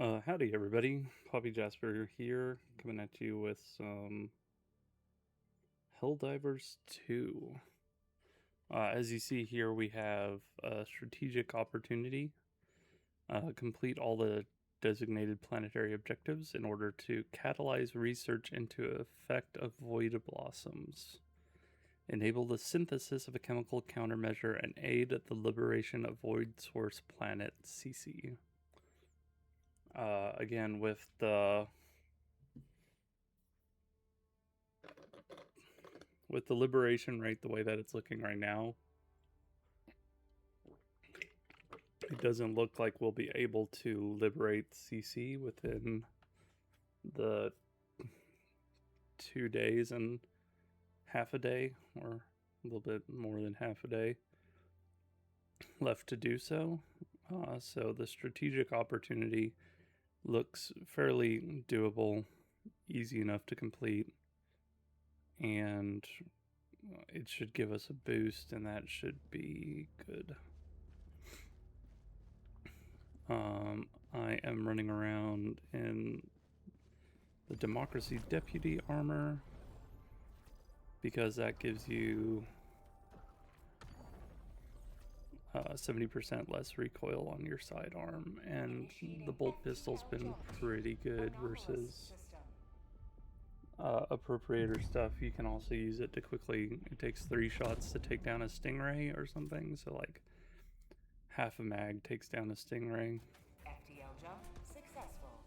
Howdy everybody, Poppy Jasper here, coming at you with some Helldivers 2. As you see here, we have a strategic opportunity. Complete all the designated planetary objectives in order to catalyze research into effect of void blossoms. Enable the synthesis of a chemical countermeasure and aid the liberation of void source planet CC. Again, with the liberation rate the way that it's looking right now, it doesn't look like we'll be able to liberate CC within the 2 days and half a day, or a little bit more than half a day left to do so. So the strategic opportunity looks fairly doable, easy enough to complete, and it should give us a boost, and that should be good. I am running around in the Democracy Deputy armor because that gives you 70% less recoil on your sidearm, and the bolt pistol's been pretty good versus appropriator stuff. You can also use it to quickly, it takes 3 shots to take down a stingray or something, so like half a mag takes down a stingray. FTL jump successful.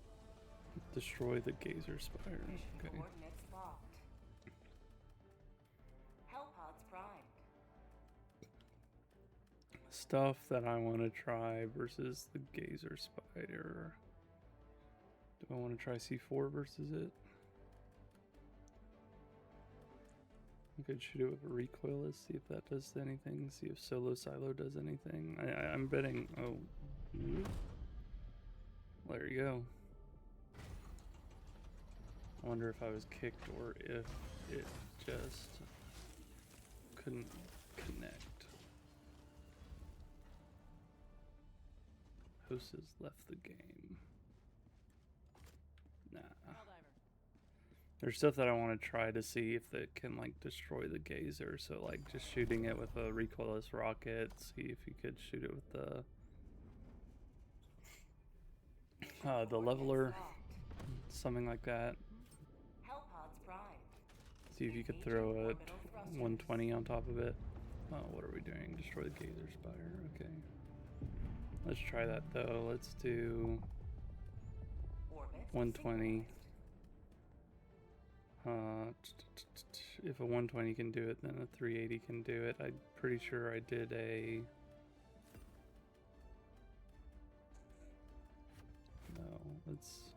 Destroy the Gazer Spire. Okay. Coordinates locked. Hellpods primed. Stuff that I want to try versus the Gazer Spider. Do I want to try C4 versus it? I could shoot it with a recoilless, see if that does anything, see if solo silo does anything. I'm betting. Oh, there you go. I wonder if I was kicked or if it just couldn't connect. Host has left the game. Nah. There's stuff that I want to try to see if it can like destroy the Gazer. So like just shooting it with a recoilless rocket. See if you could shoot it with the leveler, something like that. See if you could throw a 120 on top of it. Oh, what are we doing? Destroy the Gazer Spire. Okay. Let's try that though. Let's do 120. If a 120 can do it, then a 380 can do it. I'm pretty sure I did a... No, let's...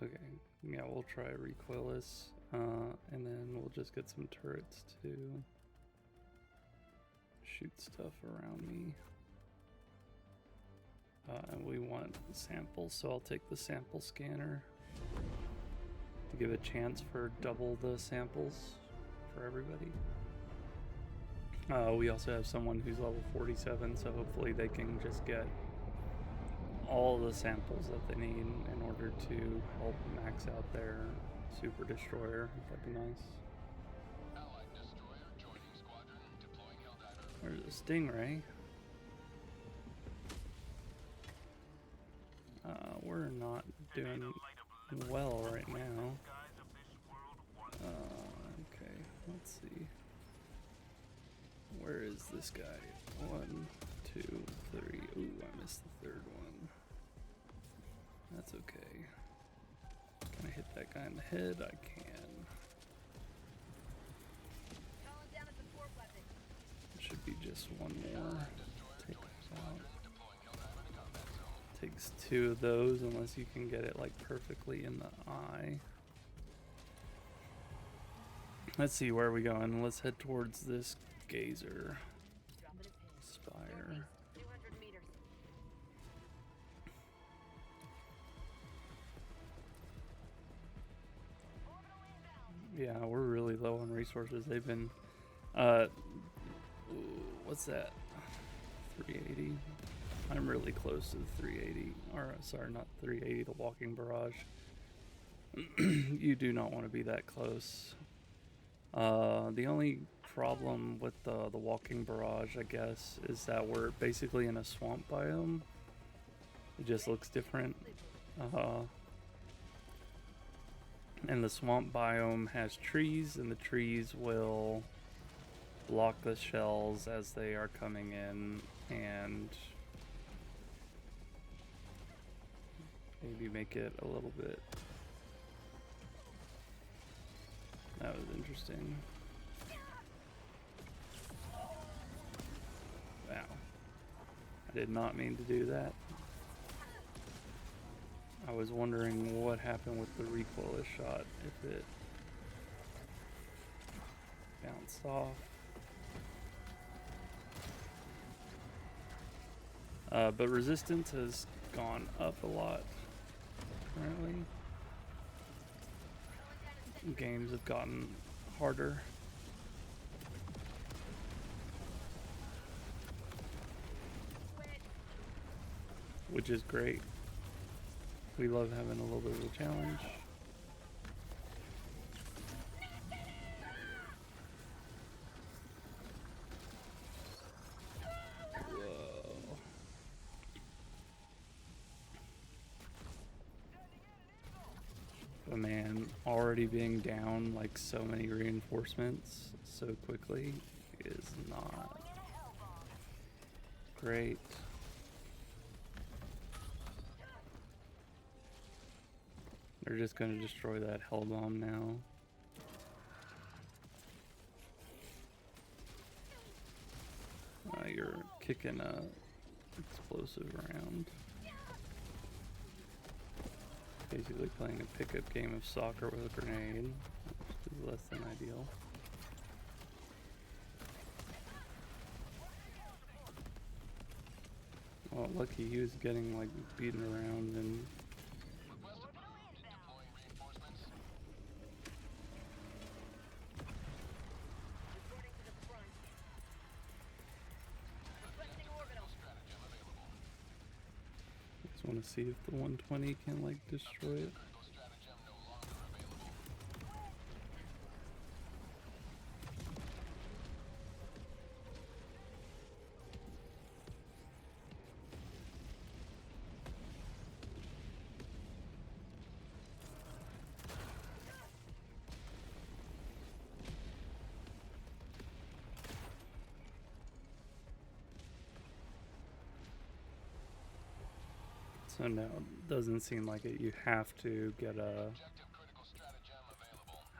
Okay, yeah, we'll try a recoilless, and then we'll just get some turrets to shoot stuff around me. And we want samples, so I'll take the sample scanner to give a chance for double the samples for everybody. We also have someone who's level 47, so hopefully they can just get all the samples that they need in order to help max out their super destroyer. That'd be nice. Allied destroyer joining squadron, deploying Helldiver. There's a stingray. We're not doing well right now. Okay, let's see. Where is this guy? 1, 2, 3. Ooh, I missed the third one. That's okay. Can I hit that guy in the head? I can. It should be just one more. Take this out. Takes 2 of those unless you can get it like perfectly in the eye. Let's see, where are we going? Let's head towards this Gazer Spire. Yeah, we're really low on resources. They've been what's that? 380. I'm really close to the 380, or sorry, not 380, the walking barrage. You do not want to be that close. The only problem with the walking barrage, I guess, is that we're basically in a swamp biome. It just looks different. And the swamp biome has trees, and the trees will block the shells as they are coming in, and maybe make it a little bit. That was interesting. Wow. I did not mean to do that. I was wondering what happened with the recoilless shot, if it bounced off. But resistance has gone up a lot currently. Games have gotten harder. Which is great. We love having a little bit of a challenge. Whoa. But man, already being down like so many reinforcements so quickly is not great. They're just going to destroy that hell bomb now. You're kicking a explosive around. Basically playing a pickup game of soccer with a grenade, which is less than ideal. Well, lucky he was getting like beaten around and want to see if the 120 can like destroy it. So no, it doesn't seem like it. You have to get a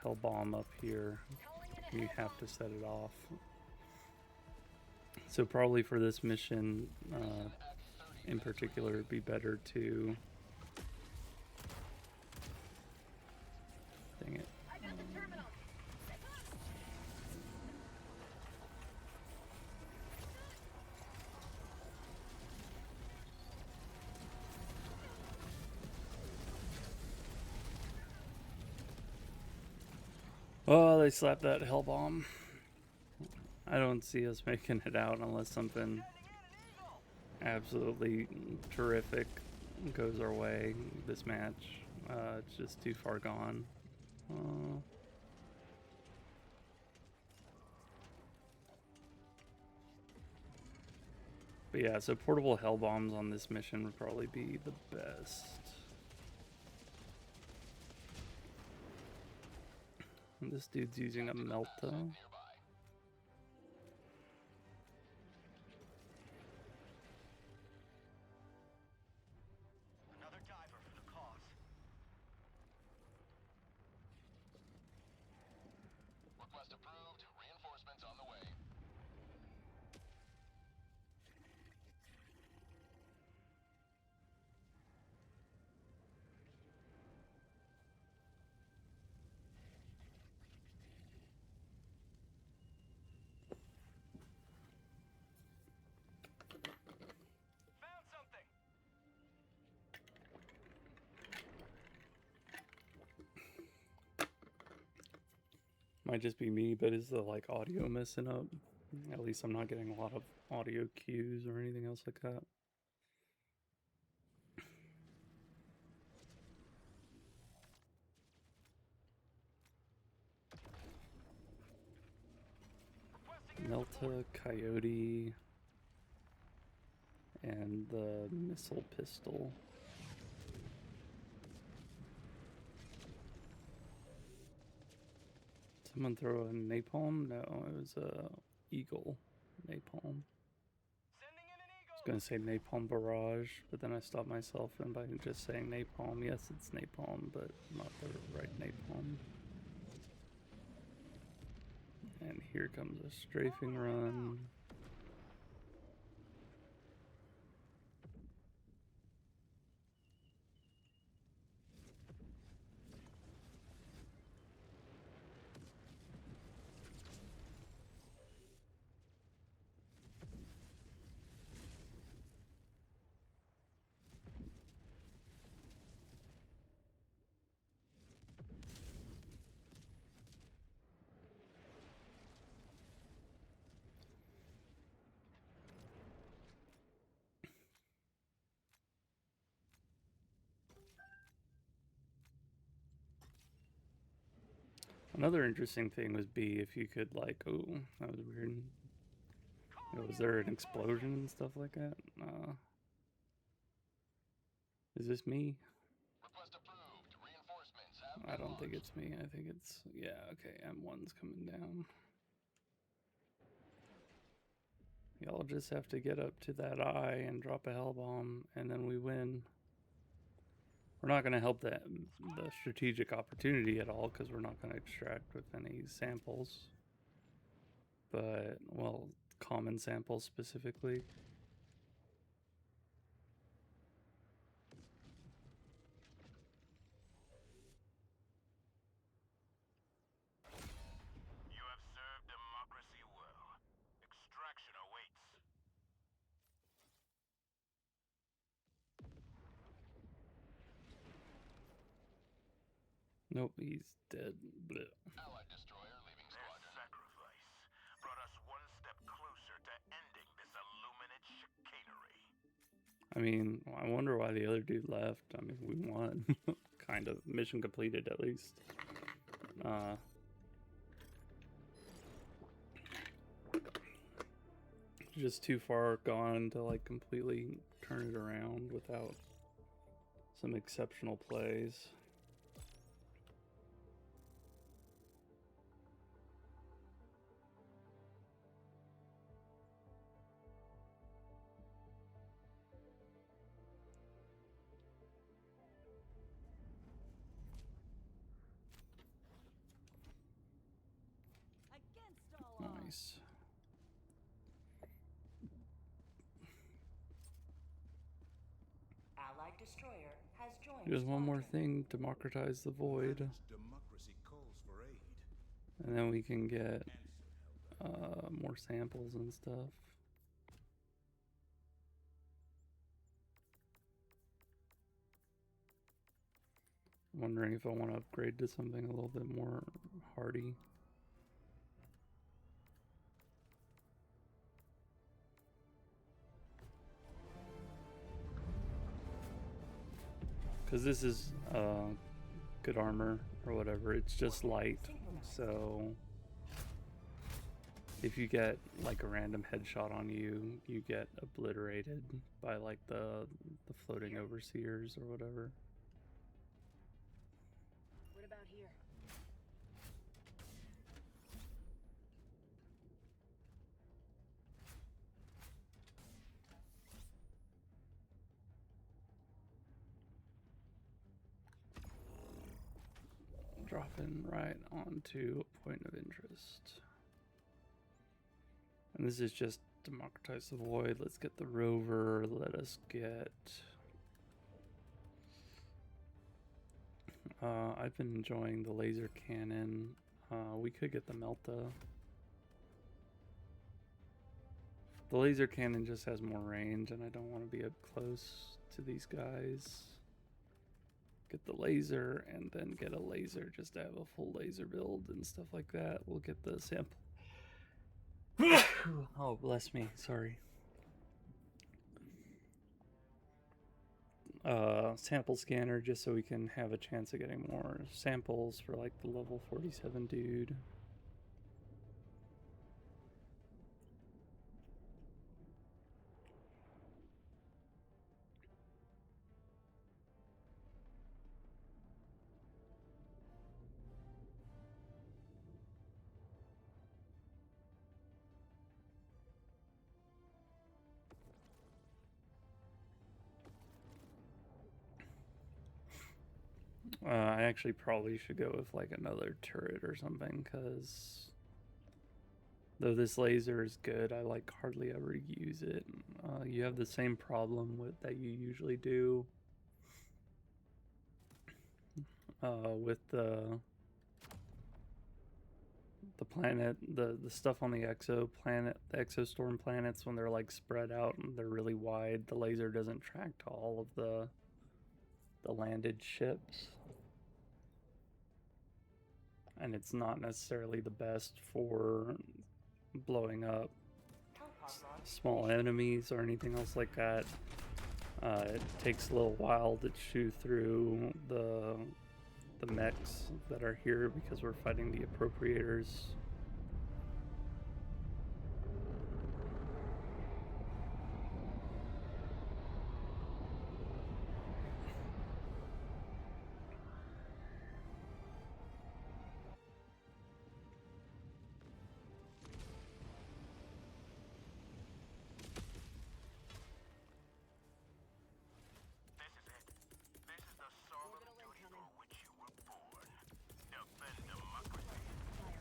hell bomb up here. You have to set it off. So probably for this mission, in particular, it'd be better to. Dang it. Oh, they slapped that hell bomb. I don't see us making it out unless something absolutely terrific goes our way this match. It's just too far gone. But yeah, so portable hell bombs on this mission would probably be the best. And this dude's using a Melta. Another diver for the cause. Request approved. Reinforcements on the way. Found something. Might just be me, but is the like audio messing up? At least I'm not getting a lot of audio cues or anything else like that. Melta, Coyote, and the missile pistol. Someone throw a napalm? No, it was a eagle napalm. I was gonna say napalm barrage, but then I stopped myself and by just saying napalm. Yes, it's napalm, but not the right napalm. And here comes a strafing run. Another interesting thing was B if you could like, oh, that was weird. Was there an explosion and stuff like that? Is this me? Request approved. Reinforcements have I been don't think launched. it's me. I think it's, yeah, okay, M1's coming down. Y'all just have to get up to that eye and drop a hell bomb, and then we win. We're not going to help the strategic opportunity at all because we're not going to extract with any samples. But, well, common samples specifically. You have served democracy well. Extraction awaits. Nope, he's dead. Blech. Allied destroyer leaving squadron. Their sacrifice brought us one step closer to ending this illuminate chicanery. I mean, I wonder why the other dude left. I mean, we won. Kind of. Mission completed, at least. Just too far gone to, like, completely turn it around without some exceptional plays. Nice. Allied destroyer has joined. There's one more squadron. thing, democratize the void, Democracy calls for aid. and then we can get Answer, Helga. more samples and stuff. Wondering if I want to upgrade to something a little bit more hardy. Because this is good armor or whatever. It's just light, so if you get like a random headshot on you, you get obliterated by like the floating overseers or whatever. What about here? Dropping right onto a point of interest. And this is just democratize the void. Let's get the rover. Let us get... I've been enjoying the laser cannon. We could get the Melta. The laser cannon just has more range, and I don't want to be up close to these guys. Get the laser, and then get a laser just to have a full laser build and stuff like that. We'll get the sample. Oh, bless me. Sorry. Sample scanner just so we can have a chance of getting more samples for like the level 47 dude. I actually probably should go with like another turret or something, because though this laser is good, I like hardly ever use it. You have the same problem with that you usually do with the planet, the stuff on the exoplanet, the exostorm planets, when they're like spread out and they're really wide. The laser doesn't track to all of the landed ships, and it's not necessarily the best for blowing up small enemies or anything else like that. It takes a little while to chew through the mechs that are here because we're fighting the appropriators. This is it. This is the solemn duty for which you were born. Defend democracy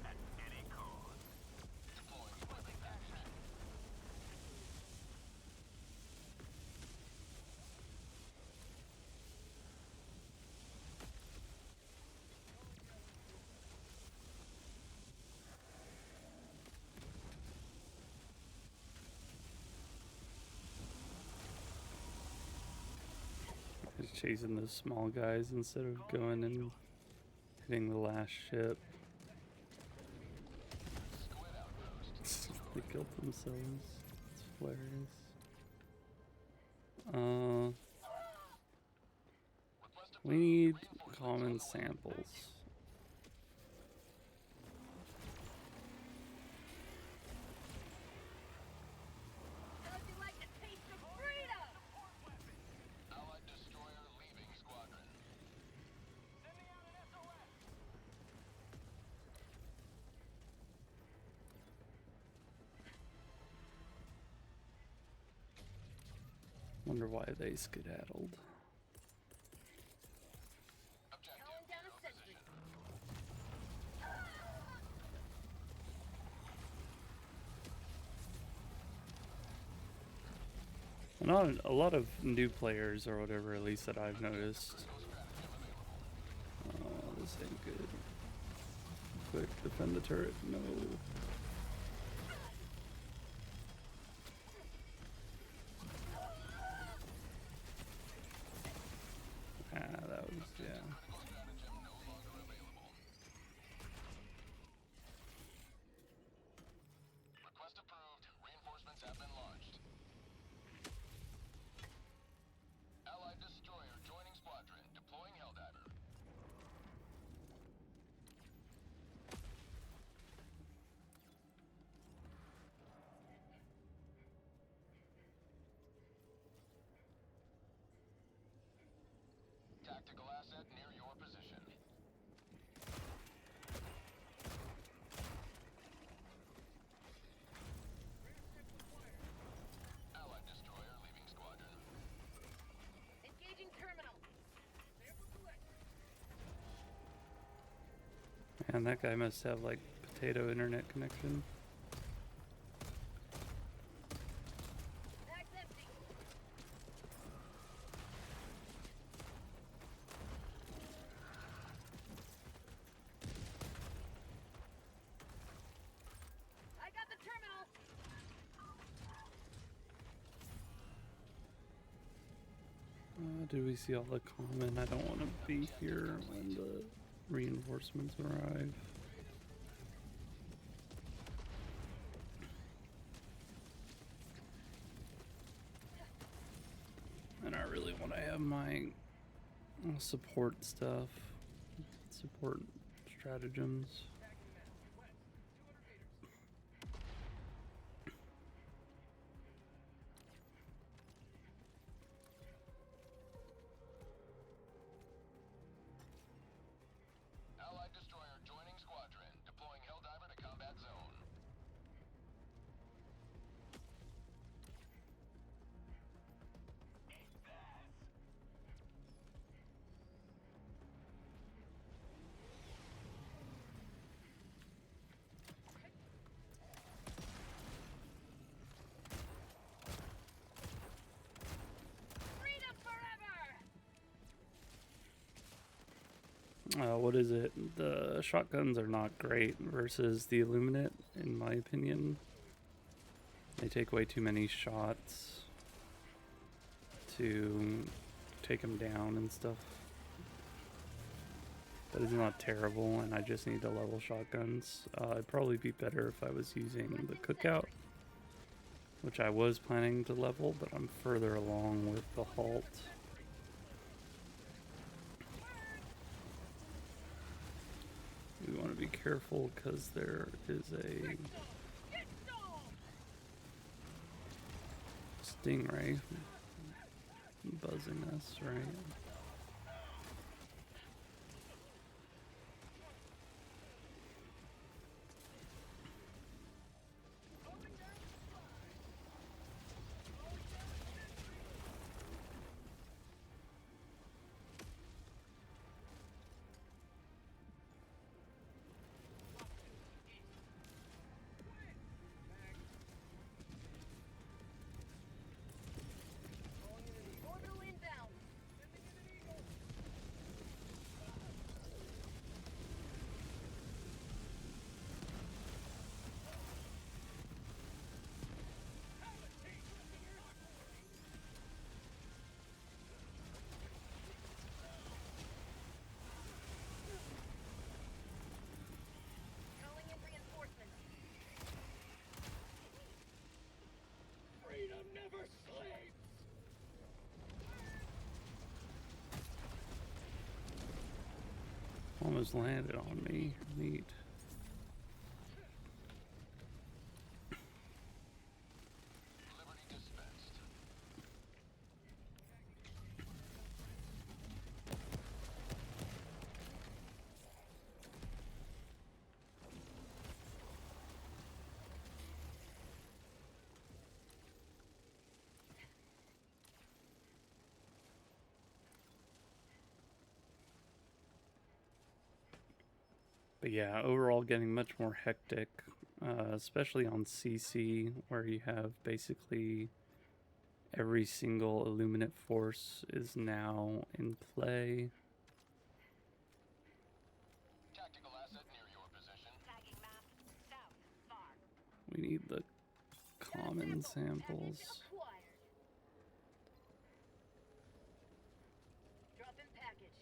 at any cost. Deploying weapon action. Just chasing those small guys instead of going and hitting the last ship. They killed themselves. It's hilarious. We need common samples. How'd you like a taste of freedom? Allied destroyer leaving squadron. Sending out an SOS. Wonder why they skedaddled. Calling down a sentry. Not a lot of new players or whatever, at least that I've noticed. Oh, this ain't good. Quick, defend the turret. No. Ah, that was, yeah. Request approved. Reinforcements have been launched. Allied destroyer joining squadron. Deploying Helldiver. Tactical asset near your position. Allied destroyer leaving squadron. Engaging terminal. Man, that guy must have like potato internet connection. Bag's empty. I got the terminal. Did we see all the common? I don't want to be here when the reinforcements arrive. And I really want to have my support stuff, support stratagems. Allied destroyer joining squadron. Deploying Helldiver to combat zone. What is it? The shotguns are not great versus the Illuminate, in my opinion. They take way too many shots to take them down and stuff. But it's not terrible, and I just need to level shotguns. It'd probably be better if I was using the Cookout, which I was planning to level, but I'm further along with the Halt. We want to be careful because there is a stingray buzzing us, right? Orbital inbound. Calling in reinforcements. Freedom never sleeps! Almost landed on me. Neat. Liberty dispensed. But yeah, overall getting much more hectic, especially on CC, where you have basically every single Illuminate force is now in play. Tactical asset near your position. Tagging map. South. Far. We need the common samples. Acquired. Drop in package.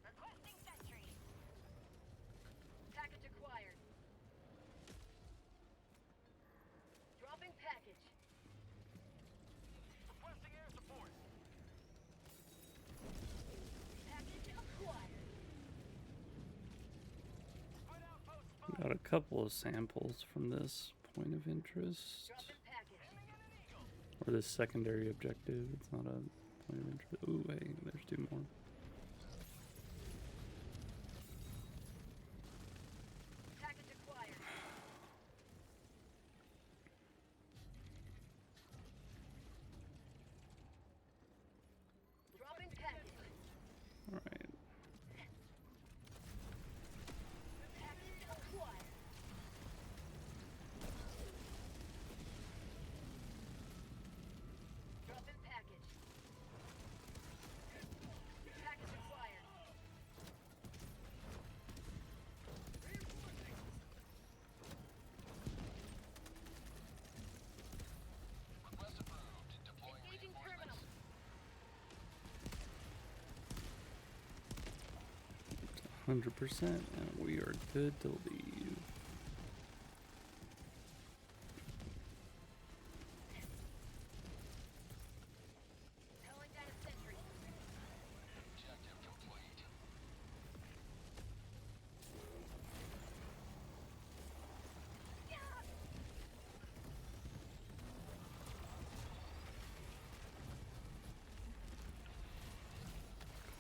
Requesting sentry. Package acquired. Dropping package. Requesting air support. Package acquired. Spread outpost spot. Got a couple of samples from this point of interest. Dropping package. Or this secondary objective. It's not a point of interest. Ooh, hey, there's two more. Package acquired. Dropping package. Alright. Package acquired. Dropping package. Package acquired. Request approved. Deploying Engaging terminal. reinforcements. 100%, and we are good to leave. Calling down a sentry. Objective complete.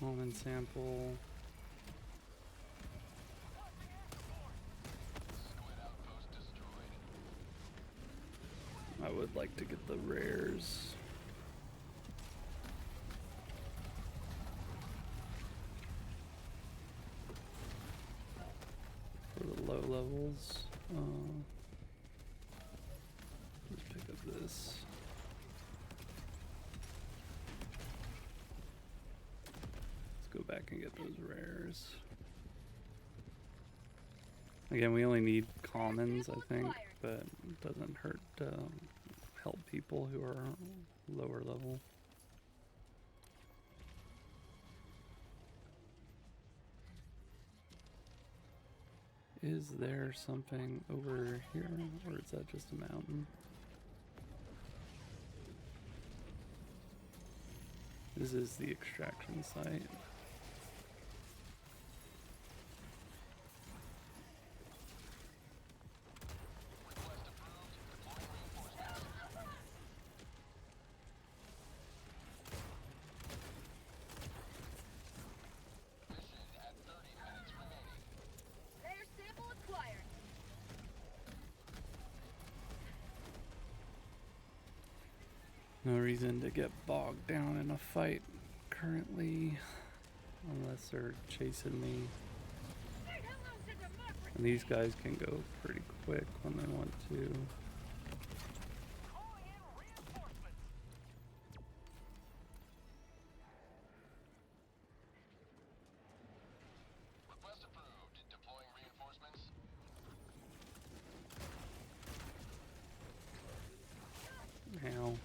Common sample. Squid outpost destroyed. I would like to get the rares. For the low levels. Let's pick up this. back and get those rares. Again, we only need commons, I think, but it doesn't hurt to help people who are lower level. Is there something over here, or is that just a mountain? This is the extraction site. Rare sample acquired. No reason to get bogged down in a fight currently, unless they're chasing me. Say hello to democracy. And these guys can go pretty quick when they want to. Calling in reinforcements. Request approved. Deploying reinforcements. Ow.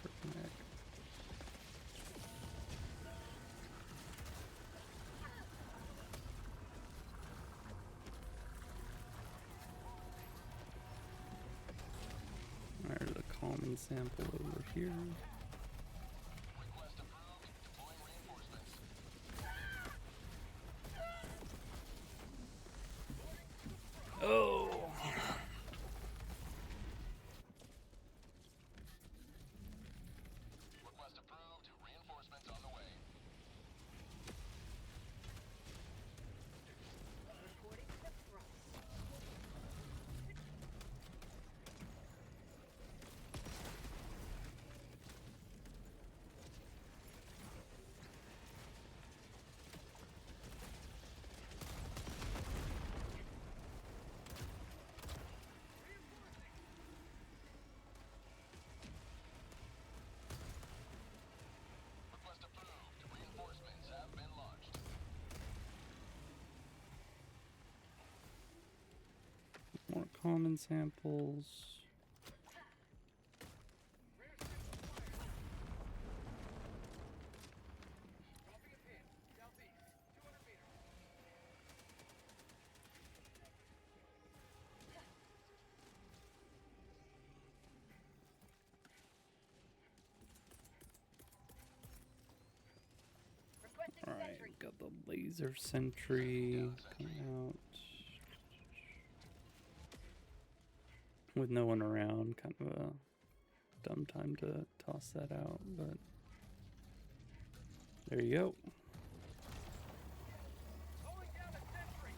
Freaking heck. There's a common sample over here. Request approved. Deploying reinforcements. Oh! Request approved. Reinforcements on the way. Reporting to the front. Request approved. Reinforcements have been launched. More common samples. Requesting Alright, sentry. got the laser sentry coming out. With no one around, kind of a dumb time to toss that out, but there you go. Calling down a sentry.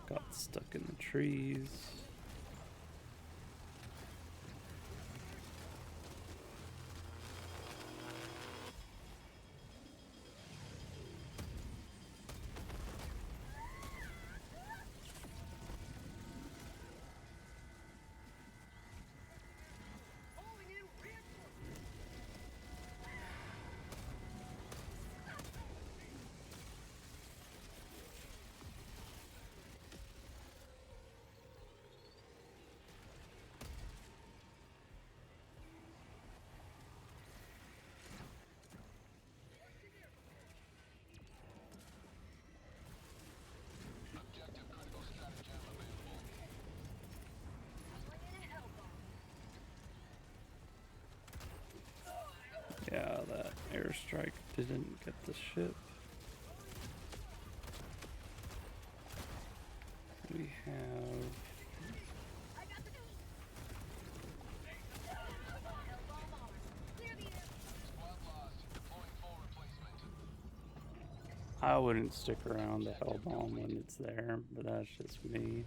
Got stuck in the trees. Calling in reinforcements. Objective critical stratagem available. Calling in an elbow. Yeah, that airstrike didn't get the ship. We have I got the Hellbomb armed. Clear the air. Squad lost. Deploying full replacement. I wouldn't stick around to Hellbomb when it's there, but that's just me.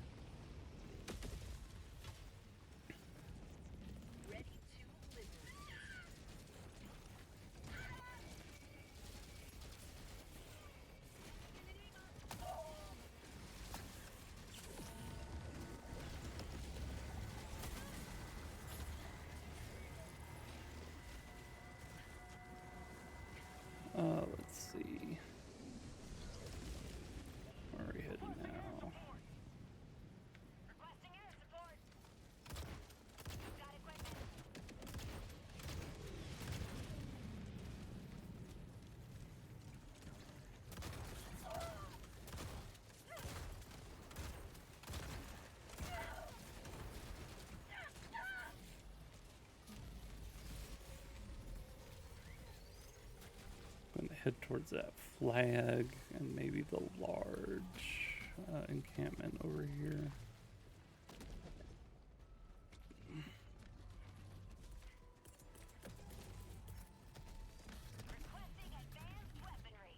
head towards that flag and maybe the large encampment over here. Requesting advanced weaponry.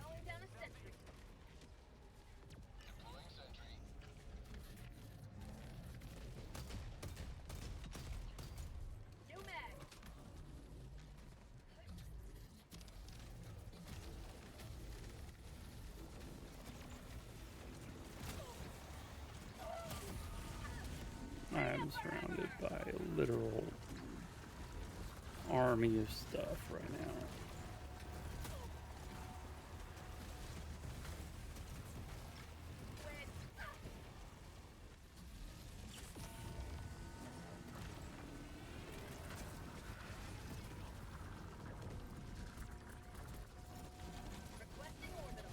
Calling down a sentry. Deploying sentry. New mag. I'm surrounded by a literal army of stuff right now. Requesting orbital.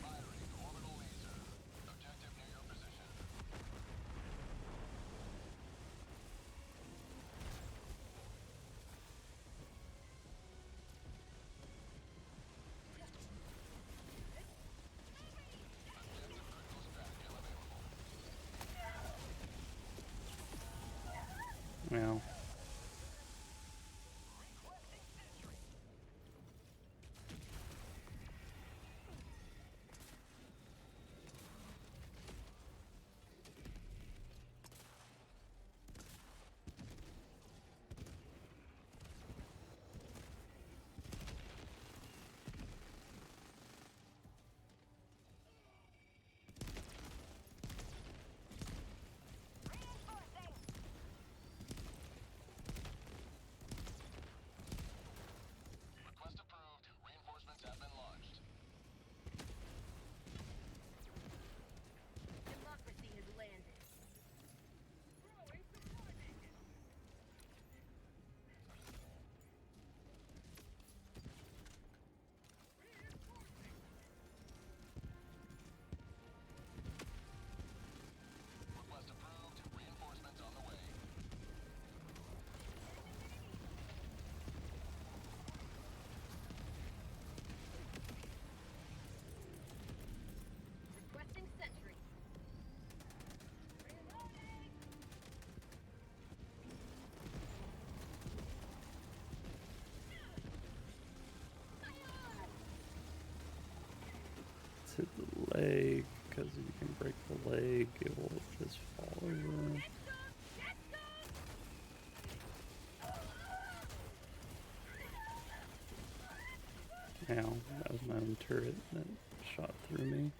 Firing orbital laser. Objective near your position. Objective critical strategy available. Well, Reinforcing. Request approved. Reinforcements have been launched. Democracy has landed. Request approved. Reinforcements on the way. Requesting sentry. let's hit the leg, because if you can break the leg, it will just fall over. Ow, that was my own turret that shot through me.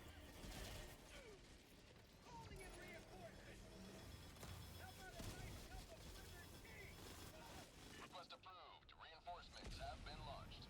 Request approved. Reinforcements have been launched.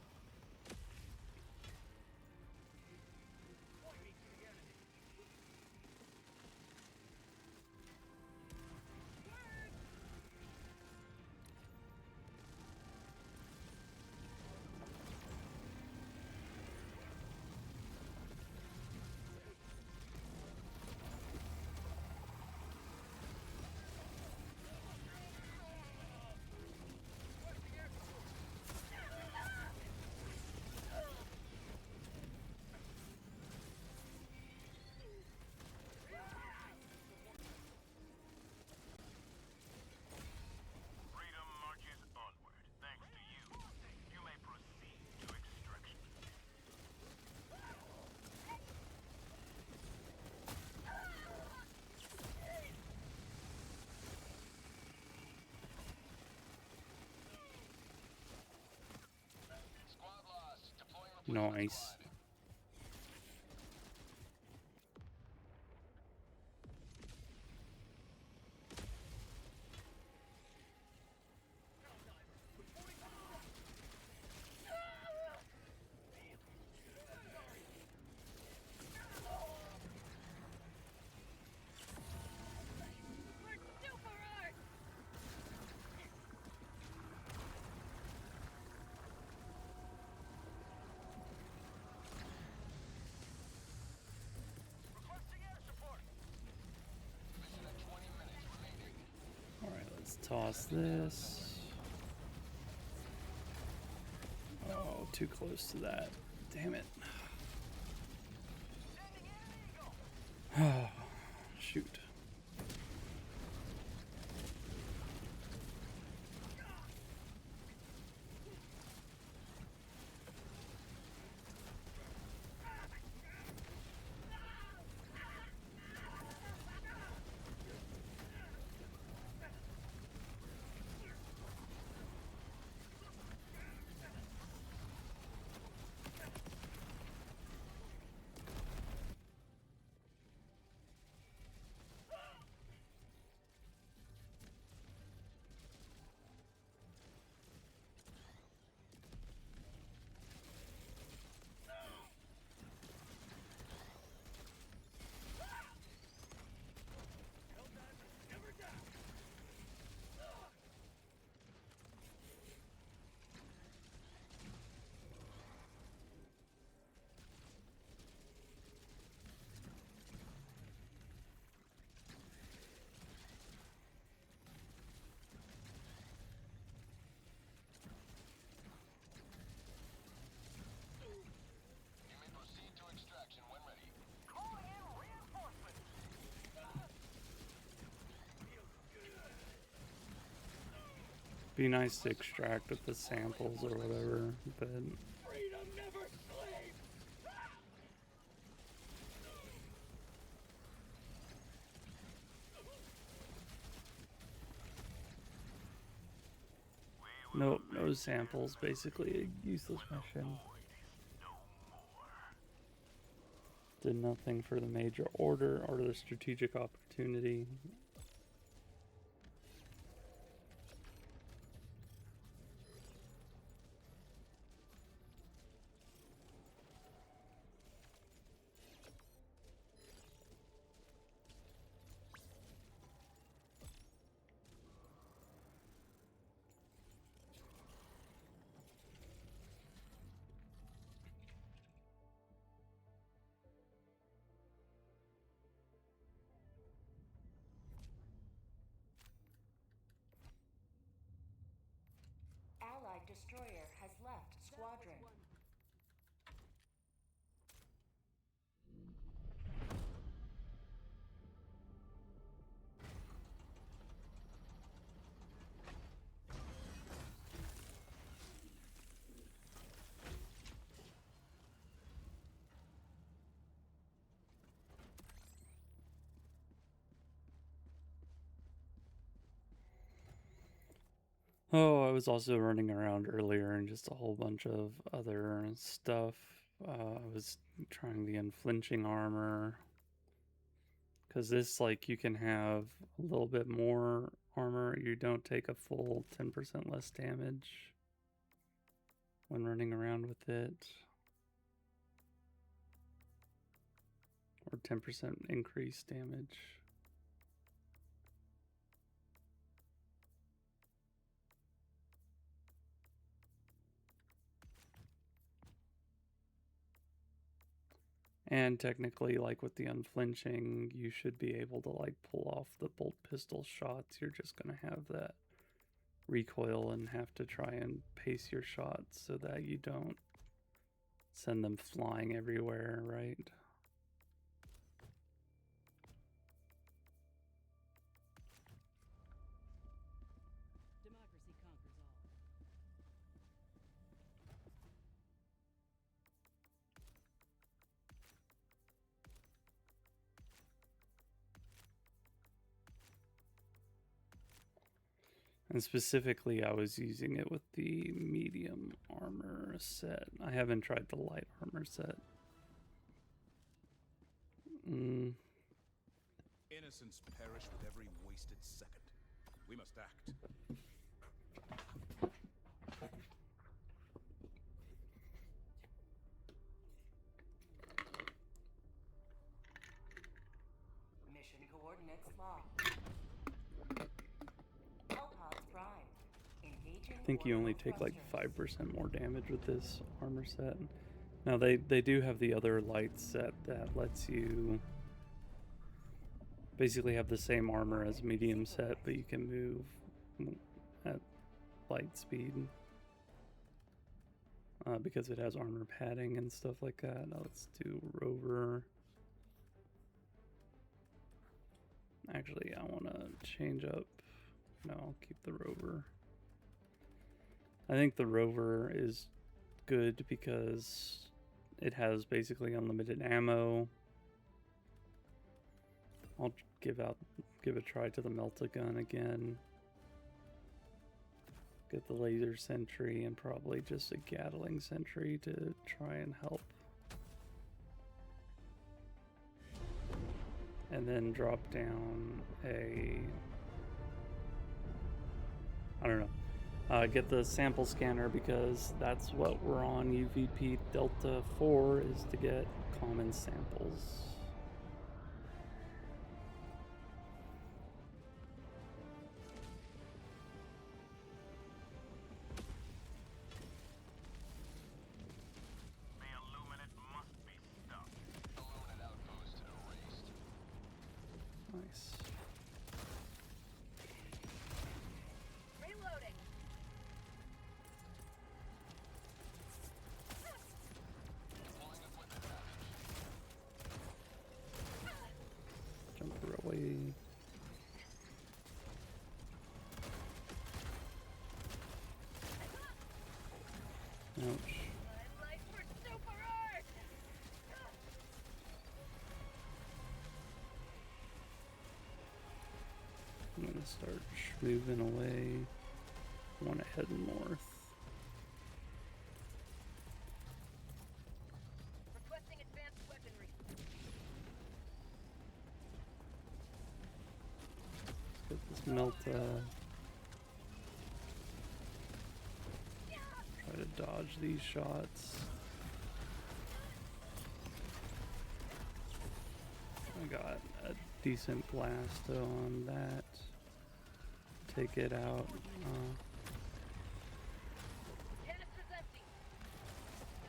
Freedom marches onward. Thanks to you. You may proceed to extraction. Squad lost. Deploying replacement Nice. squad. We're super art. Requesting air support. Mission at 20 minutes remaining. Alright, let's toss this. too close to that. Damn it. Shoot. You may proceed to extraction when ready. Calling in reinforcements. Be nice to extract with the samples or whatever, but Freedom never sleeps. nope, no samples. Basically a useless mission. Did nothing for the major order or the strategic opportunity. Allied destroyer has left squadron. Oh, I was also running around earlier and just a whole bunch of other stuff. I was trying the unflinching armor. Because this, like, you can have a little bit more armor. You don't take a full 10% less damage when running around with it. Or 10% increased damage. And technically, like with the unflinching, you should be able to like pull off the bolt pistol shots. You're just gonna have that recoil and have to try and pace your shots so that you don't send them flying everywhere, right? Democracy conquers all. And specifically, I was using it with the medium armor set. I haven't tried the light armor set. Innocents perish with every wasted second. We must act. Mission coordinates locked. Hellpods prime. Engaging I think you only take like 5% more damage with this armor set. Now they do have the other light set that lets you basically have the same armor as medium set, but you can move at light speed. because it has armor padding and stuff like that. Now let's do rover. Actually, I want to change up. No, I'll keep the rover. I think the rover is good because it has basically unlimited ammo. I'll give a try to the melt-a-gun again. Get the laser sentry and probably just a Gatling sentry to try and help. And then drop down a... I don't know. Get the sample scanner because that's what we're on UVP Delta 4 is to get common samples. The Illuminate must be stopped. Illuminate outpost erased. Nice. Reloading. Jumper away. Ouch. My life for super art. I'm gonna start moving away. I want to head north. Requesting advanced weaponry. Get this Melta. Try to dodge these shots. I got a decent blast though on that. Take it out. Canister's empty.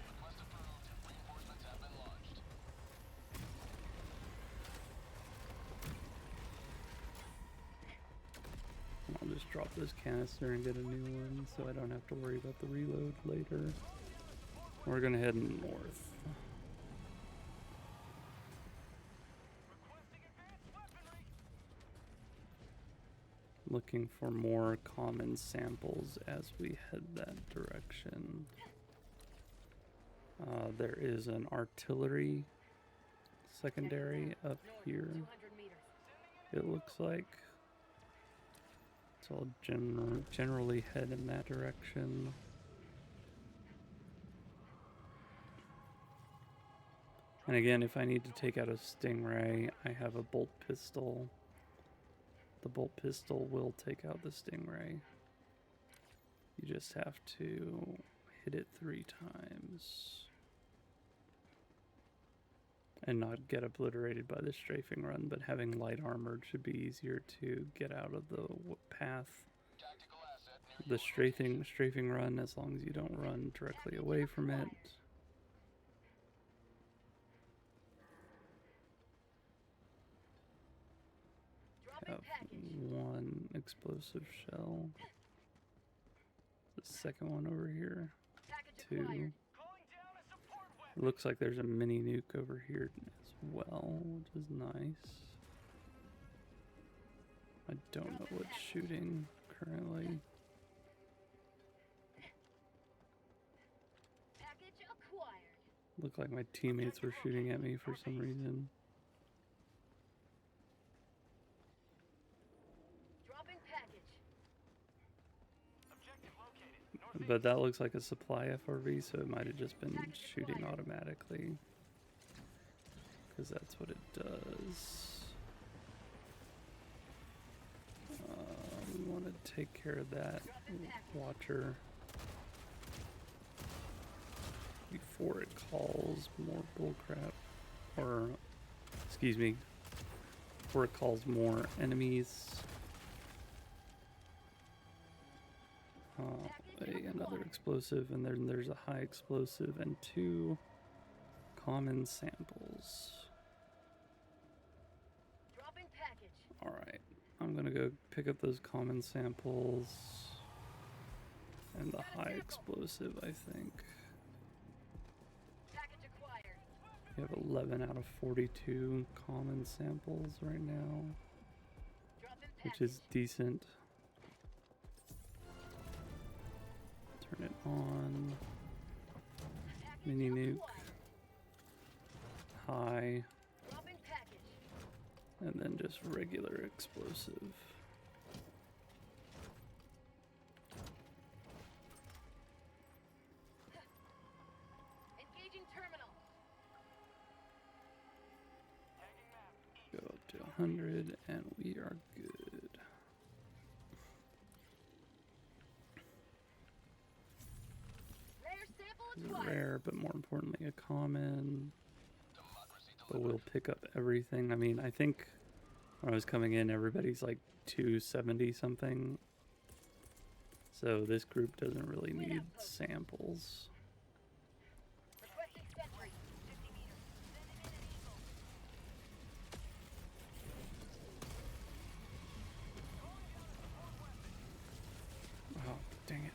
Request approved. Reinforcements have been launched. I'll just drop this canister and get a new one so I don't have to worry about the reload later. We're gonna head north. Requesting advanced weaponry. Looking for more common samples as we head that direction. There is an artillery secondary up here, 200 meters. it looks like. So I'll generally head in that direction. And again, if I need to take out a Stingray, I have a bolt pistol. The bolt pistol will take out the Stingray. You just have to hit it 3 times. And not get obliterated by the strafing run, but having light armored should be easier to get out of the path. Tactical asset near The strafing run, as long as you don't run directly away from it. Dropping Have package. 1 explosive shell. The second one over here. Package 2. acquired. calling down a support weapon. It looks like there's a mini nuke over here as well, which is nice. I don't know what's shooting currently. Package acquired. Looked like my teammates were shooting at me for some reason. Dropping package. Objective located. Northeast. But that looks like a supply FRV, so it might have just been shooting automatically. Because that's what it does. We want to take care of that watcher before it calls more bullcrap. Or, excuse me, before it calls more enemies. Another explosive, and then there's a high explosive and 2 common samples. Dropping package. Alright, I'm gonna go pick up those common samples and the high explosive, I think. We have 11 out of 42 common samples right now, which is decent. Turn it on. Mini nuke. High. And then just regular explosive. Engaging terminal. Go up to 100 and we are good. Rare sample This is a acquired. rare, but more importantly, a common. But we'll pick up everything. I mean, I think when I was coming in, everybody's like 270 something. So this group doesn't really need samples. Requesting sentry. 50 meters. Sending in an eagle. Oh, dang it.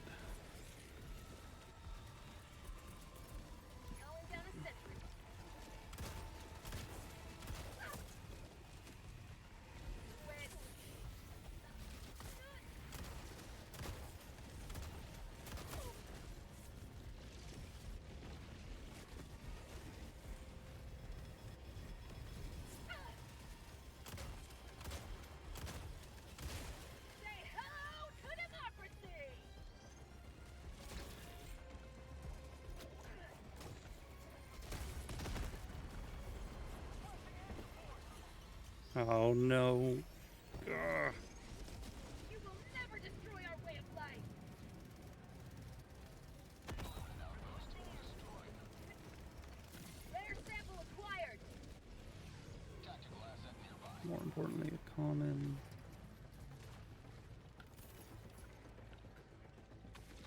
Calling down a sentry. Win. Say hello to democracy. Oh no. Ugh. You will never destroy our way of life. Rare sample acquired. More importantly, a common.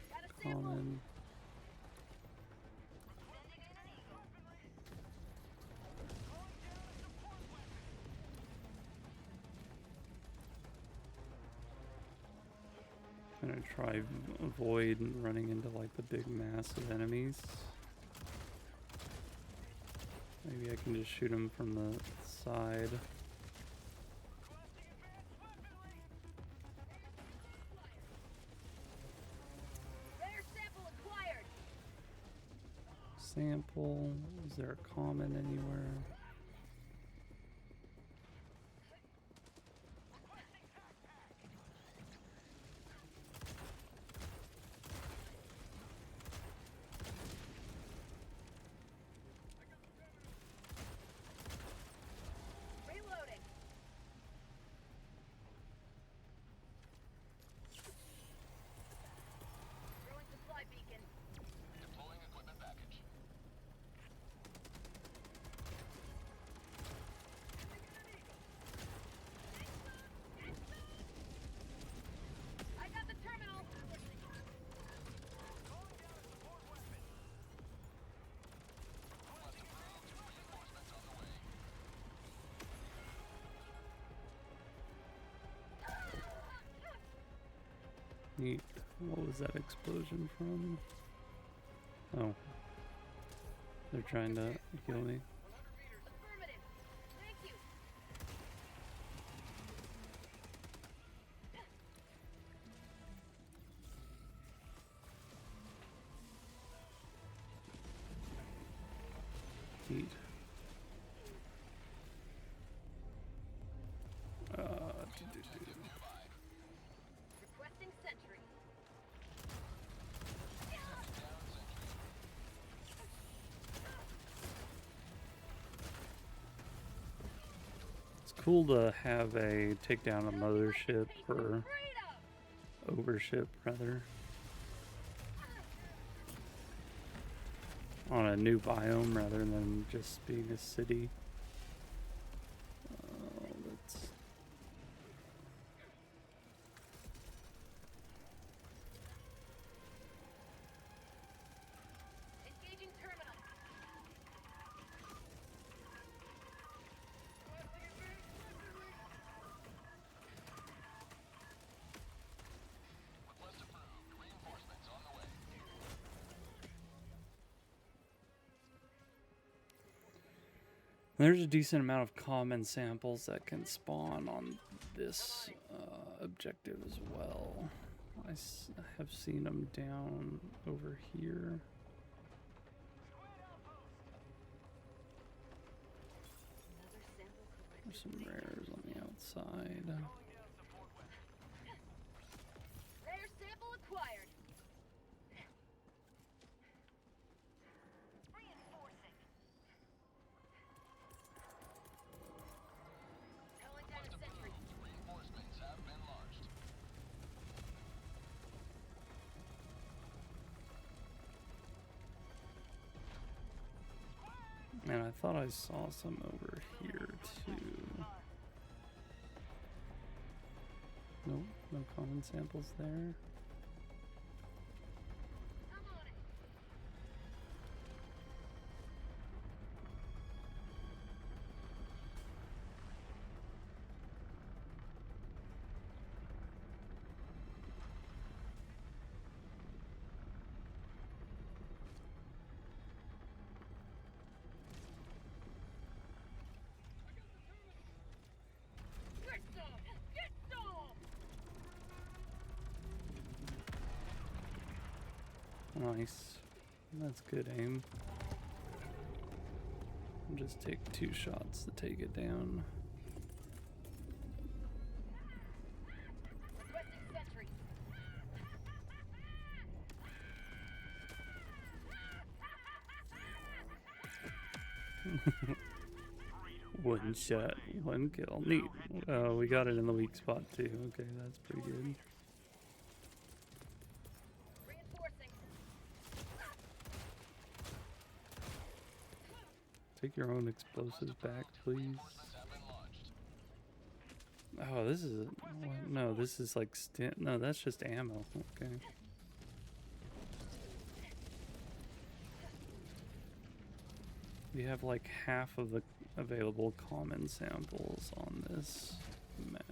Got a sample. Common. Gonna try avoid running into like the big mass of enemies. Maybe I can just shoot them from the side. Rare sample acquired. Sample. Is there a common anywhere? Reloading. Throwing supply beacon. Deploying equipment package. I got the terminal. Neat. What was that explosion from? Oh. They're trying to kill me. Affirmative. Thank you. Neat. Requesting sentry. It's cool to have a take down a mothership or Freedom. overship rather on a new biome rather than just being a city. That's Engaging terminal. Request approved. Reinforcements on the way. There's a decent amount of common samples that can spawn on this objective as well. I have seen them down over here. There's some rares on the outside. Rare sample acquired. Reinforcing. Calling down a sentry. Reinforcements have been launched. And I thought I saw some over here too. Nope, no common samples there. I'm on it. Get some! Get some! Nice. That's good aim. I'll just take 2 shots to take it down. Requesting sentry. One shot, 1 kill. Neat. We got it in the weak spot too. Okay, that's pretty good. Reinforcing. Take your own explosives back, please. Oh, this is what? No, this is like no, that's just ammo. Okay. You have like half of the available common samples on this map.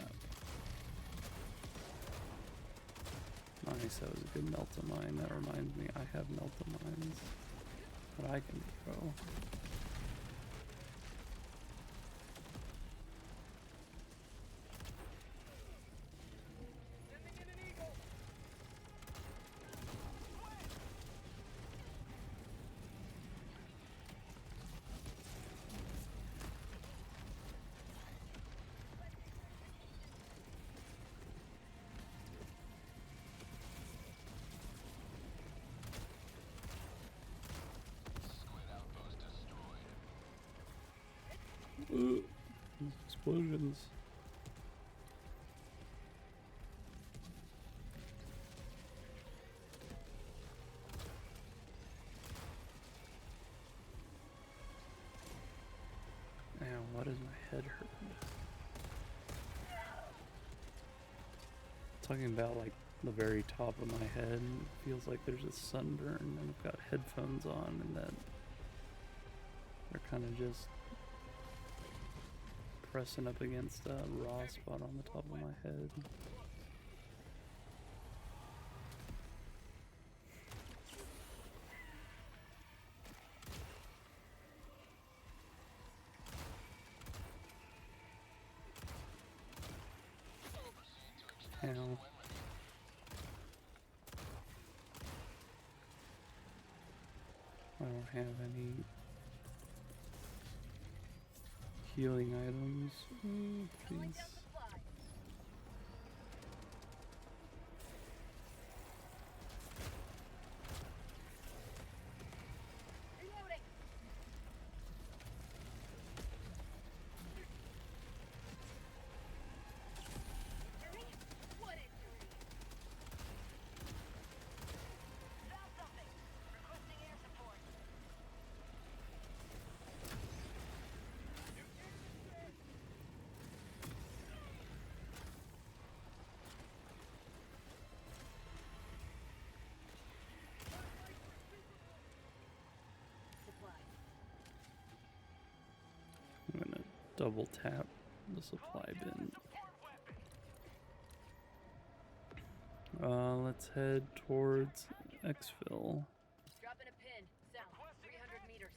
Nice, that was a good melt-a-mine. That reminds me, I have melt-a-mines that I can throw. Sending in an eagle. These explosions. Now, why does my head hurt? Talking about like the very top of my head, it feels like there's a sunburn, and I've got headphones on, and that they're kind of just pressing up against a raw spot on the top of my head. Ow. I don't have any healing items. Calling Please. down supplies. Reloading. Injury? What injury? Found something. Requesting air support. Supplies. I'm gonna double tap the supply bin. Let's head towards exfil. Dropping a pin. South. 300 meters.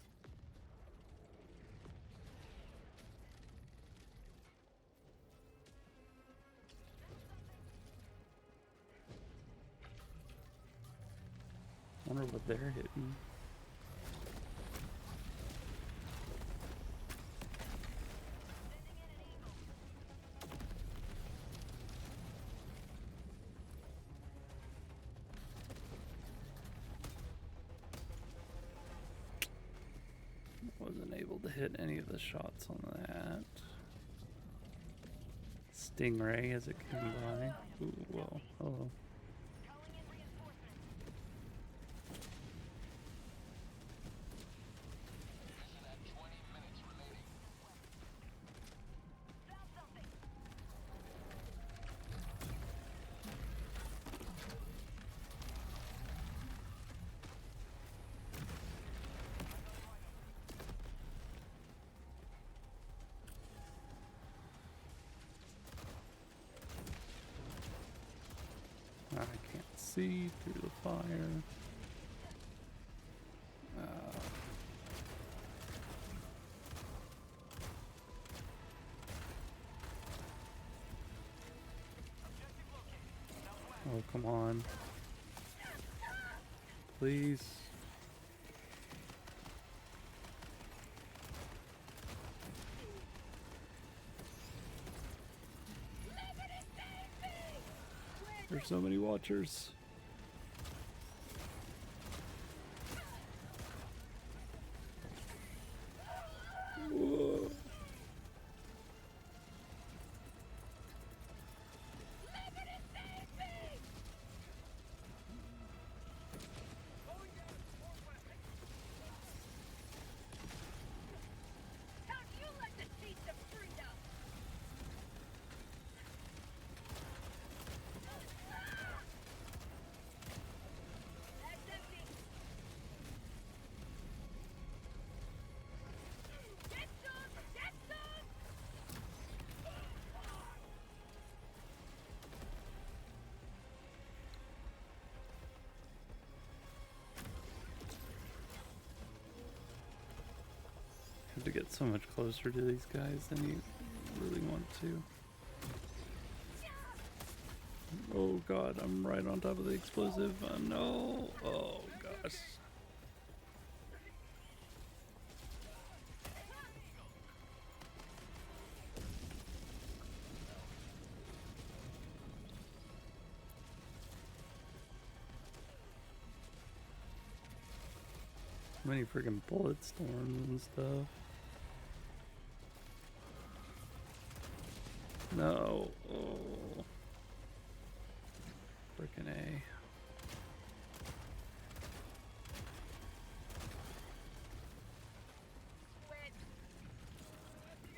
Wonder what they're hitting. Wasn't able to hit any of the shots on that. Stingray as it came by. Ooh, whoa, hello. Calling in reinforcements. Mission at 20 minutes remaining. Found something. I can't see through the fire. Oh, come on. Please. There's so many watchers. Whoa. How'd you like to taste of freedom? That's empty. Get some! Get some! Have to get so much closer to these guys than you really want to. Oh god, I'm right on top of the explosive. No! Oh gosh. So many freaking bullet storms and stuff. No. Oh. Frickin' A.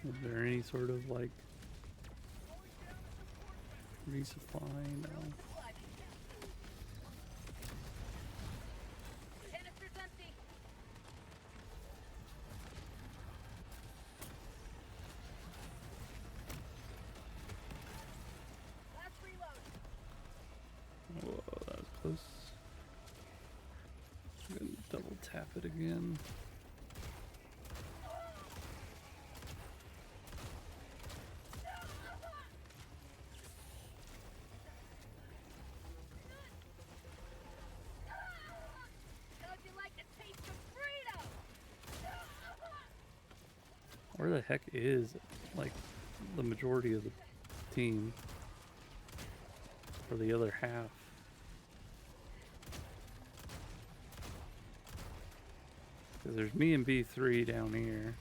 Is there any sort of like resupply? No. Canister's empty. Last reload. Whoa, that was close. I'm gonna double tap it again. How'd you like to taste of freedom? Where the heck is like the majority of the team? Or the other half? Because there's me and B3 down here.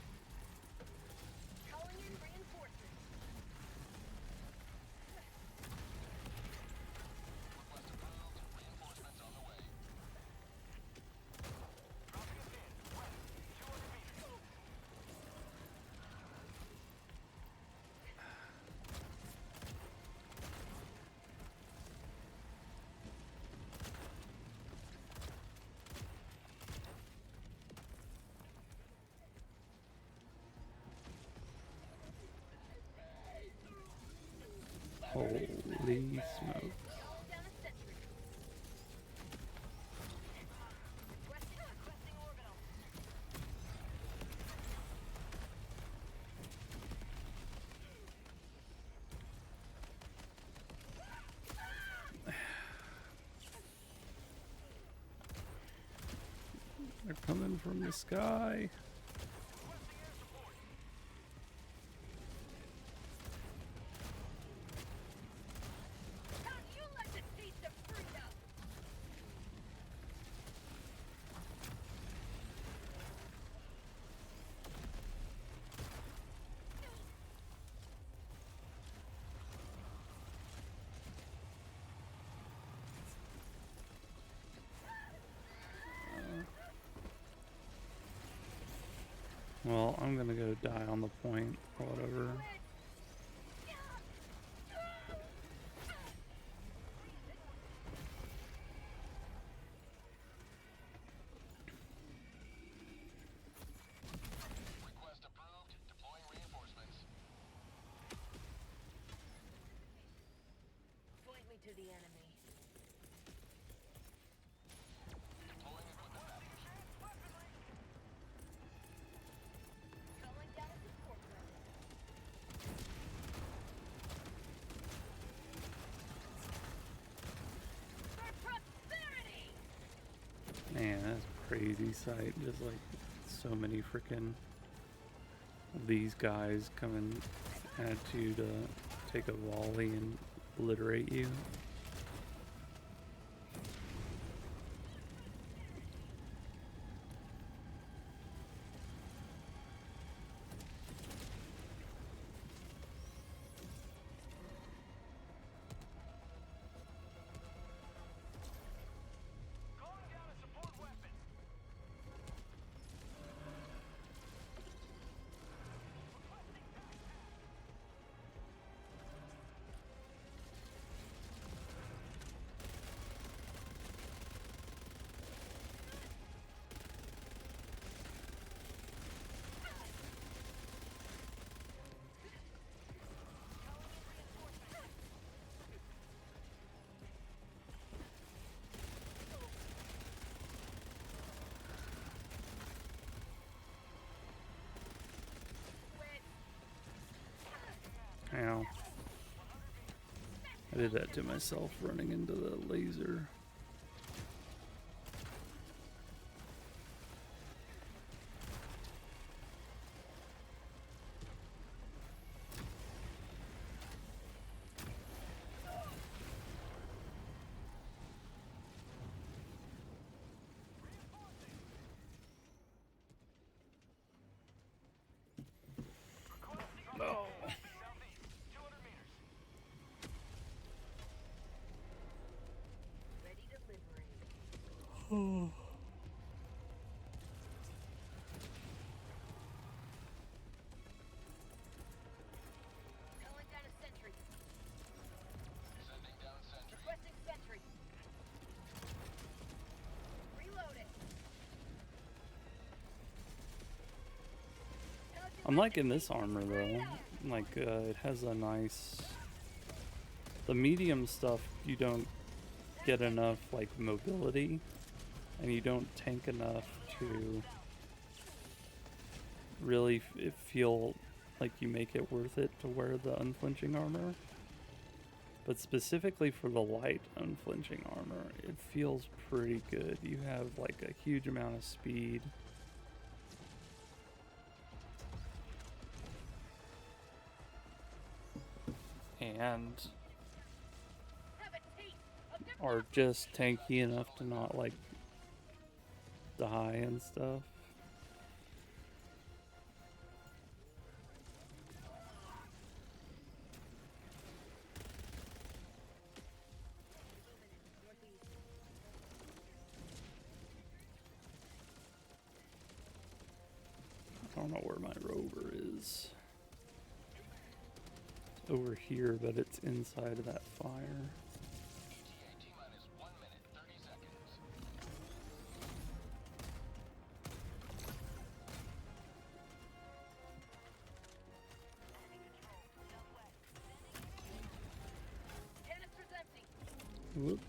Calling in reinforcements. Request approved. Reinforcements on the way. Dropping us in. West, 200 meters. Holy smokes. Call down a sentry. Requesting orbital. They're coming from the sky. Don't you let the taste of freedom! Well, I'm gonna go die on the point or whatever. Request approved. Deploying reinforcements. Point me to the enemy. Deploying equipment package. Calling down a support weapon. For prosperity! Man, that's a crazy sight. Just like so many freaking these guys coming at you to take a volley and obliterate you. Calling down a support weapon. Ow. I did that to myself running into the laser. No. Southeast, 200 meters. Ready to liberate. Calling down a sentry. Sending down sentry. Requesting sentry. Reload it. I'm liking this armor though. Like, it has a nice. The medium stuff, you don't get enough like mobility, and you don't tank enough to really feel like you make it worth it to wear the unflinching armor. But specifically for the light unflinching armor, it feels pretty good. You have like a huge amount of speed. And Have a taste of the are just tanky enough to not like die and stuff. I don't know where my rover is. It's over here, but it's inside of that fire. ETA T-minus 1 minute, 30 seconds. canister's empty. Whoops.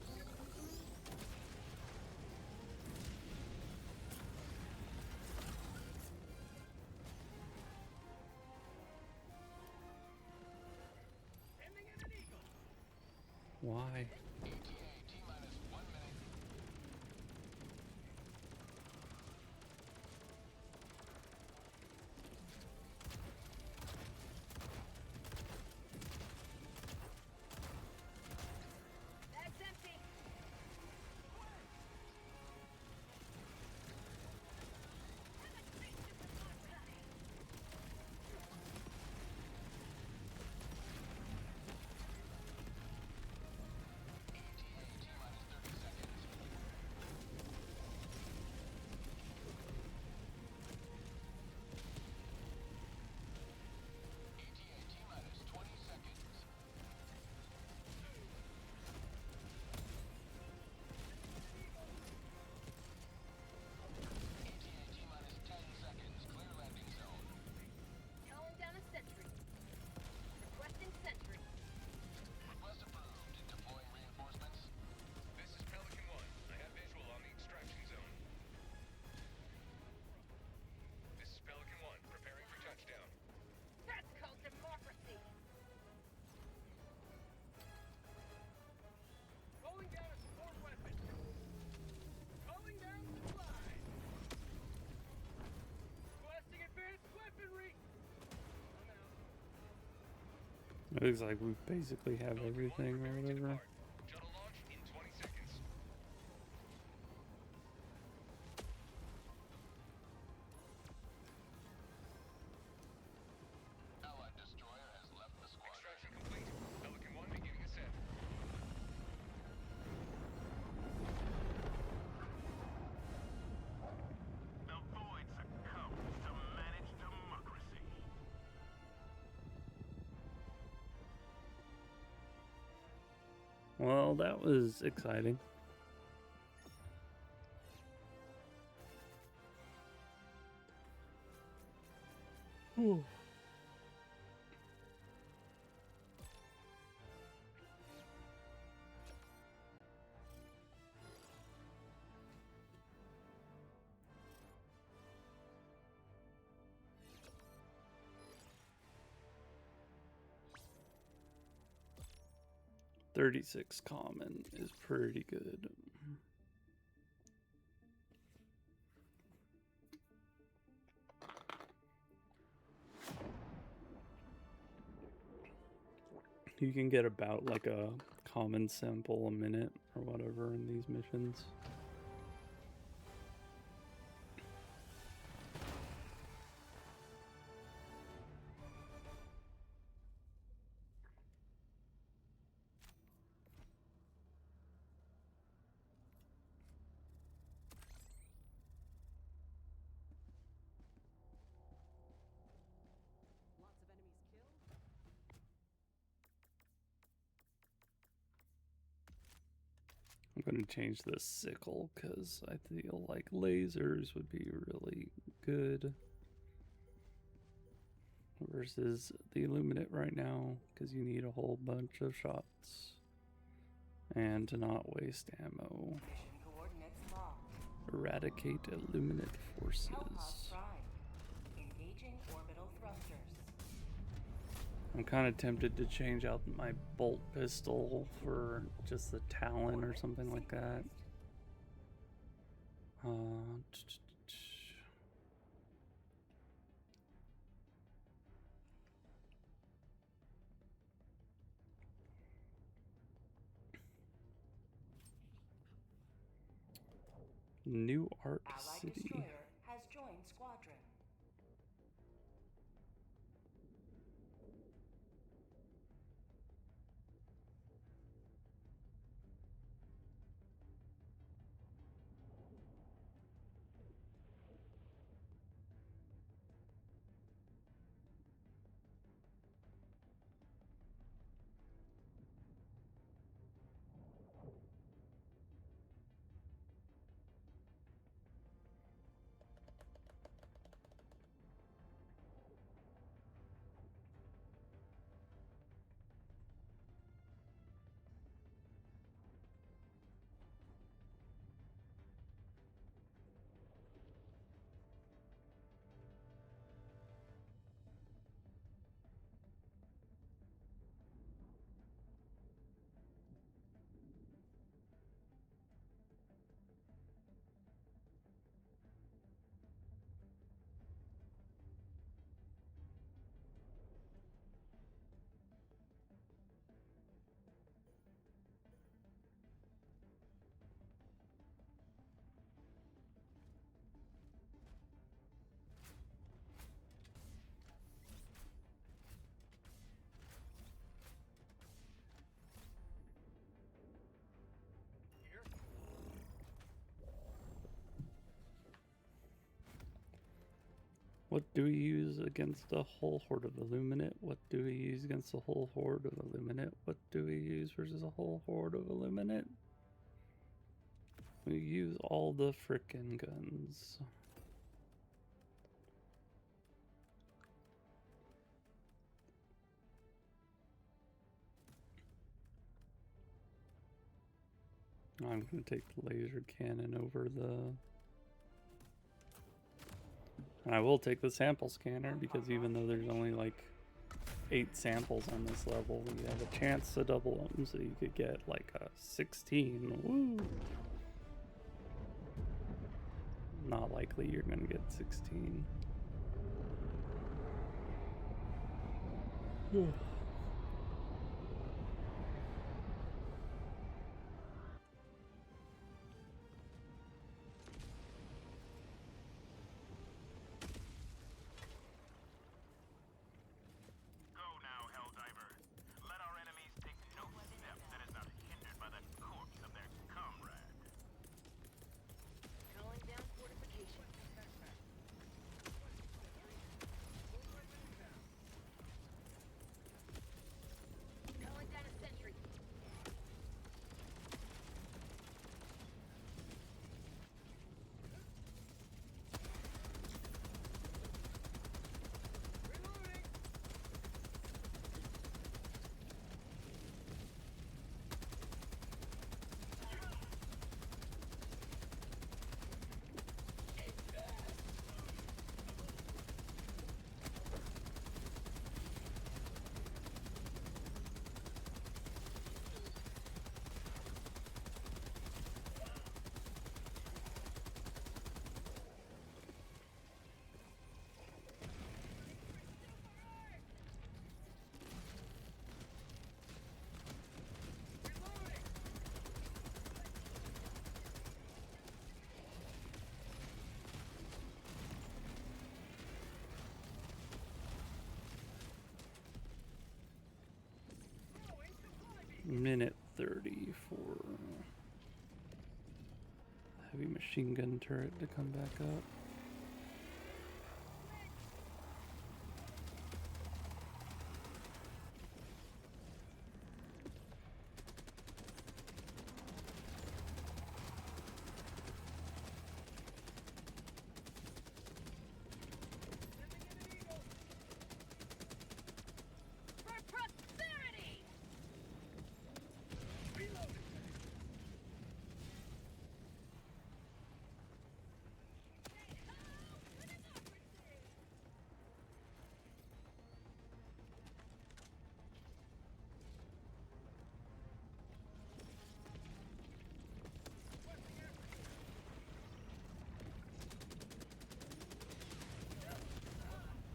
Why? ETA T-minus 1 minute. It looks like we basically have everything or whatever. Shuttle launch in 20 seconds. Allied destroyer has left the squadron. Extraction complete. Pelican 1 beginning ascent. The void succumbs to managed democracy. Well, that was exciting. Whew. $36 common is pretty good. You can get about like a common sample a minute or whatever in these missions. Lots of enemies killed. I'm going to change this sickle because I feel like lasers would be really good versus the Illuminate right now because you need a whole bunch of shots and to not waste ammo. Mission coordinates locked. Eradicate Illuminate forces. Hellpods prime. Engaging orbital thrusters. I'm kind of tempted to change out my bolt pistol for just the Talon or something like that. New Ark Allied City. destroyer has joined squadron. What do we use against a whole horde of Illuminate? What do we use against a whole horde of Illuminate? What do we use versus a whole horde of Illuminate? We use all the frickin' guns. I'm gonna take the laser cannon over the... And I will take the sample scanner because even though there's only like 8 samples on this level, you have a chance to double them, so you could get like a 16. Woo! Not likely you're gonna get 16. minute 30 for heavy machine gun turret to come back up. For prosperity!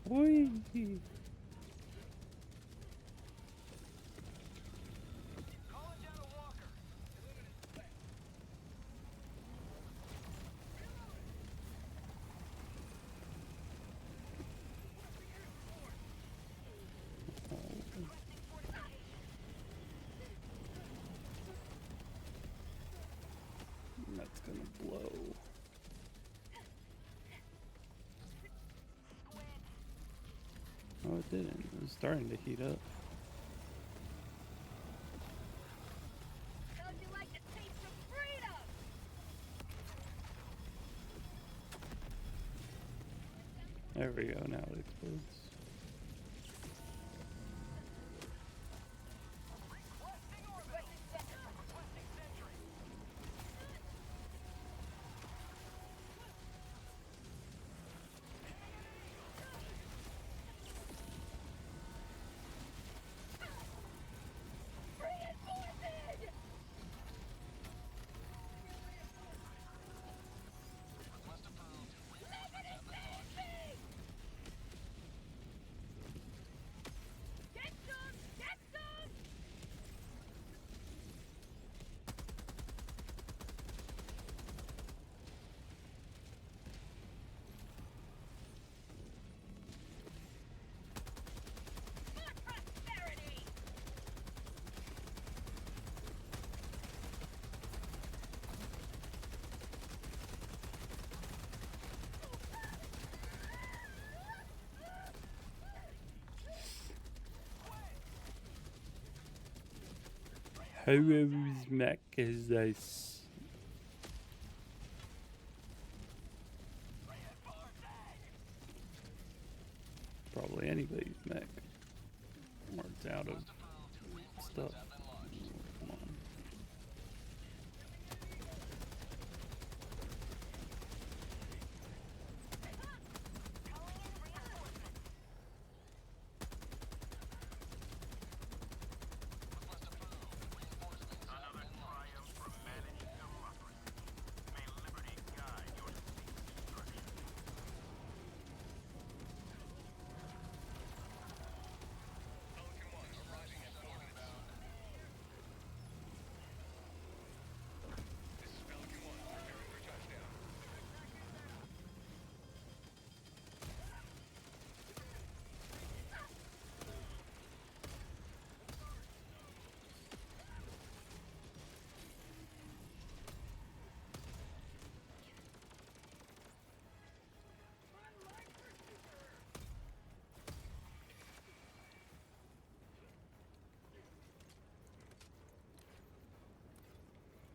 Whee! Calling down a walker. That's gonna blow. Oh, it didn't. It was starting to heat up. How'd you like to taste some freedom? There we go. Now it explodes. Get some! Get some! For prosperity! Whose mech is this? Probably anybody's mech. Or it's out of stuff. Come on. Another triumph for managed democracy. May liberty guide your destruction. Pelican 1 arriving at coordinates. This is Pelican 1 preparing for touchdown.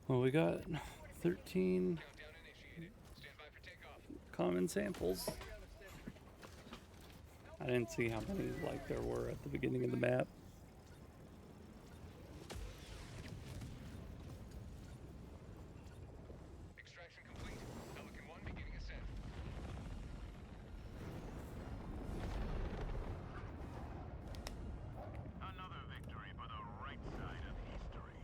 Well, we got 13 Countdown initiated. Stand by for takeoff. common samples. I didn't see how many like there were at the beginning of the map. Extraction complete. Pelican 1 beginning ascent. Another victory for the right side of history.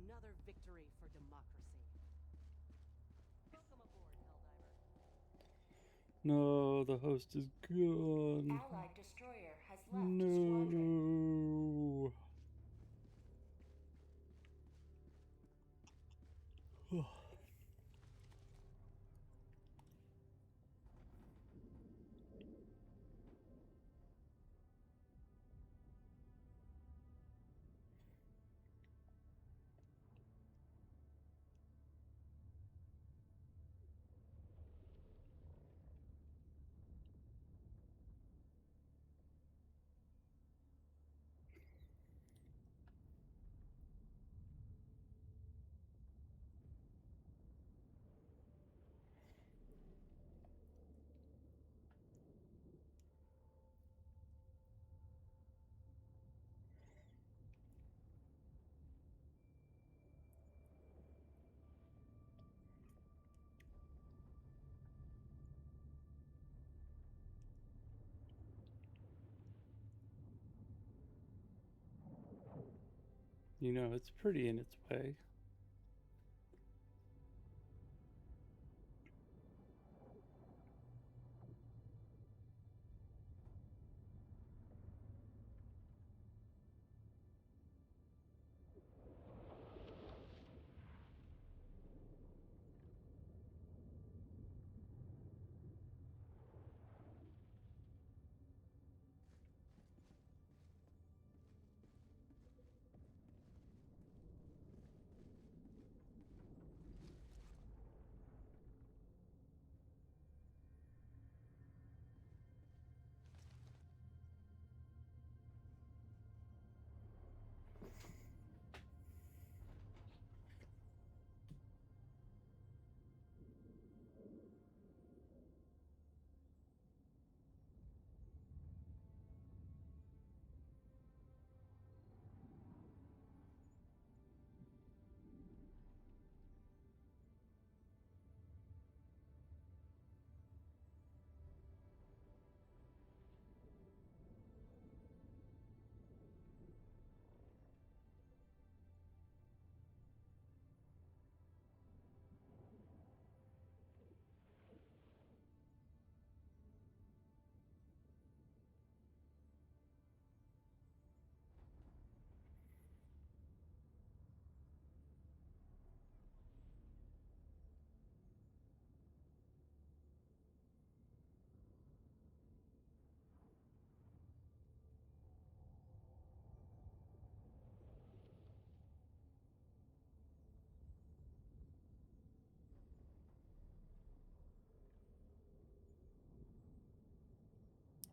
Another victory for democracy. Welcome aboard, Helldiver. No, the host is gone. Allied destroyer has left squadron. No. You know, it's pretty in its way.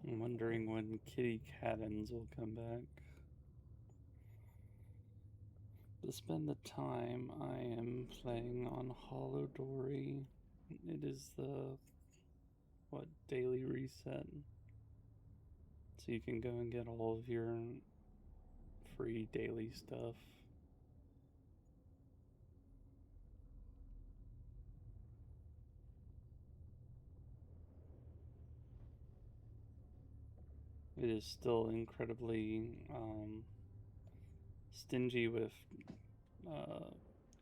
I'm wondering when Kitty Caddens will come back. To spend the time, I am playing on Hollow Dory. It is the, daily reset. So you can go and get all of your free daily stuff. It is still incredibly stingy with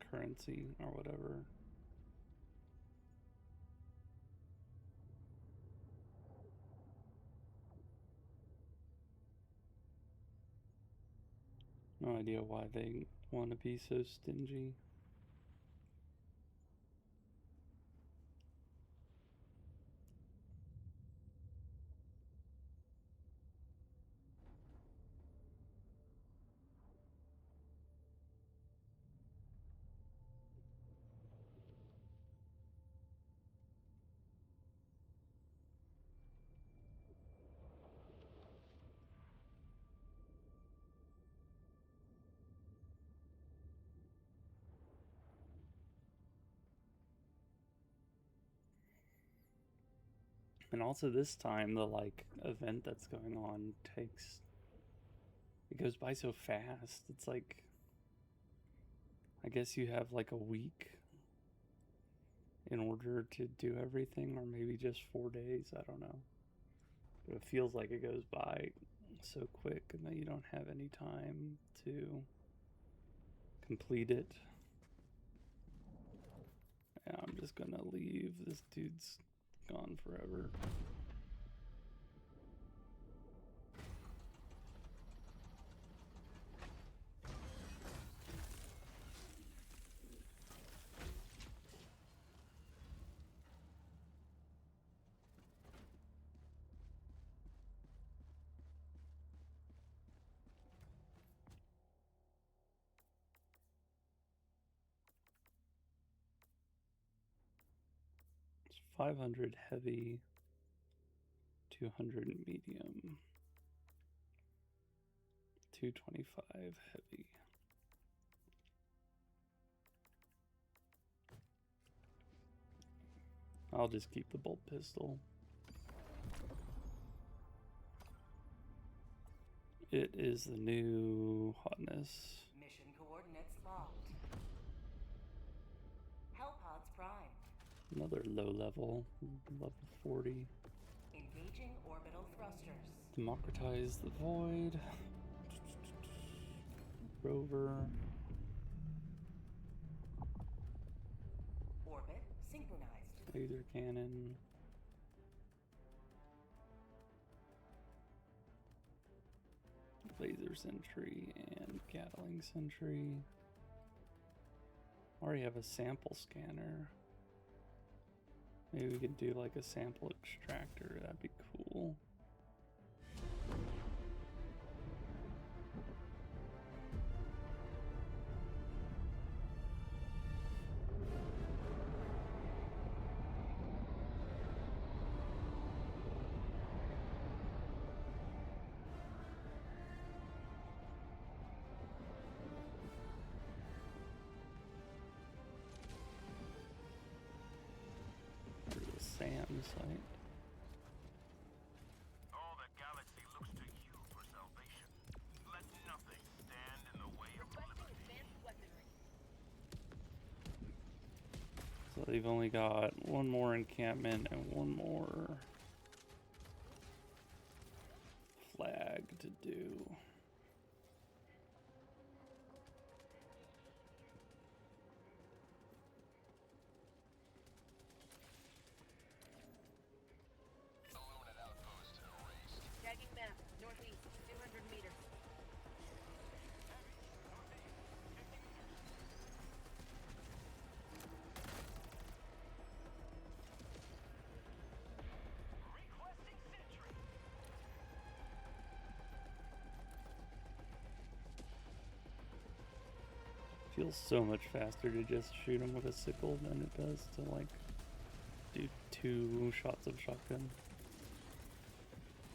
currency or whatever. No idea why they want to be so stingy. And also this time the like event that's going on it goes by so fast. It's like, I guess you have like a week in order to do everything, or maybe just 4 days, I don't know. But it feels like it goes by so quick and that you don't have any time to complete it. And I'm just gonna leave. This dude's gone forever. It's 500 heavy, 200 medium, 225 heavy. I'll just keep the bolt pistol. It is the new hotness. Mission coordinates locked. Hellpods primed. Another low level, level 40. Engaging orbital thrusters. Democratize the void. Rover. Orbit synchronized. Laser cannon. Laser sentry and Gatling sentry. Already have a sample scanner. Maybe we could do like a sample extractor. That'd be cool. SAM site. All the galaxy looks to you for salvation. Let nothing stand in the way of Requesting liberty. advanced weaponry. So they've only got one more encampment and one more flag to do. Tagging map. Northeast. 200 meters. Requesting sentry. Feels so much faster to just shoot him with a sickle than it does to like do 2 shots of shotgun.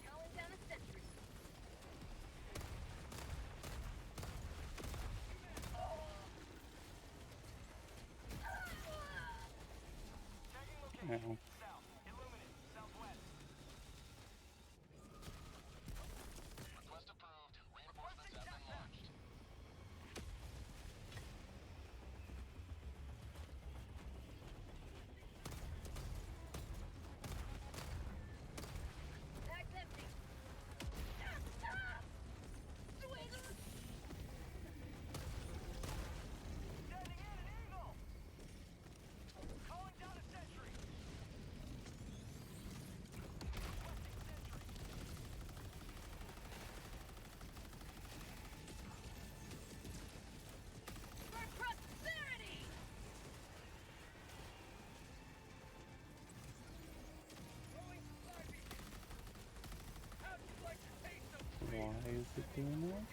Calling down a sentry. Tagging location. Ow. South. Illuminate. Southwest. Request approved. Reinforcements have been launched. Tag's empty. Swing! Standing in an eagle. Calling down a sentry. Requesting sentry. For prosperity! Why is it doing that?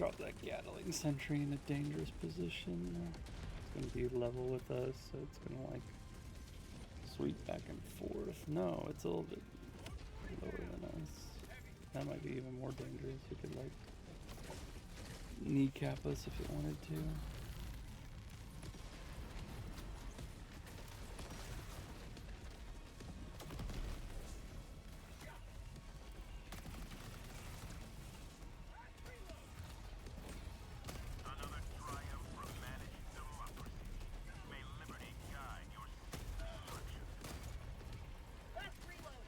drop that Gatling sentry in a dangerous position. It's gonna be level with us, so it's gonna like sweep back and forth. No, it's a little bit lower than us. That might be even more dangerous. It could like kneecap us if it wanted to. Another triumph for managed democracy. May liberty guide your destruction. Last reload.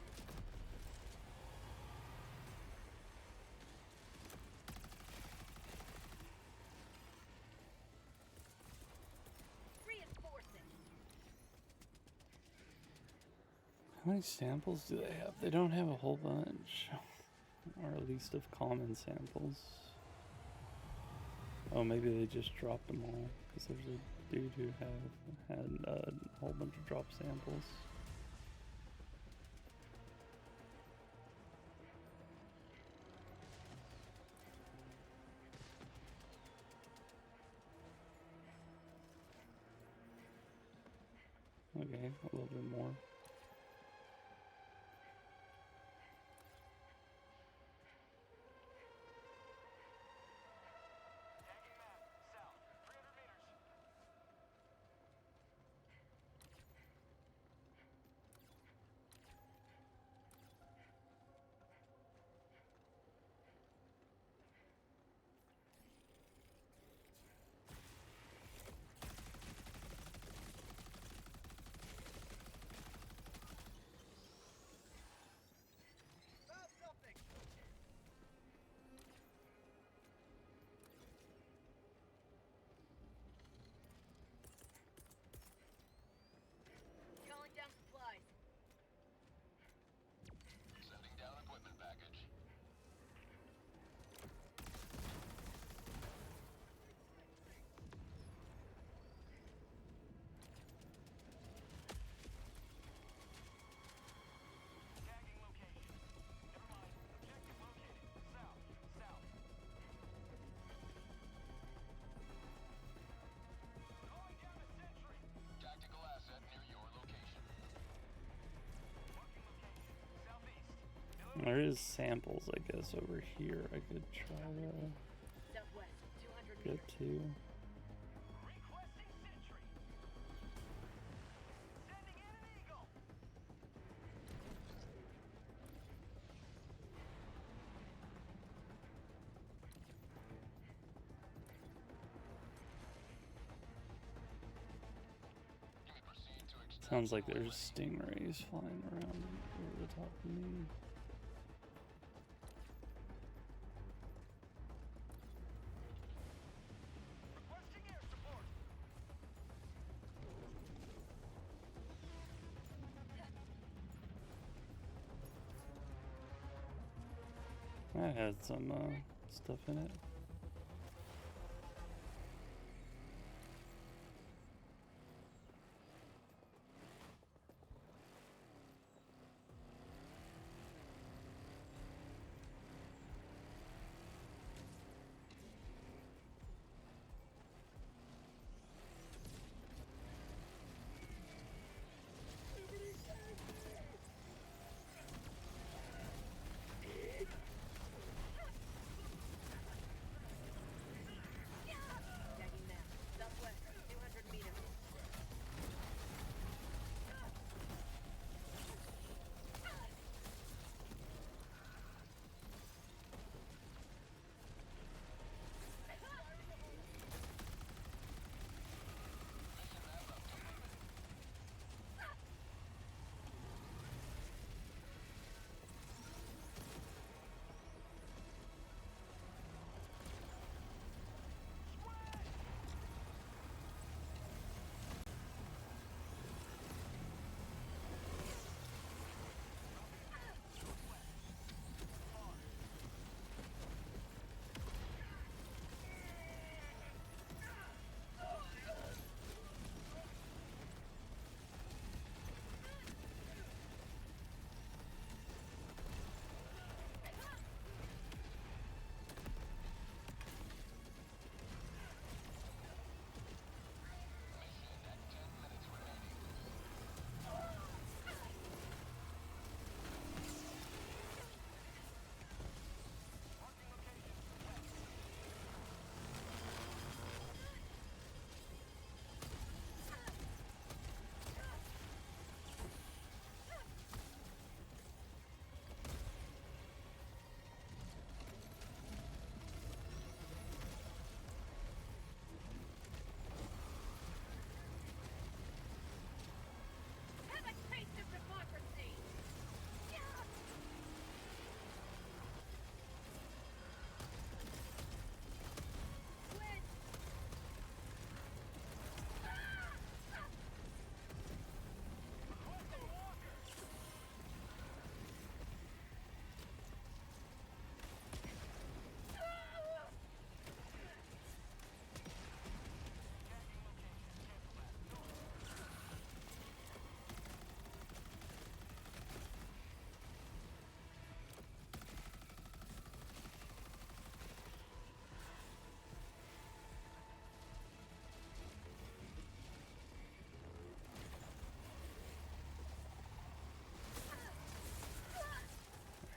Reinforcing. How many samples do they have? They don't have a whole bunch. Or at least of common samples. Oh, maybe they just dropped them all. Because there's a dude who had a whole bunch of drop samples. Okay, a little bit more. Tagging map, south, 300 meters. Found something. Calling down supplies. Sending down equipment package. Tagging location. Never mind. Objective located. South. South. Calling down a sentry. Tactical asset near your location. Marking location. Southeast. There is samples, I guess, over here. I could try to Southwest, 200 get meters. to. Requesting sentry. Sending in an eagle. You may proceed to extract. Sounds like there's stingrays flying around over the top of me. Requesting air support. That had some stuff in it.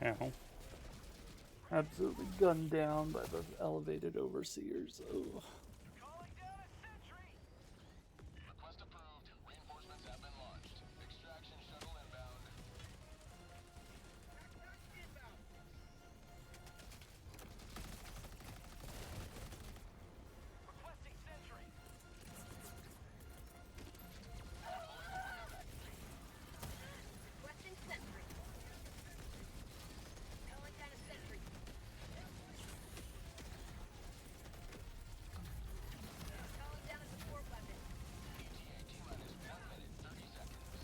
Ow. Absolutely gunned down by the elevated overseers. Oh. Calling down a sentry! Request approved. Reinforcements have been launched. Extraction shuttle inbound. Requesting sentry! Requesting sentry. Calling down a sentry. Calling down a support weapon. ETA T-minus 1 minute, 30 seconds.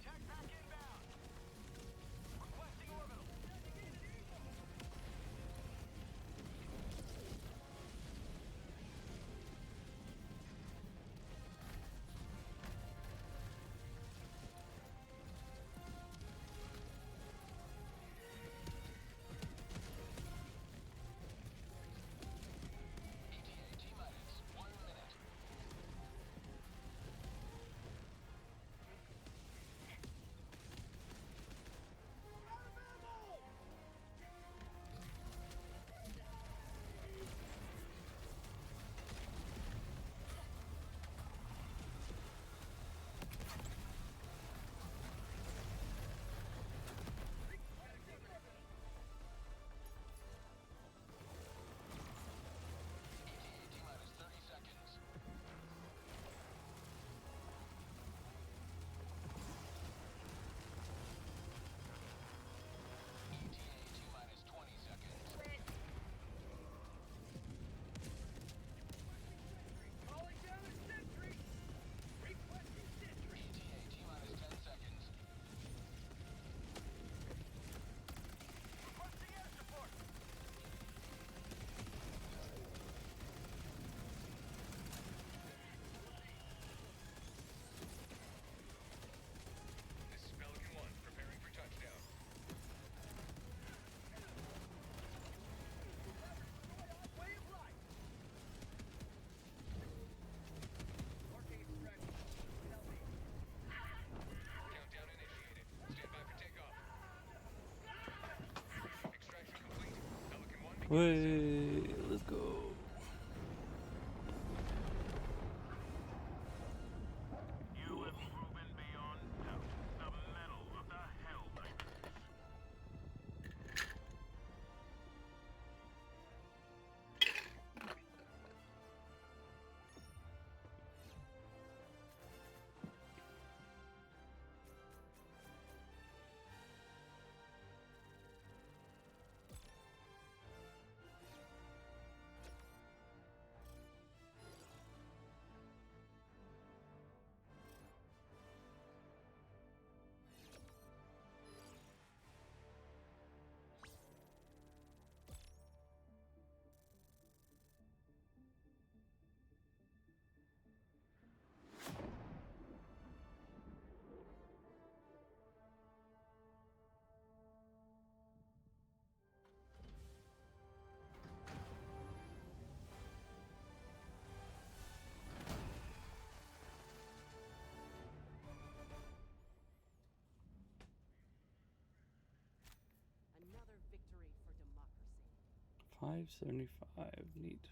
Tech pack inbound. Requesting orbital. ETA T-minus 1 minute. ETA T-minus 30 seconds. ETA T-minus 20 seconds. Calling down a sentry! Requesting sentry! ETA T-minus 10 seconds. Requesting air support! This is Pelican 1, preparing for touchdown. Way of life! Marking extraction. Countdown initiated. Stand by for takeoff. Extraction complete. Pelican 1 begin. Way, let's go. You have proven beyond doubt the mettle of the Helldivers. Another victory for democracy. 575. Neat.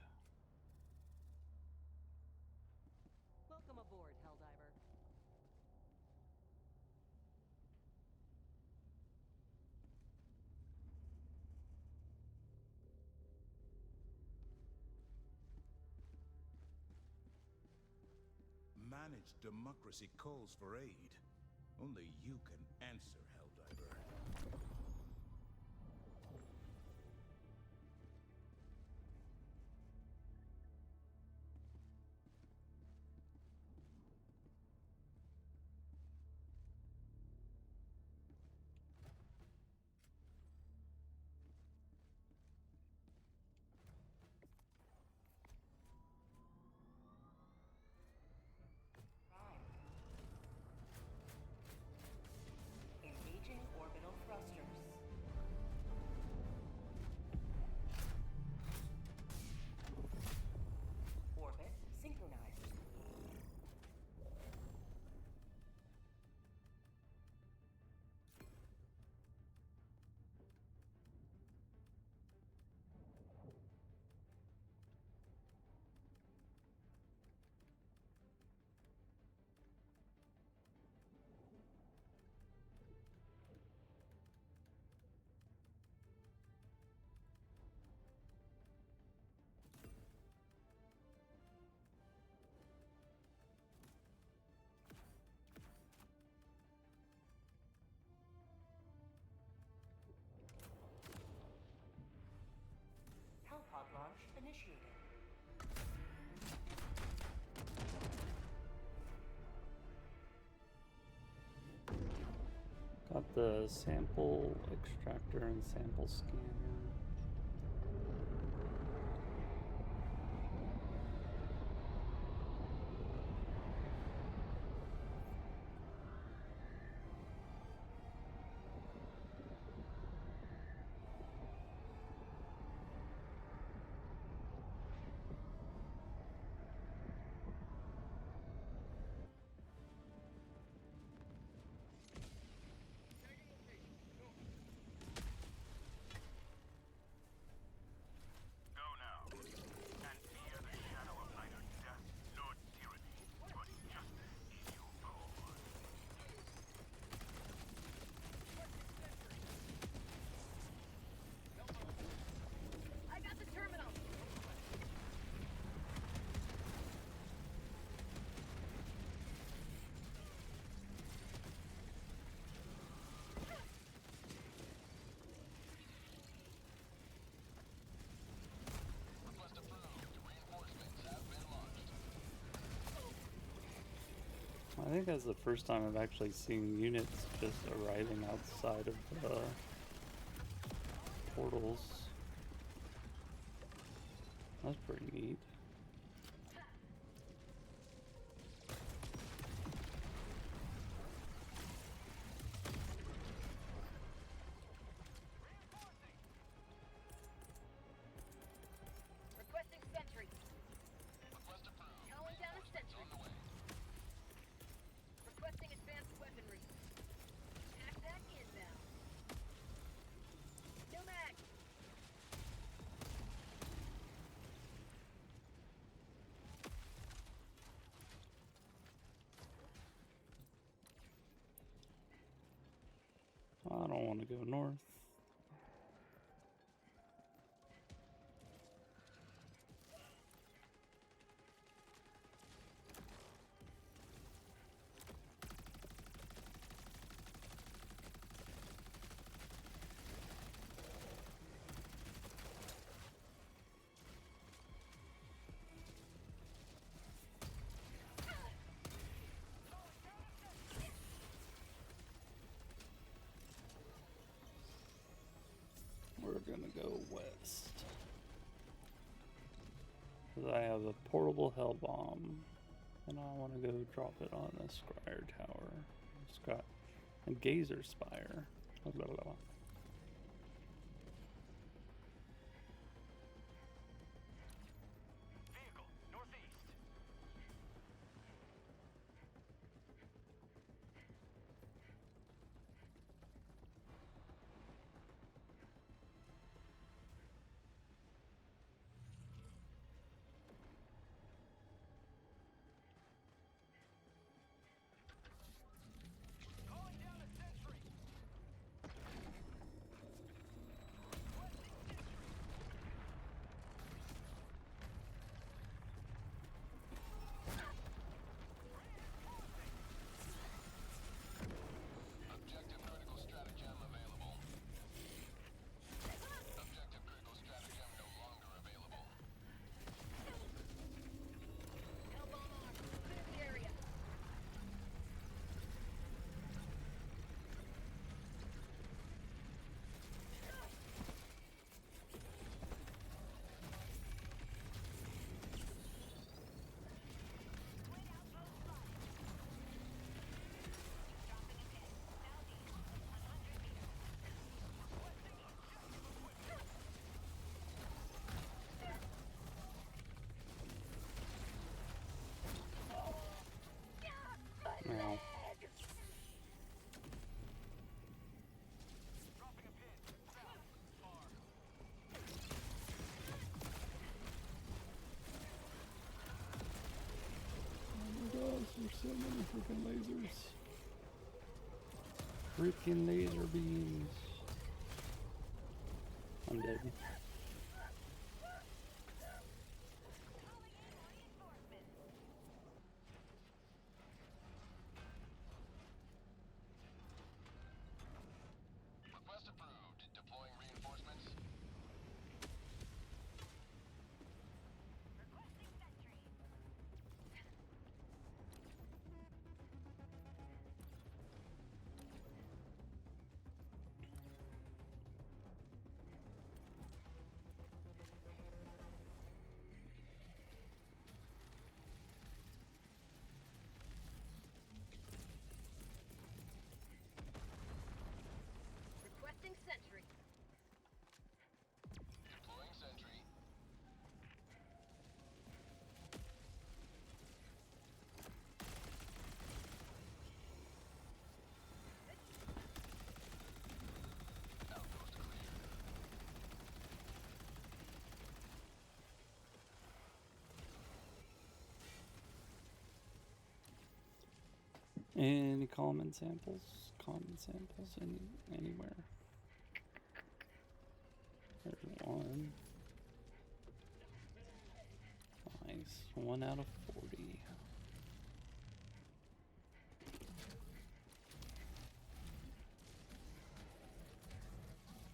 Welcome aboard, Helldiver. Managed democracy calls for aid. Only you can answer, Helldiver. Engaging the sample extractor and sample scanner. Go now, and fear the shadow of neither death nor tyranny, but justice in your cause. I got the terminal. Request approved. Reinforcements have been launched. I think that's the first time I've actually seen units just arriving outside of the portals. That's pretty neat. Requesting sentry. Request approved. Calling down a sentry. On the way. Requesting advanced weaponry. Pack inbound. No mag. I don't want to go north. We're gonna go west. 'Cause I have a portable hell bomb, and I want to go drop it on a Scryer Tower. A Gazer Spire. Blah, blah, blah. Vehicle, northeast. Calling down a sentry. Objective critical stratagem available. Objective critical stratagem no longer available. Hellbomb arm. Clear the area. Now, Dropping a pin. South. Far. oh my gosh, there's so many freaking lasers. Freaking laser beams. I'm dead. Request approved. Deploying reinforcements. Requesting sentry. Any common samples? Common samples anywhere? There's one. Nice. 1 out of 40.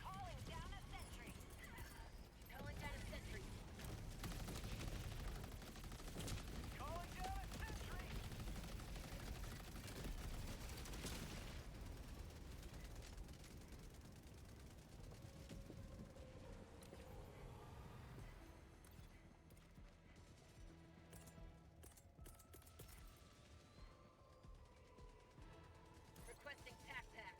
Calling down a sentry. Calling down a sentry. Calling down a sentry! Requesting tac pack.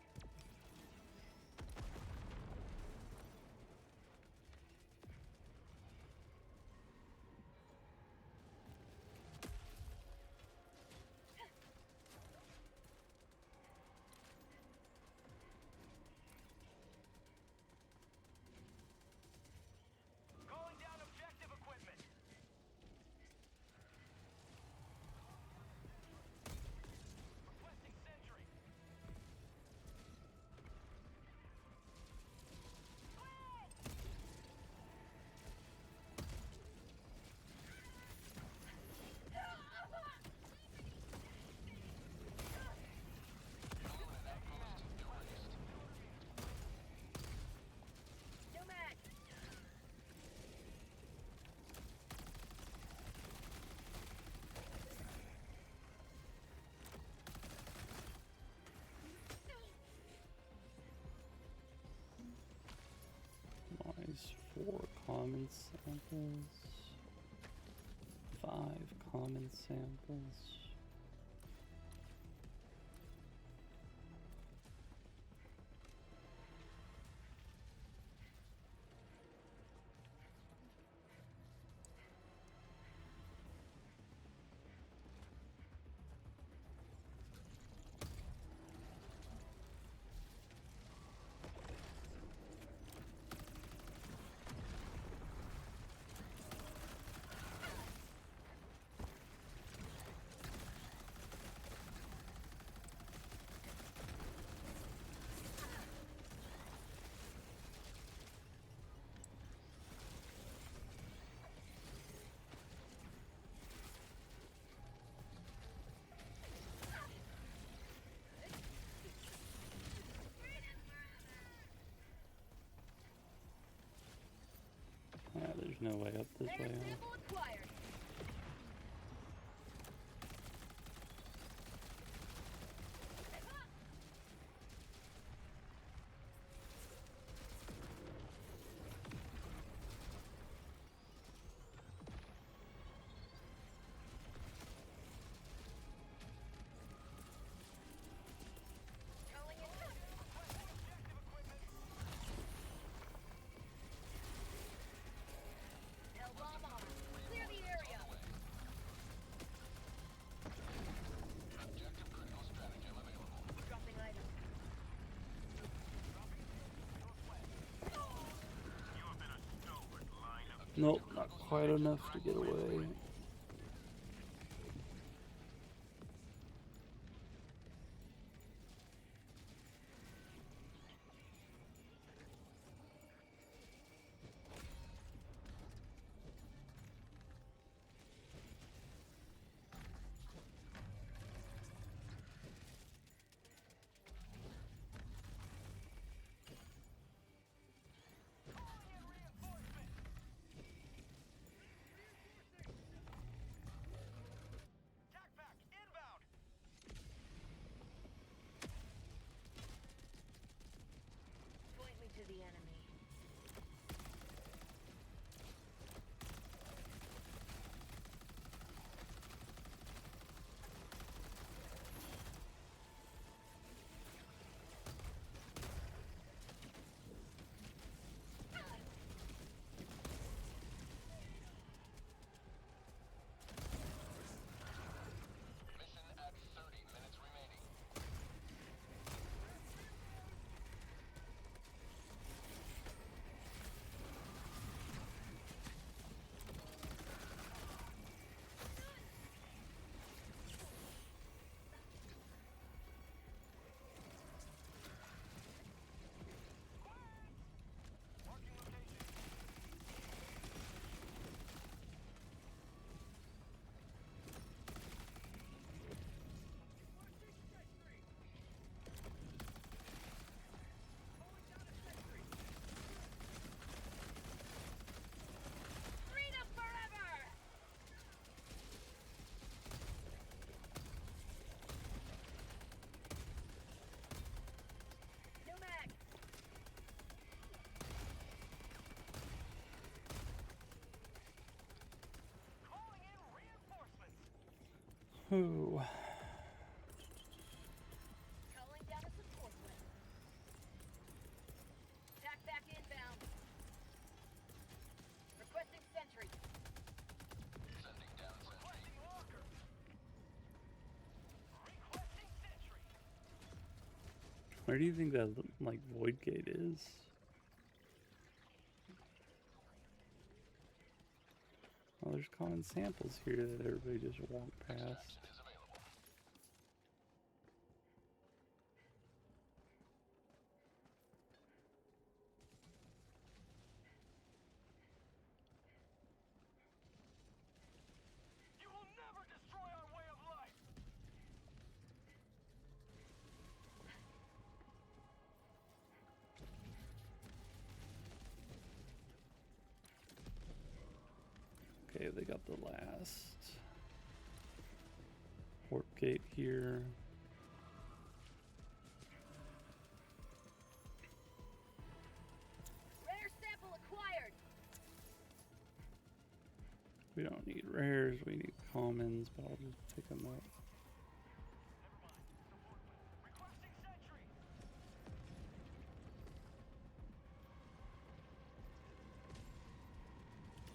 Calling down objective equipment! Requesting sentry! Nomad. Nice. 4 common samples. 5 common samples. There's no way up this way. Better Huh? sample acquired. Calling in touch. L-bomb on. Clear the area. Dropping item. You have been a stalwart line of Nope, not quite enough to get away. tac pack inbound! Point me to the enemy. Mission at 30 minutes remaining. Ooh. Calling down a support weapon. Attack back inbound. Requesting sentry. Sending down sentry. Requesting walker. Requesting sentry. Where do you think that like void gate is? Well, there's common samples here that everybody just walked past. Extraction is available. You will never destroy our way of life. Okay, they got the last warp gate here. Rare sample acquired. We don't need rares, we need commons, but I'll just pick them up. Requesting sentry.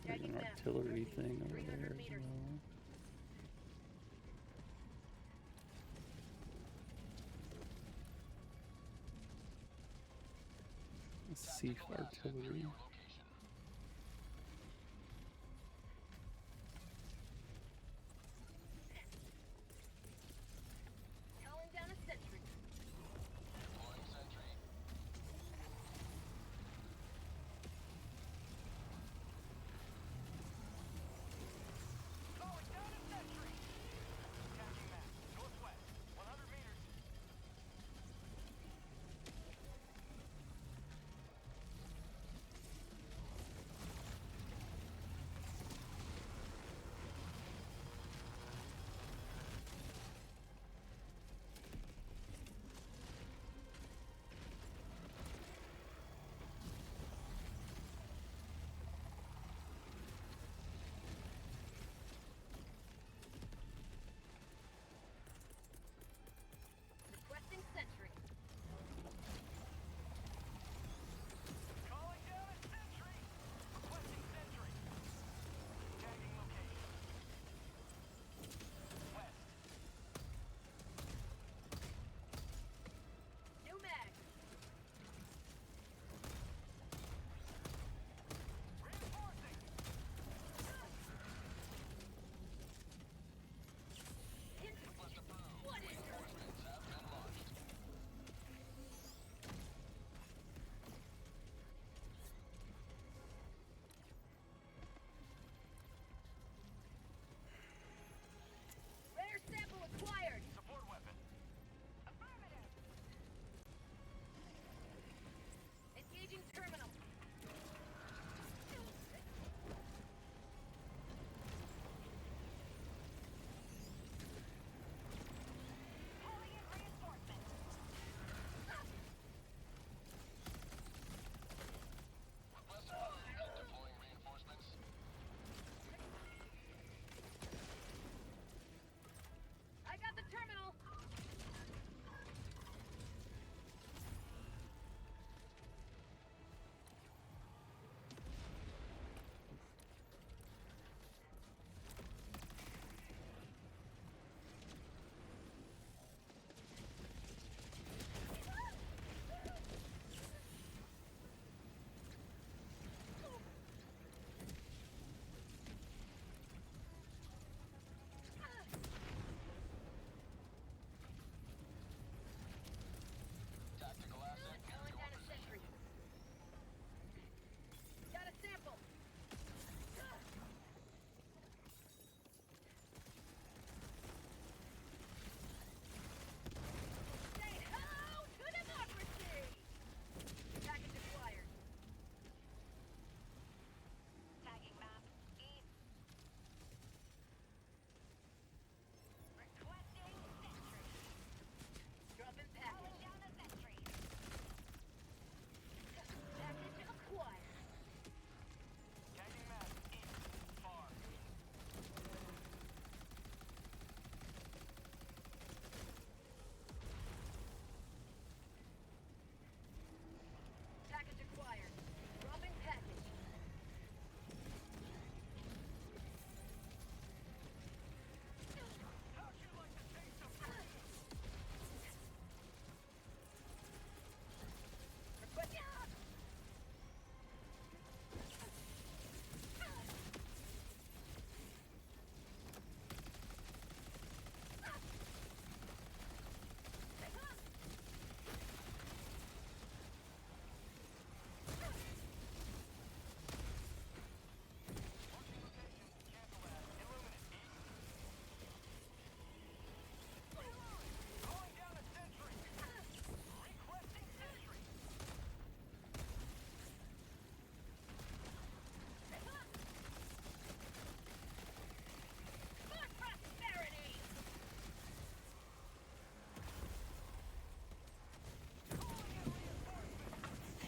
There's Tagging an map. artillery thing over 300 there as meters. well. Siege artillery. Location. Calling down a sentry. Deploying sentry. Calling down a sentry. Attaching map. Northwest. 100 meters.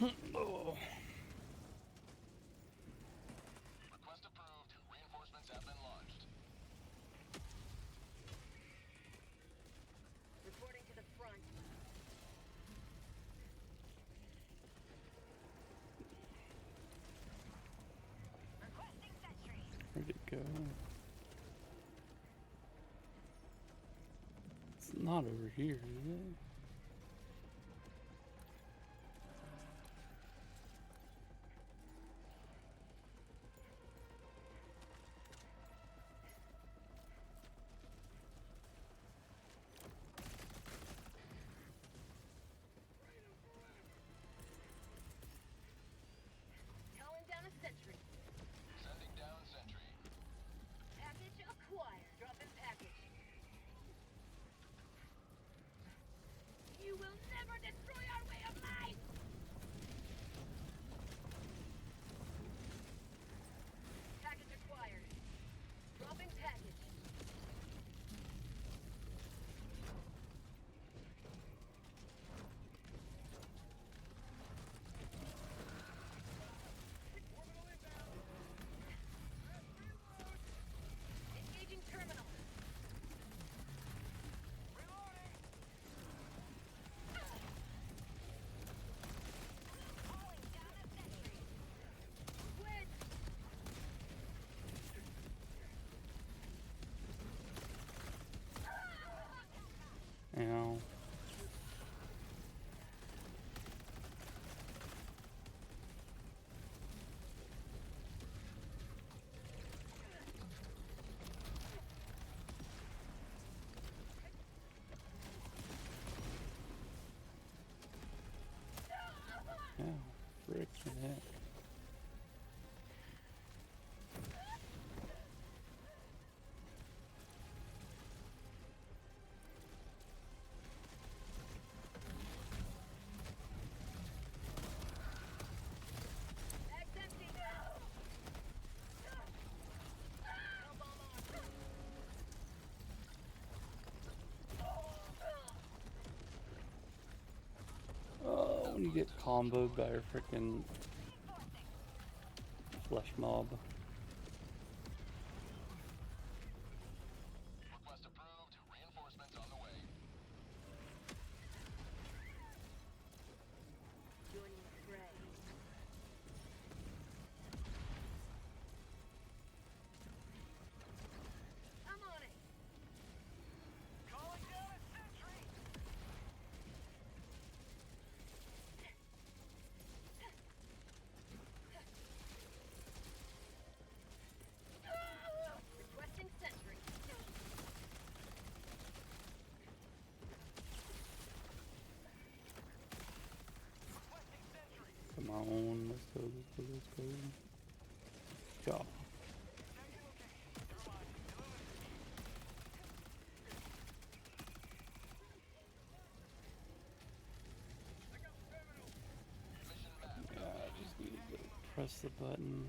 Oh. Request approved. Reinforcements have been launched. Reporting to the front. Requesting sentry. Where'd it go? It's not over here, is it? Calling down a sentry. Sending down sentry. Package acquired. Drop in package. You will never destroy our way of life! Package acquired. Dropping package. Engaging terminal. Calling down a sentry. Quit! Ow. Ow. Frickin' heck. Bag's empty. Hell bomb on. Oh, when you get comboed by a frickin' flesh mob. Request approved. Reinforcements on the way. Joining the fray. I'm on it. Calling down a sentry. Requesting sentry. Come on, let's go, let's go, let's go. Go. Yeah, I just need to press the button.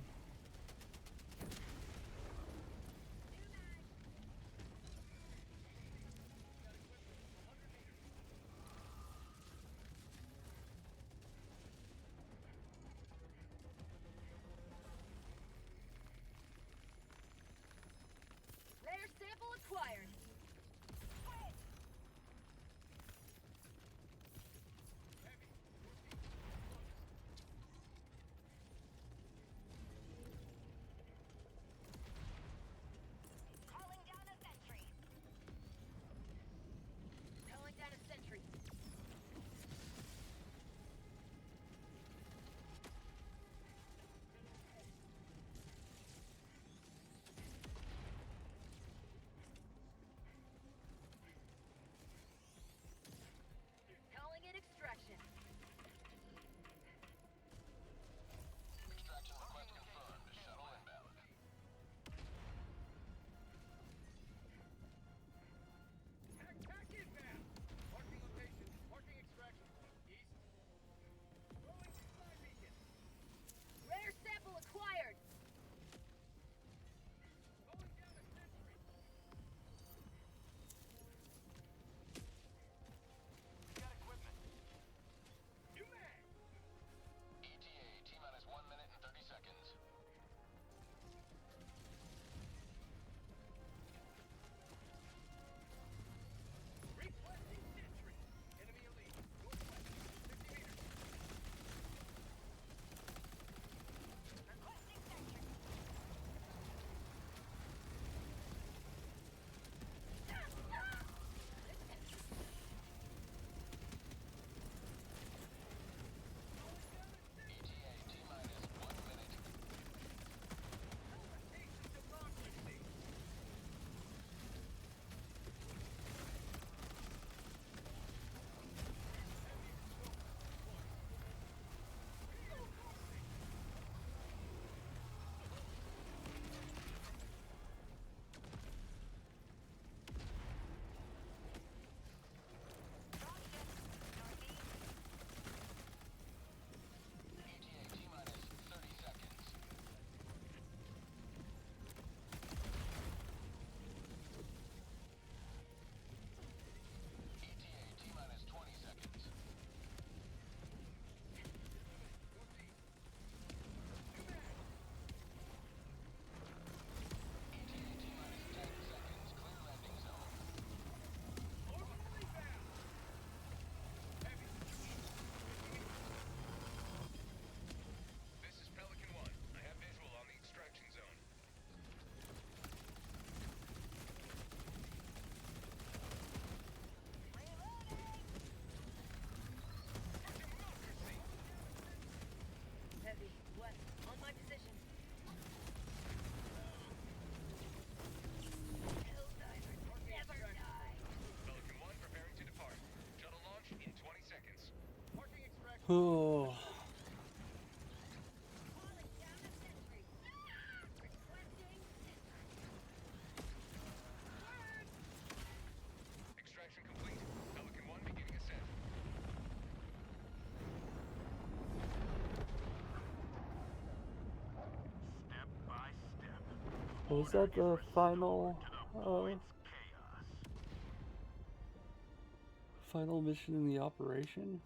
Rare sample acquired. Oh, Calling down a sentry. Requesting word. Extraction complete. Pelican 1 beginning ascent. Step by step. was that the final Chaos. final mission in the operation?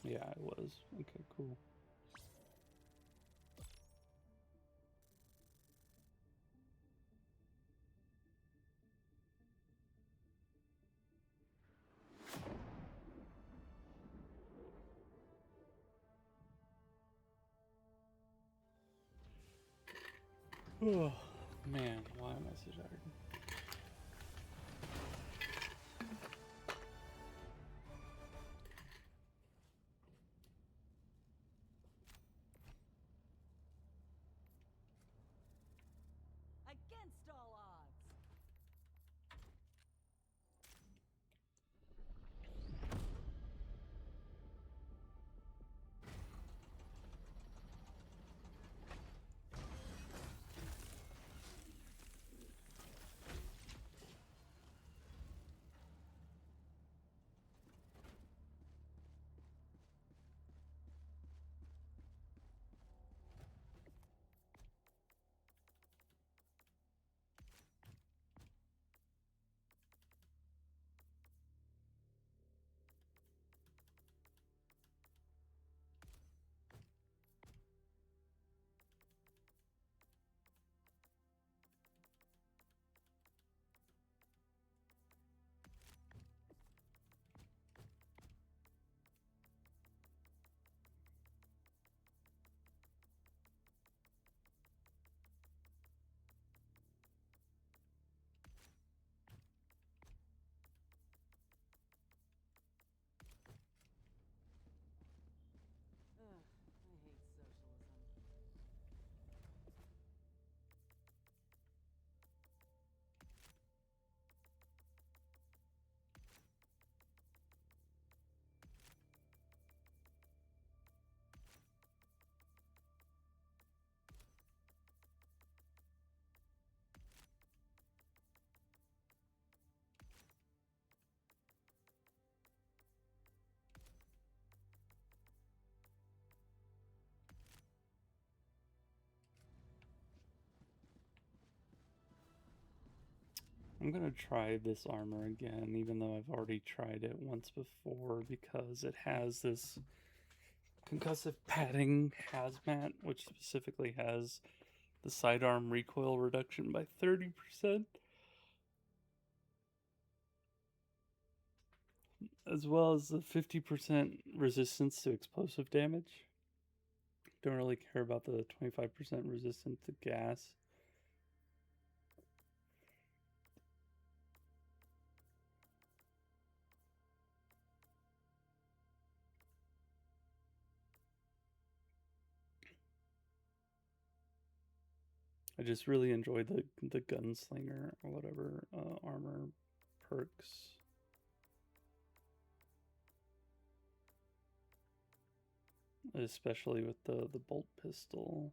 Yeah, it was. Okay, cool. Oh, man, why am I so tired? Against all odds. Ugh, I hate socialism. I'm gonna try this armor again, even though I've already tried it once before, because it has this concussive padding hazmat, which specifically has the sidearm recoil reduction by 30%, as well as the 50% resistance to explosive damage. Don't really care about the 25% resistance to gas. I just really enjoy the gunslinger or whatever armor perks. Especially with the bolt pistol.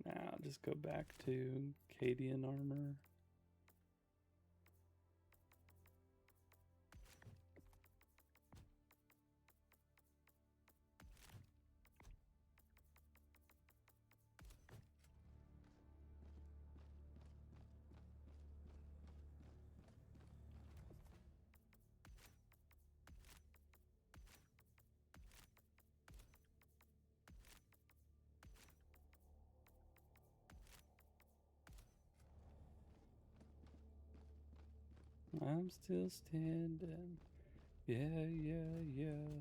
Now I'll just go back to Cadian armor. I'm still standing. Yeah, yeah, yeah.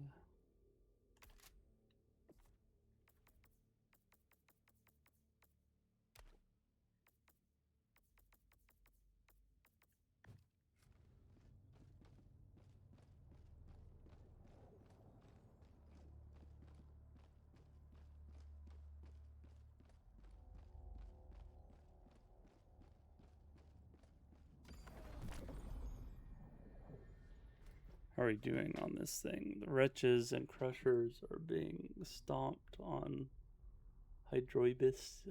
How are we doing on this thing? The wretches and crushers are being stomped on Hydrobius.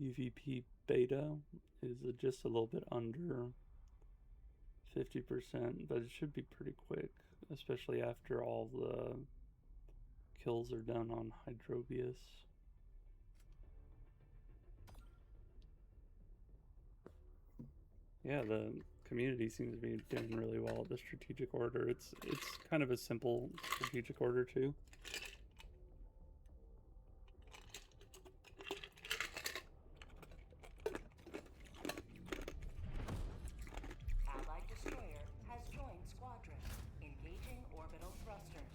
UVP beta is just a little bit under 50%, but it should be pretty quick, especially after all the kills are done on Hydrobius. Yeah, the community seems to be doing really well at the strategic order. It's kind of a simple strategic order too. Allied destroyer has joined squadron. Engaging orbital thrusters.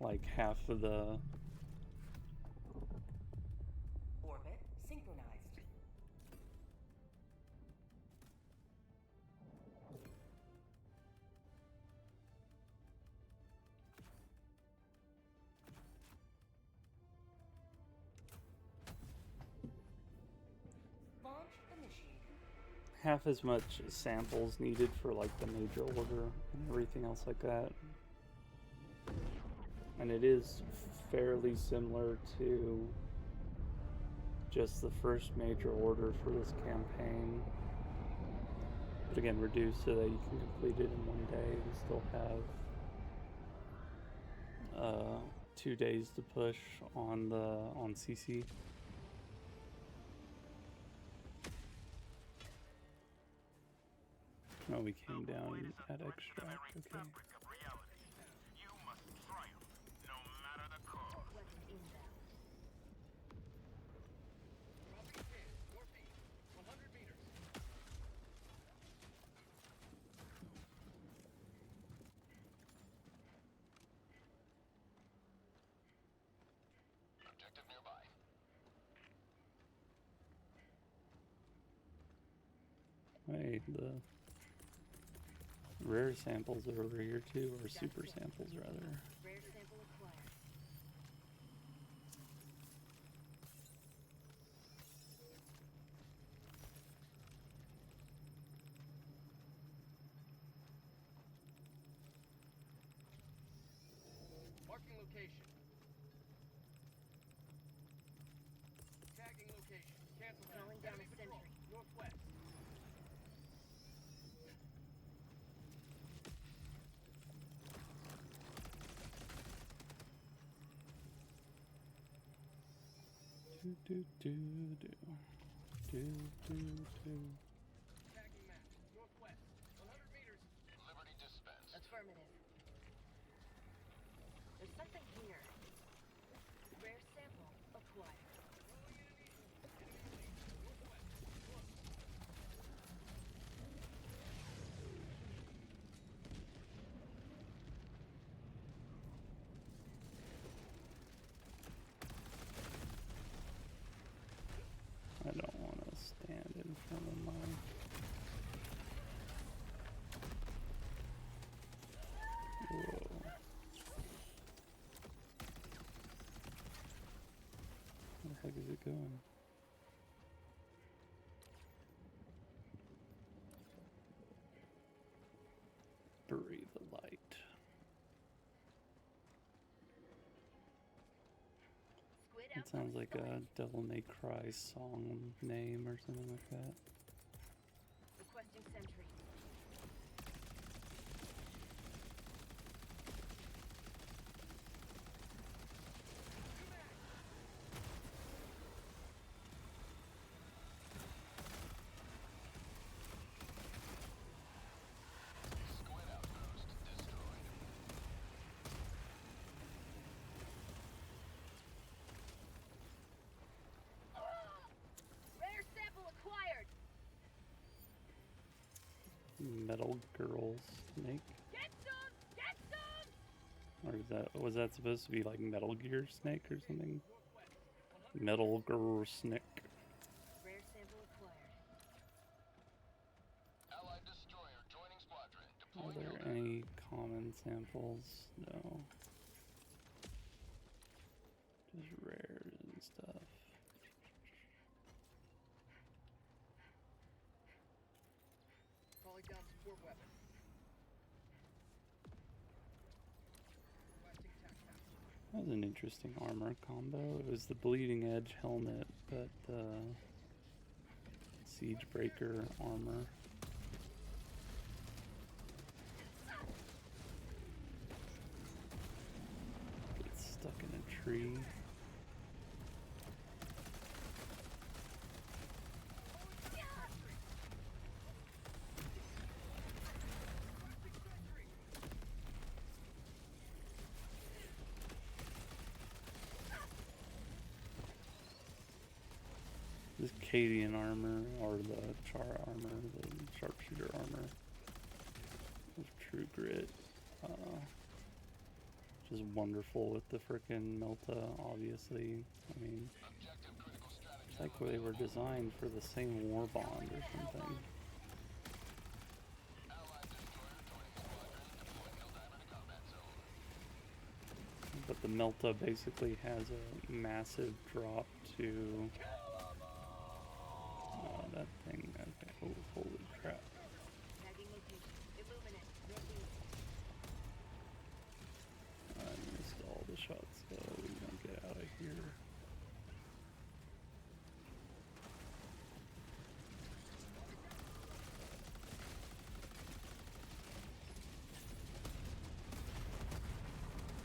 Like half of the Orbit synchronized. Launch initiated. half as much samples needed for like the major order and everything else like that. And it is fairly similar to just the first major order for this campaign. But again, reduced so that you can complete it in one day and still have 2 days to push on CC. Oh, we came down at extract. Okay. Fabric of reality. You must triumph, no matter the cost. Weapon inbound. Objective nearby. Hey, the rare samples are over here too, or super samples rather. Rare sample acquired. Marking location. Tagging location. Cancel that. Calling down a Enemy patrol. sentry. Northwest. Do do do do do do do. Tagging map. Northwest. 100 meters. Liberty dispensed. Affirmative. There's something here. Rare sample acquired. I don't want to stand in front of my. Whoa. Where the heck is it going? Breathe the light. Squid It out. sounds like a Devil May Cry song name or something like that. Requesting sentry. Squid outpost destroyed. Rare sample acquired. Metal Girl Snake? Get some! Get some! Or is that, was that supposed to be like Metal Gear Snake or something? Metal Girl Snake. Rare sample acquired. Allied destroyer joining squadron. Are Deploying there any common samples? No. Just rares and stuff. was an interesting armor combo. It was the Bleeding Edge helmet, but the Siege Breaker armor. Gets stuck in a tree. This Cadian armor, or the Char armor, the sharpshooter armor of True Grit, just wonderful with the frickin' Melta, obviously. I mean, it's like they were designed for the same war bond or something. But the Melta basically has a massive drop to that thing. Okay. Oh, holy crap. Tagging location. Illuminate. Ready. I missed all the shots, so we don't get out of here.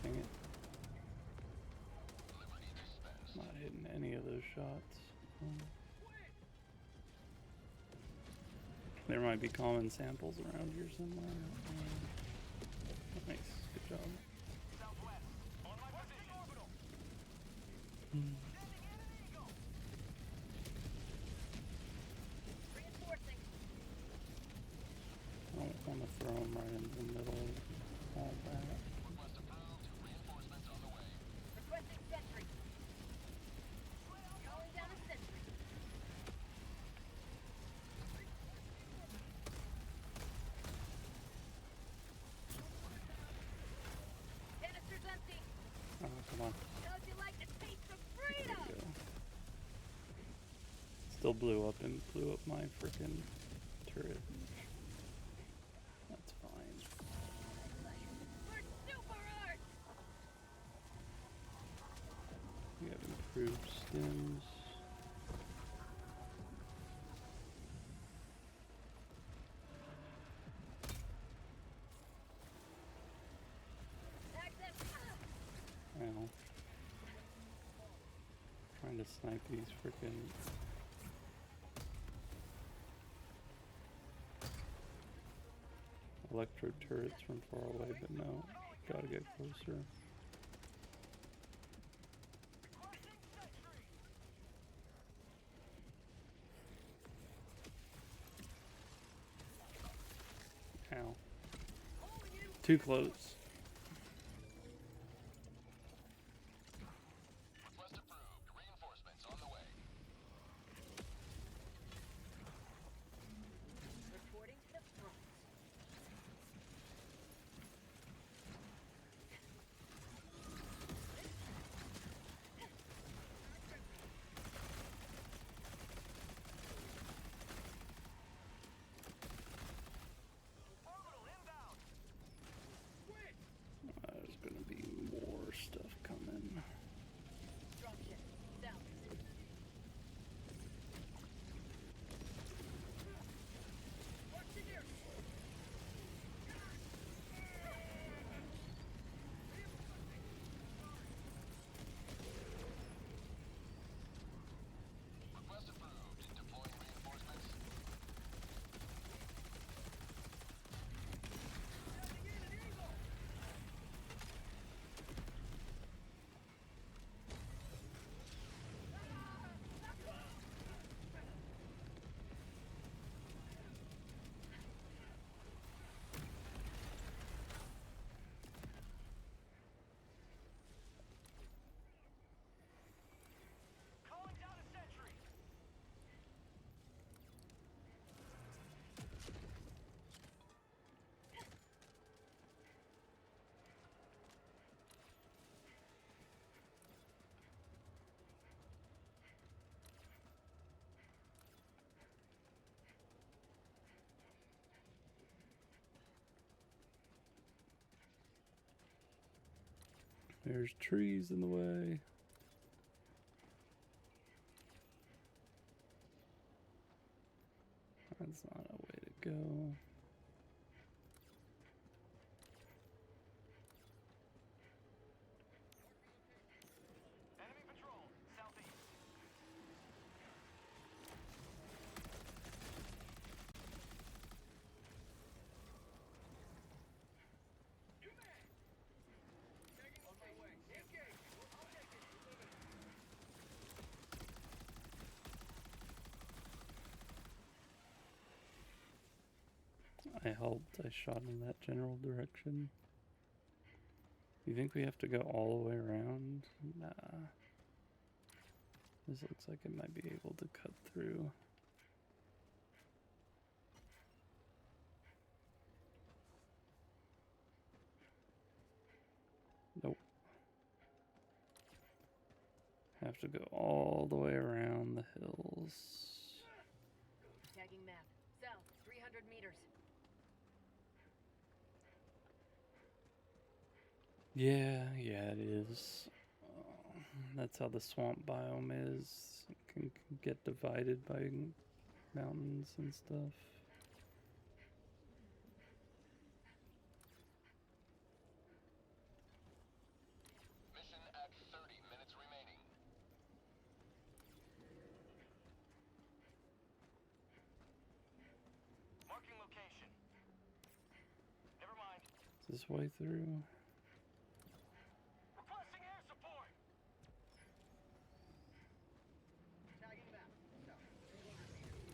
Dang it. Not hitting any of those shots. There might be common samples around here somewhere. Nice, good job. Southwest. On my position. Orbital. Reinforcing. I don't want to throw them right into the middle of all that. Request approved. Reinforcements on the way. Requesting sentry. Calling down a sentry. Canister's empty. Oh, come on. How'd you like to taste of There freedom? we go. Still blew up my frickin' turret. That's fine. We're super art. We have improved stims. Tag them. Ow. Trying to snipe these frickin' electro turrets from far away, but no, gotta get closer. Ow. Too close. Request approved. Reinforcements on the way. Reporting to the front. Orbital inbound. Switch. There's trees in the way. That's not a way to go. Enemy patrol, southeast. I helped. I shot in that general direction. You think we have to go all the way around? Nah. This looks like it might be able to cut through. Nope. Have to go all the way around the hills. Tagging map. South, 300 meters. Yeah, it is. That's how the swamp biome is. It can get divided by mountains and stuff. Mission at 30 minutes remaining. Marking location. Never mind. Is this way through? Requesting air support. Tagging map. South, 300 meters.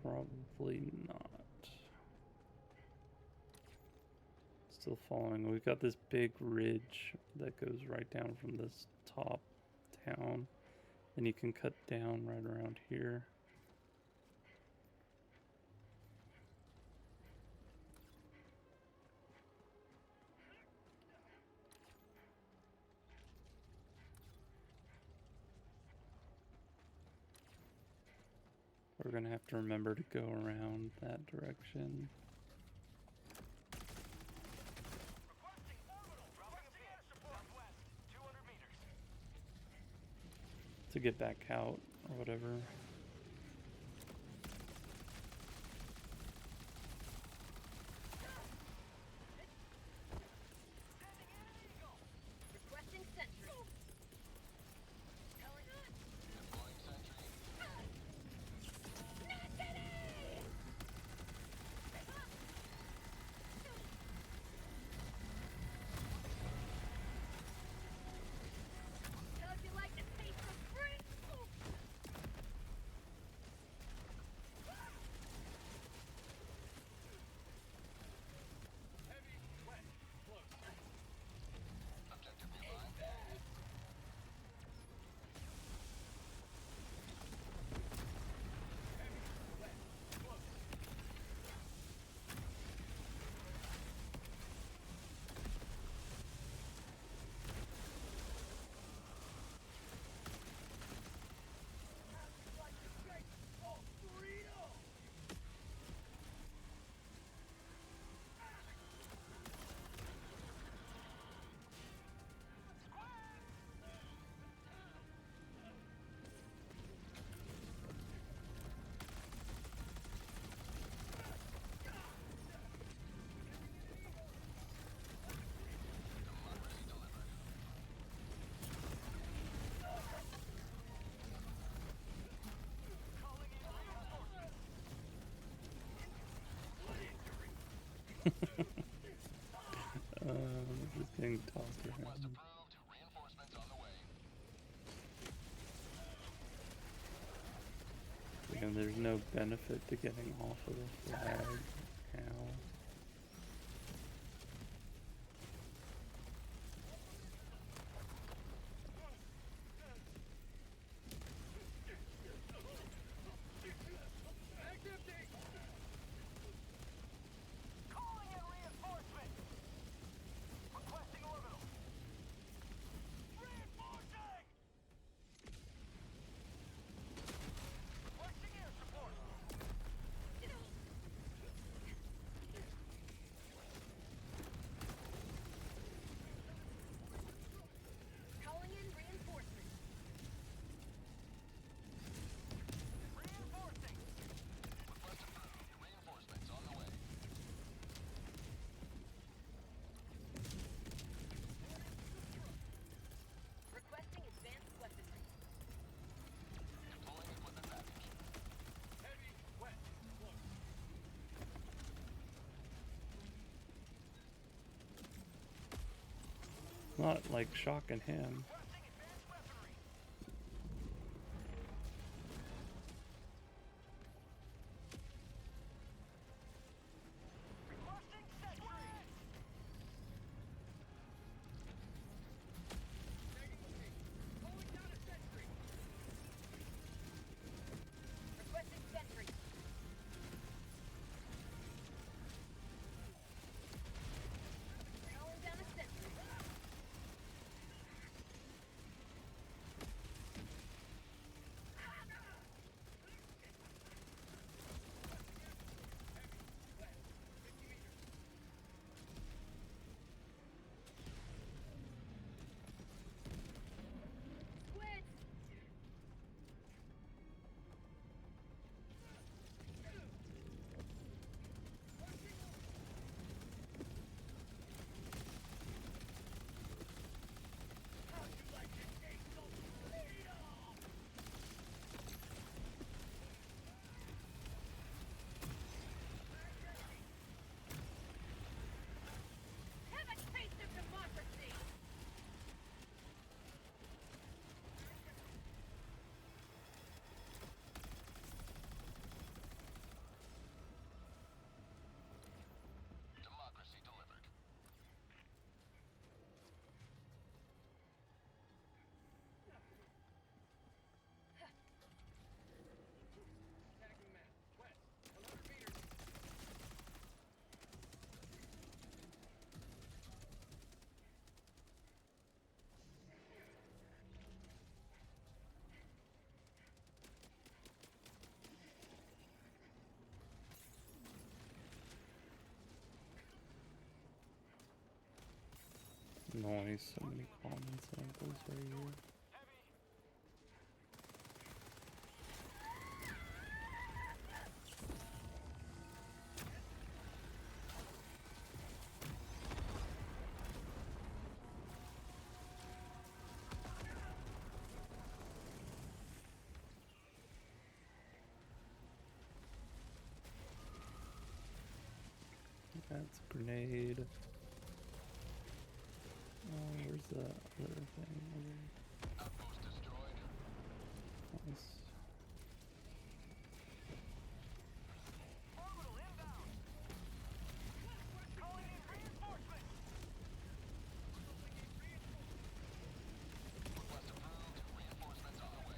Probably not. Still following. We've got this big ridge that goes right down from this top town. And you can cut down right around here. We're gonna have to remember to go around that direction. Requesting orbital. Dropping a pin. Southwest, 200 meters. To get back out or whatever. Requesting sentry. Deploying sentry. How'd you like to taste the fruit? Objective nearby. Just getting tossed Request around. approved. Reinforcements on the way. And there's no benefit to getting off of the flag now. Calling in reinforcement. Requesting orbital. Reinforcing. Requesting air support. not like shocking him. Requesting sentry. Calling down a sentry. Squids! Have a taste of democracy! Democracy delivered. Nice, so many common samples right here. That's a grenade. Oh, where's the other thing? Outpost destroyed. Nice. Orbital inbound. Calling in reinforcements. Request approved. Reinforcements on the way.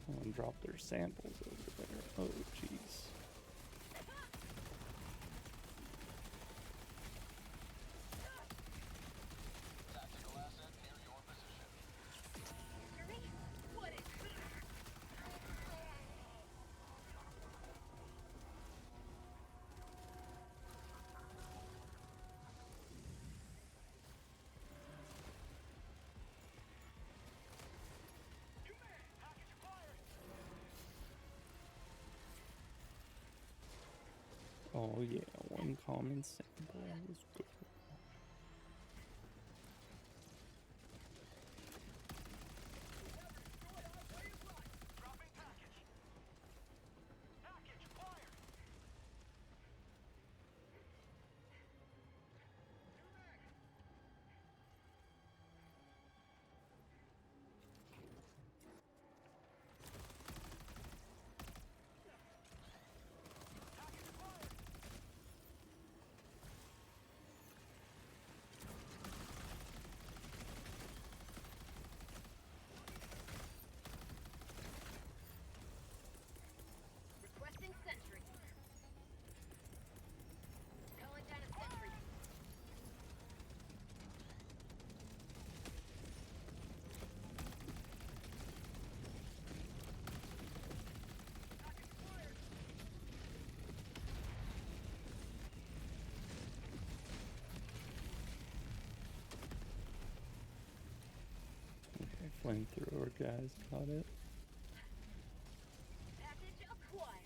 Someone dropped their samples over there. Oh, jeez. Tactical asset near your position. Hear me? What is Package acquired. Oh yeah, one common sample was good. Dropping package. Package acquired. requesting sentry? Calling down a sentry. Okay, flamethrower guys got it. Package acquired.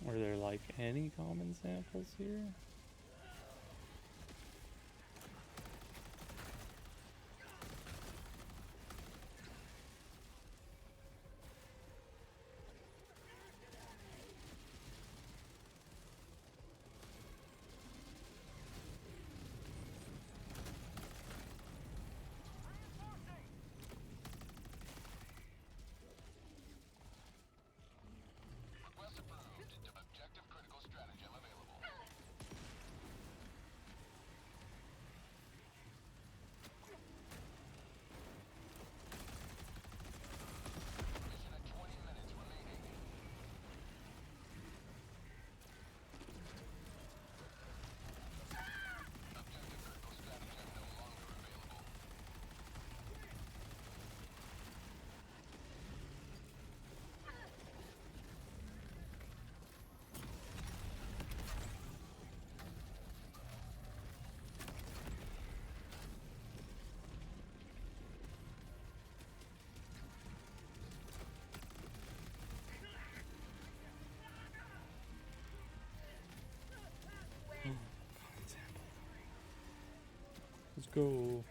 Were there like any common samples here? Request approved. Objective critical stratagem available. Mission at 20 minutes remaining. Objective critical stratagem no longer available. Let's go.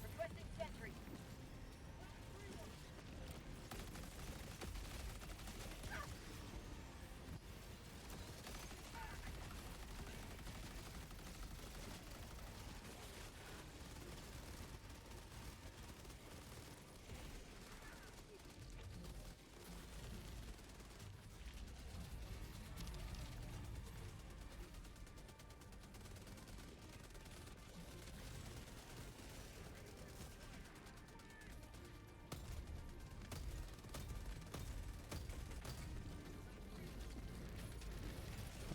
Requesting sentry.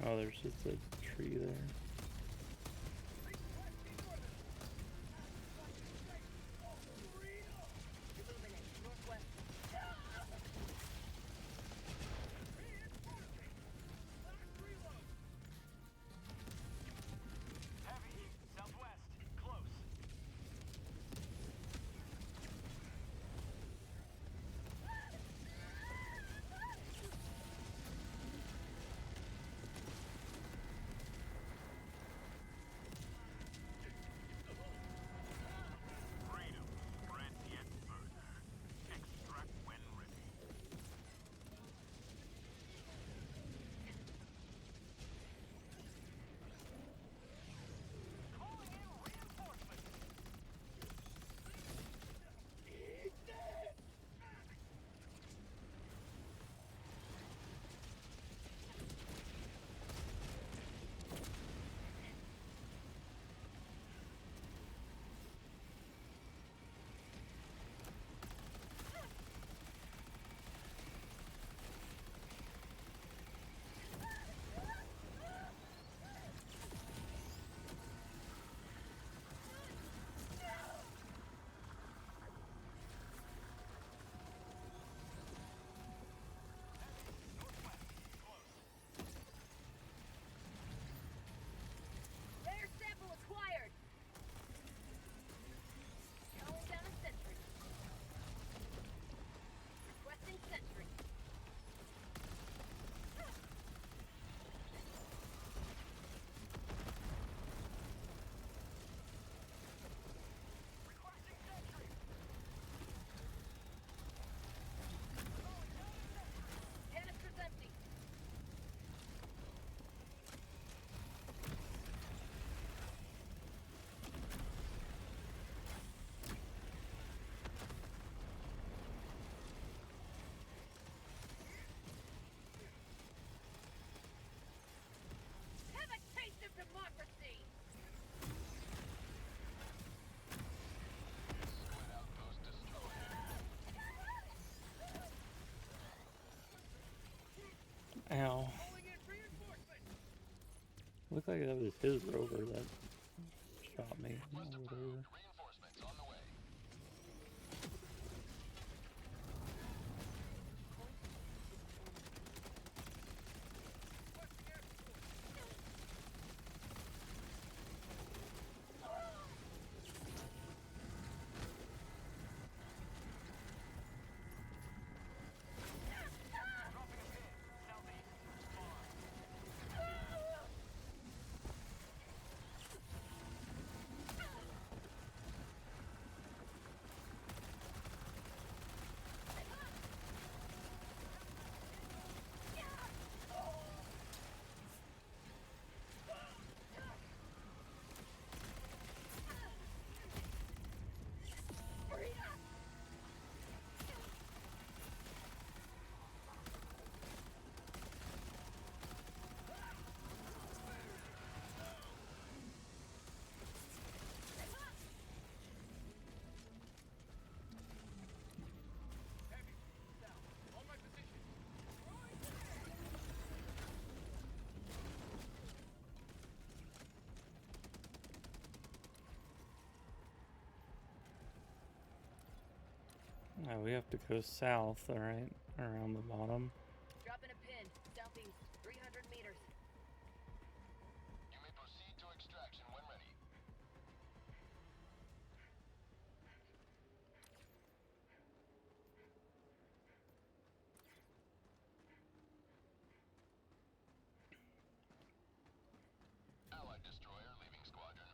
Oh, there's just a tree there. Illuminate. Northwest. Heavy. Southwest. Close. Freedom. Spread yet further. Extract when ready. Calling in reinforcements. Rare sample acquired. Calling down a sentry. Requesting sentry. Requesting sentry. Canister's empty. Have a taste of democracy. Squid outpost destroyed. Ow. Calling in reinforcements. Looked like that was his rover that shot me. or Request whatever. approved. Reinforcements on the way. Dropping a pin. Southeast. Spawn. We have to go south, alright? Around the bottom. Dropping a pin. Southeast. 300 meters. You may proceed to extraction when ready. Allied destroyer leaving squadron.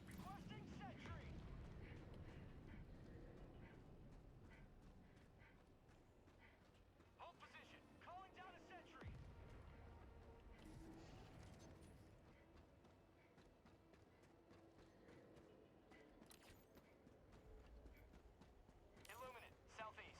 Requesting sentry. Hold position. Calling down a sentry. Illuminate, southeast.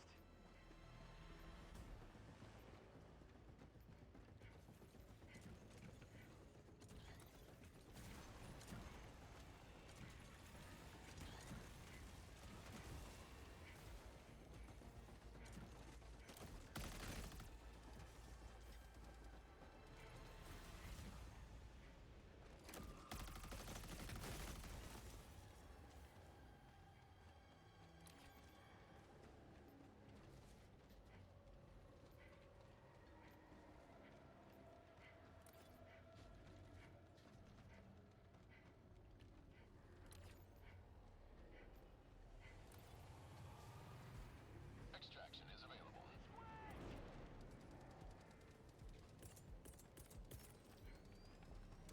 Extraction is available.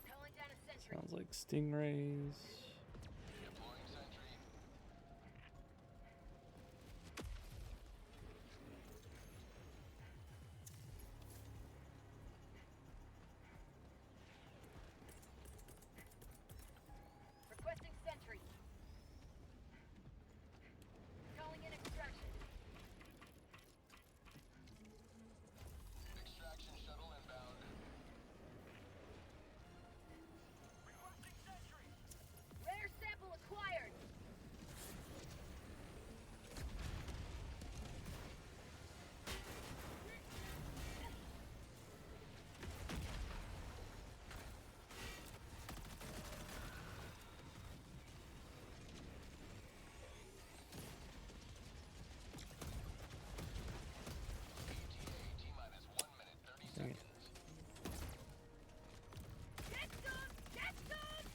Calling down a sentry. Sounds like stingrays. Deploying sentry. Requesting sentry. Calling in extraction. Extraction shuttle inbound. Requesting sentry. Rare sample acquired. ETA T-minus 1 minute 30 Dang it. seconds. Get some! Get some!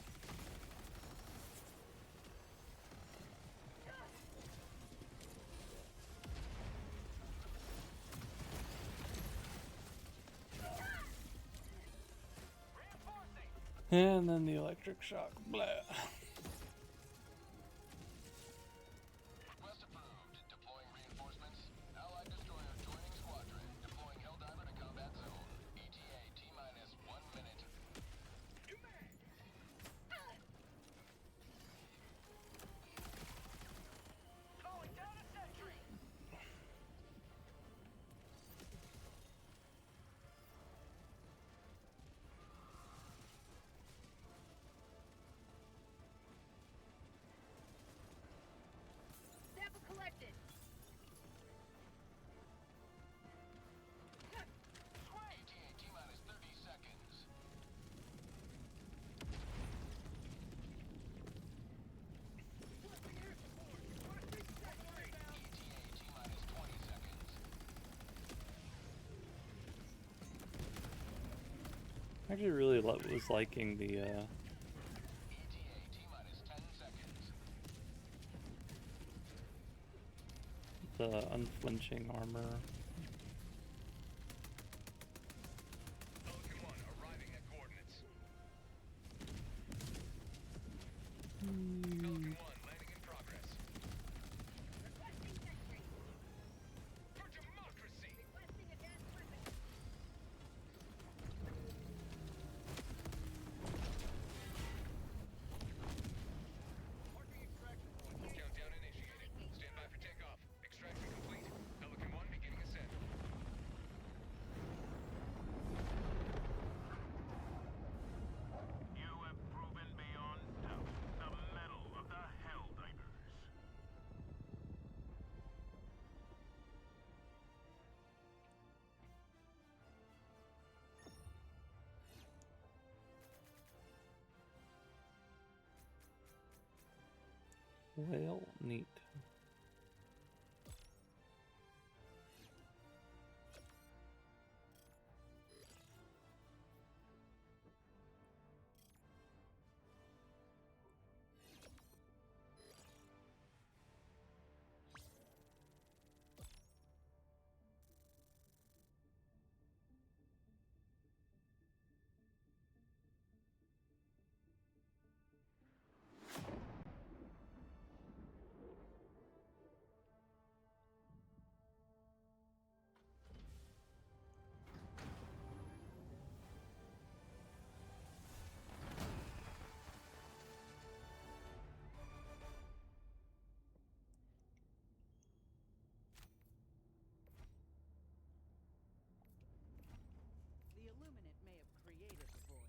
Reinforcing. And then the electric shock. Blah. Request approved. Deploying reinforcements. Allied destroyer joining squadron. Deploying Helldiver to combat zone. ETA T-minus 1 minute. Calling down a sentry. Sample collected. ETA T-minus 30 seconds. ETA T-minus 20 seconds. I actually really was liking the ETA T-minus 10 seconds. unflinching armor. Pelican 1 arriving at coordinates. Pelican 1 landing in progress. Requesting sentry. For democracy! Requesting advanced briefing. Well, neat. The Illuminate may have created the void,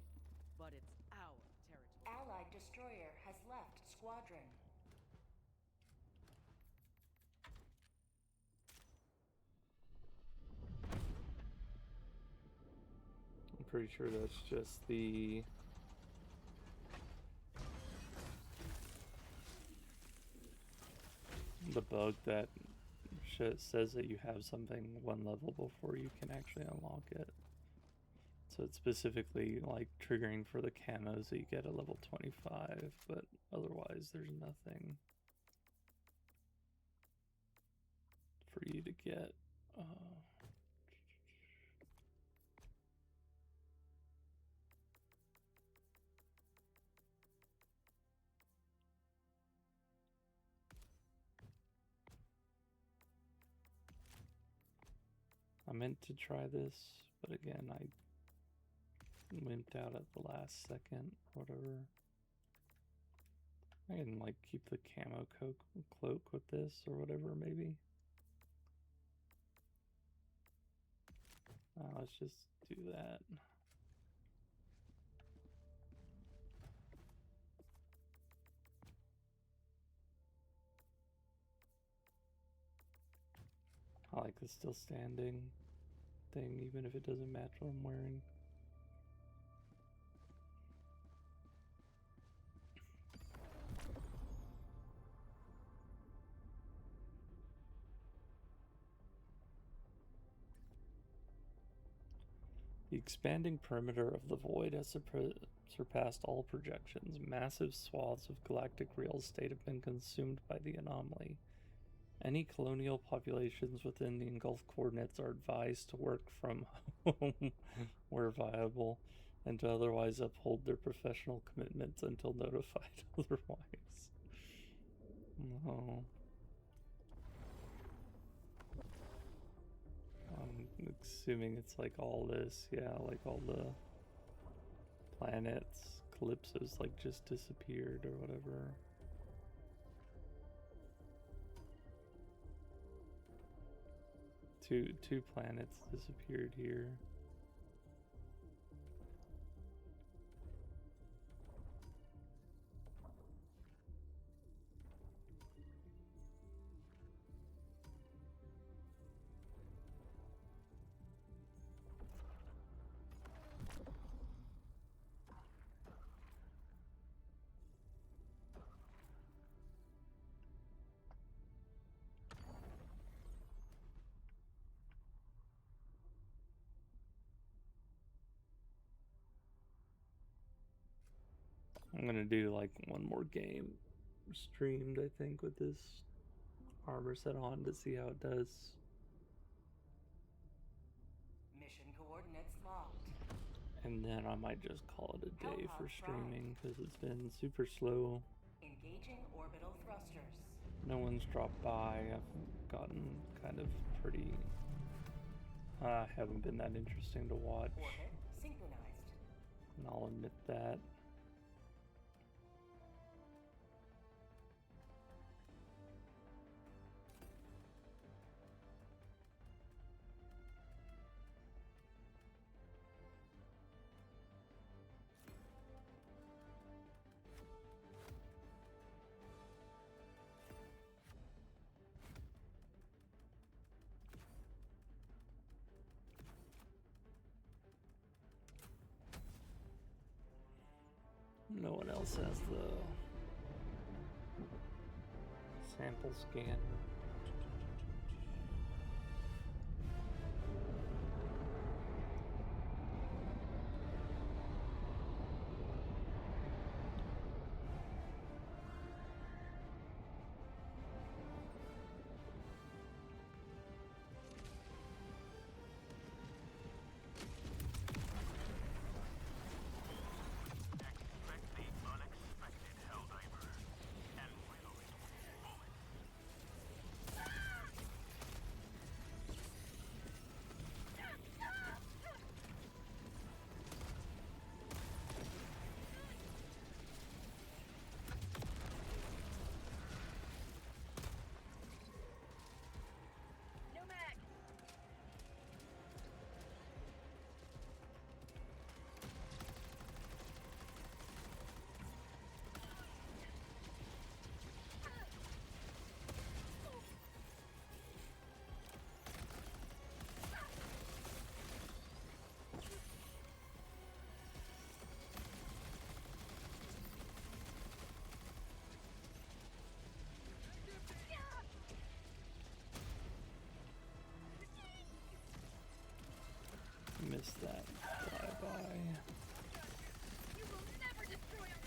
but it's our territory. Allied destroyer has left squadron. I'm pretty sure that's just the bug that says that you have something one level before you can actually unlock it. So it's specifically like triggering for the camos that you get at level 25, but otherwise there's nothing for you to get. I meant to try this, but again, I wimped out at the last second, whatever. I can like keep the camo cloak with this or whatever, maybe. Let's just do that. I like the still standing thing, even if it doesn't match what I'm wearing. The expanding perimeter of the void has surpassed all projections. Massive swaths of galactic real estate have been consumed by the anomaly. Any colonial populations within the engulfed coordinates are advised to work from home where viable and to otherwise uphold their professional commitments until notified otherwise. No. I'm assuming it's like all this, yeah, like all the planets, Calypso's like just disappeared or whatever. Two planets disappeared here. I'm gonna do like one more game streamed, I think, with this armor set on to see how it does. Mission coordinates locked. And then I might just call it a day for streaming because it's been super slow. Engaging orbital thrusters. No one's dropped by. I've gotten kind of pretty. Haven't been that interesting to watch. Orbit synchronized. And I'll admit that. No one else has the Sample scanner. Expect the unexpected, Helldiver. And will it? Bullets. No mag. Missed that flyby. You will never destroy us.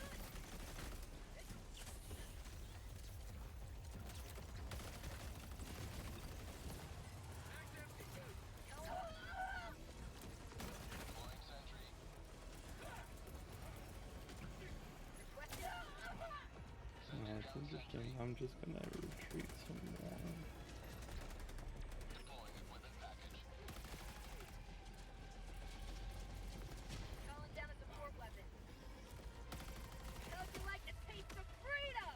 Deploying sentry. Yeah, it's interesting. I'm just gonna retreat some more. Deploying equipment package. Calling down a support weapon. How'd you like the taste of freedom?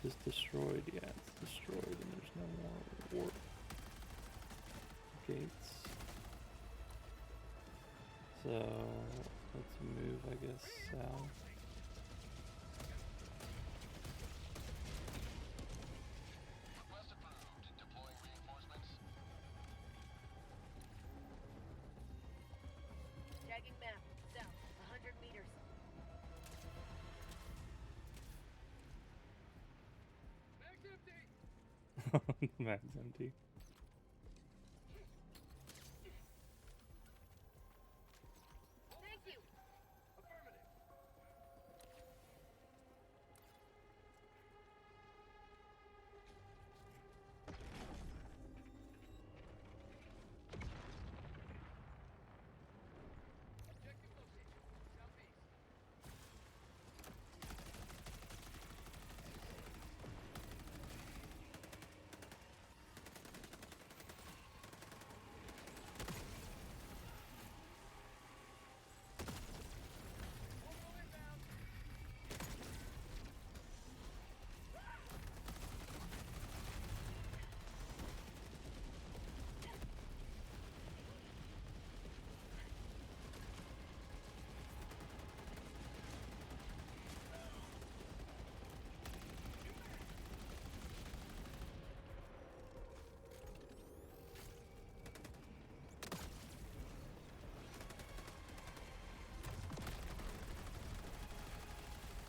Is this destroyed? Yeah, it's destroyed and there's no more warp gates. So let's move, I guess, south. Request approved. Deploying reinforcements. Tagging map. South. 100 meters. The map's empty. Thank you.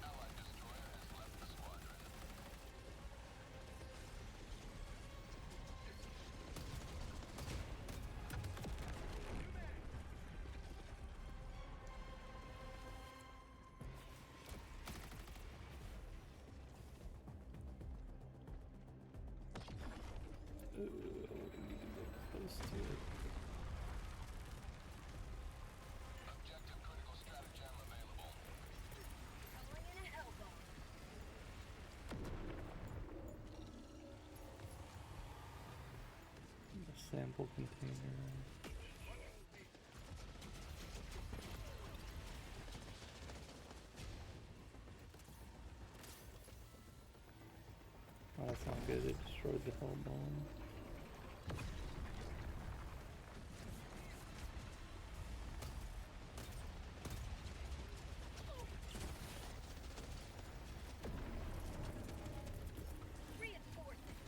Allied destroyer has left the squadron. Ooh, we need to get close to it. Objective critical stratagem available. Calling in a hellbomb. The sample container. Oh, that's not good. It destroyed the whole bomb. Reinforcements.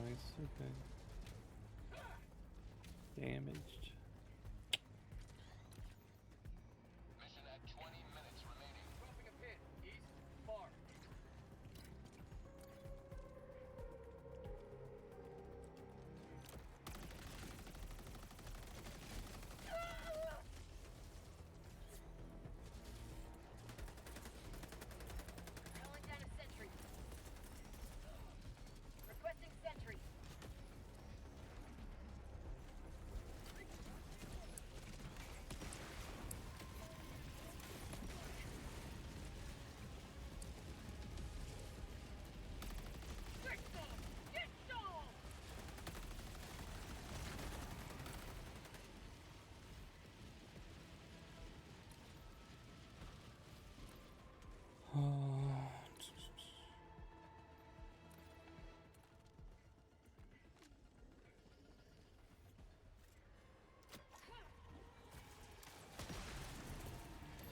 Nice, okay. Damaged. Mission at 20 minutes remaining. Dropping a pin. East. Far. Calling down a sentry. Requesting sentry. Get some! Get some!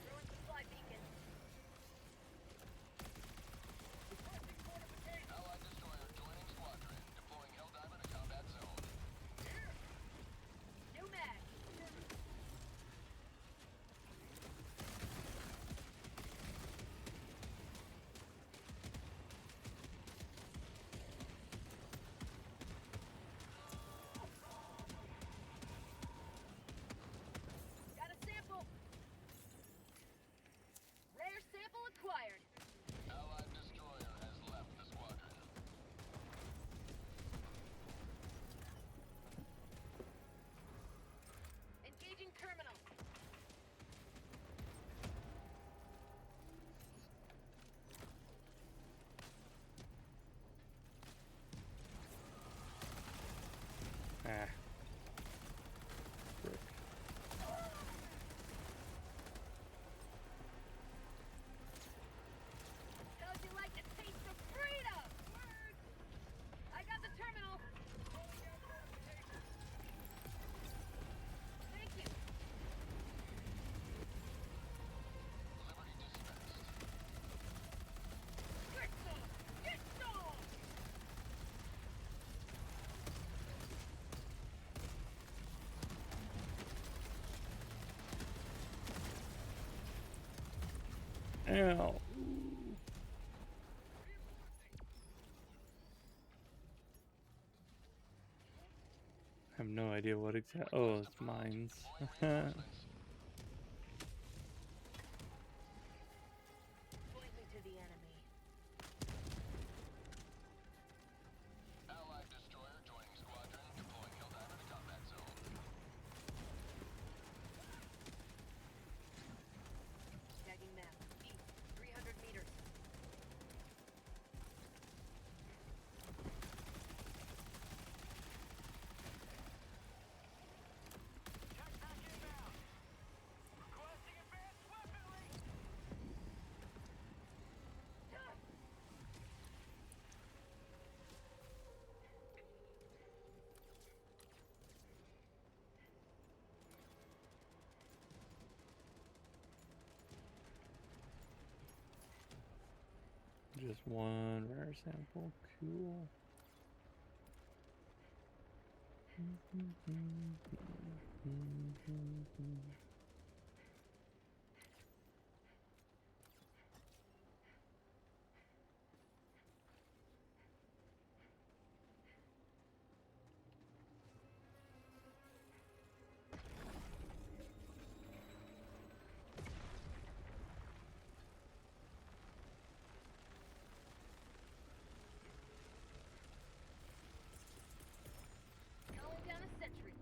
Throwing supply beacon. Allied destroyer joining squadron. Deploying Helldiver to combat zone. New mag. Got a sample. Rare sample acquired. Allied destroyer has left the squadron. Engaging terminal. Ah. Frick. How'd you like the taste of freedom? Word. I got the terminal. Thank you. Liberty dispatched. Get some! Get some! Ow. I have no idea what exact. Oh, it's mines. Point me to the enemy. Allied destroyer joining squadron. Deploying Helldiver to combat zone. Tagging map. East. 300 meters. Jetpack inbound. Requesting advanced weaponry. Just one rare sample. Cool. Calling down a sentry.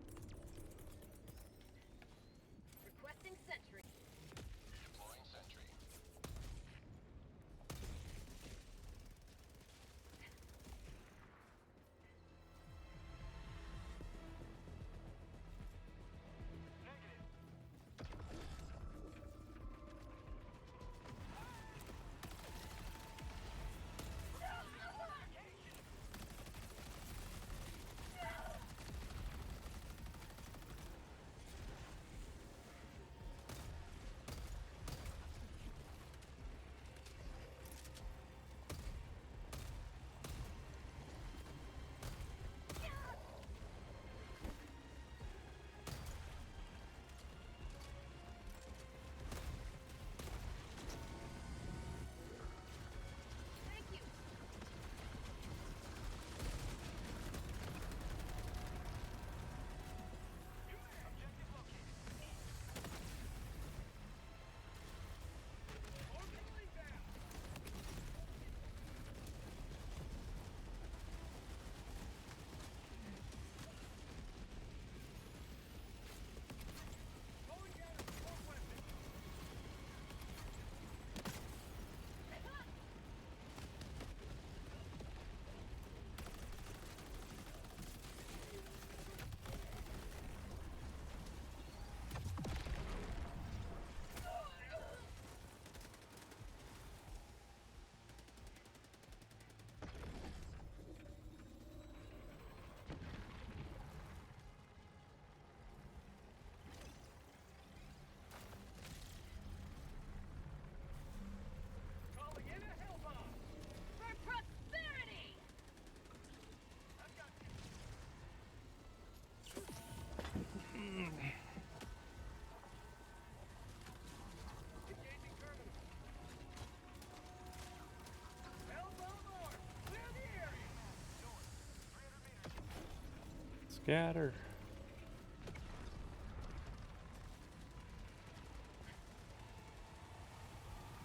Scatter.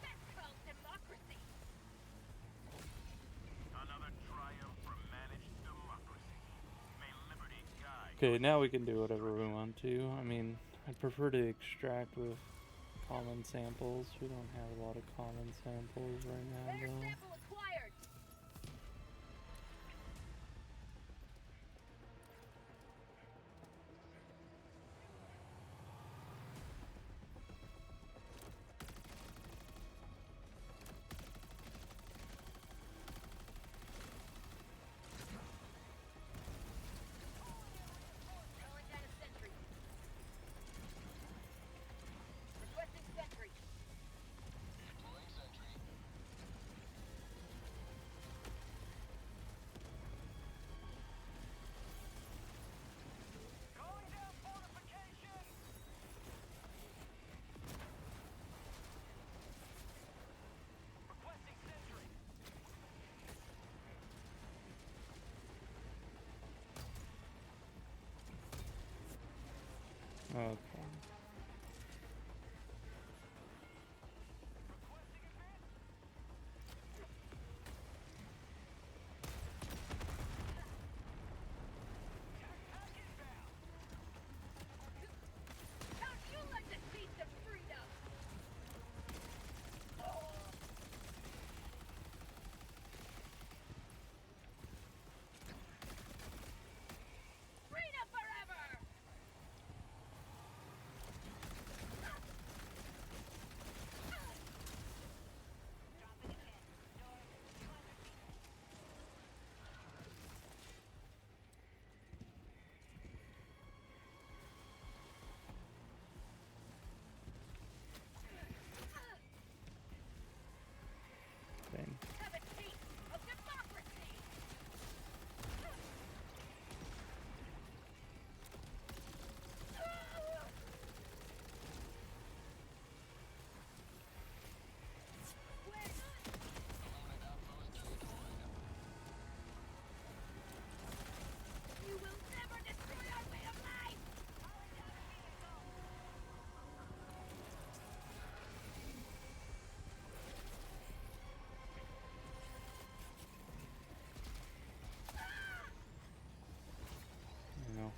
That's called democracy. Another triumph for managed democracy. May liberty guide. Okay, now we can do whatever we want to. I mean, I'd prefer to extract with common samples. We don't have a lot of common samples right now, Air though. sample acquired. Calling down a sentry. Requesting sentry. Deploying sentry. Calling down fortification. Requesting sentry. Okay. How'd you like to taste of freedom? Freedom forever! Dropping ahead. North, 200 meters. Dang. Have a taste of democracy! You will never destroy our way of life! You know.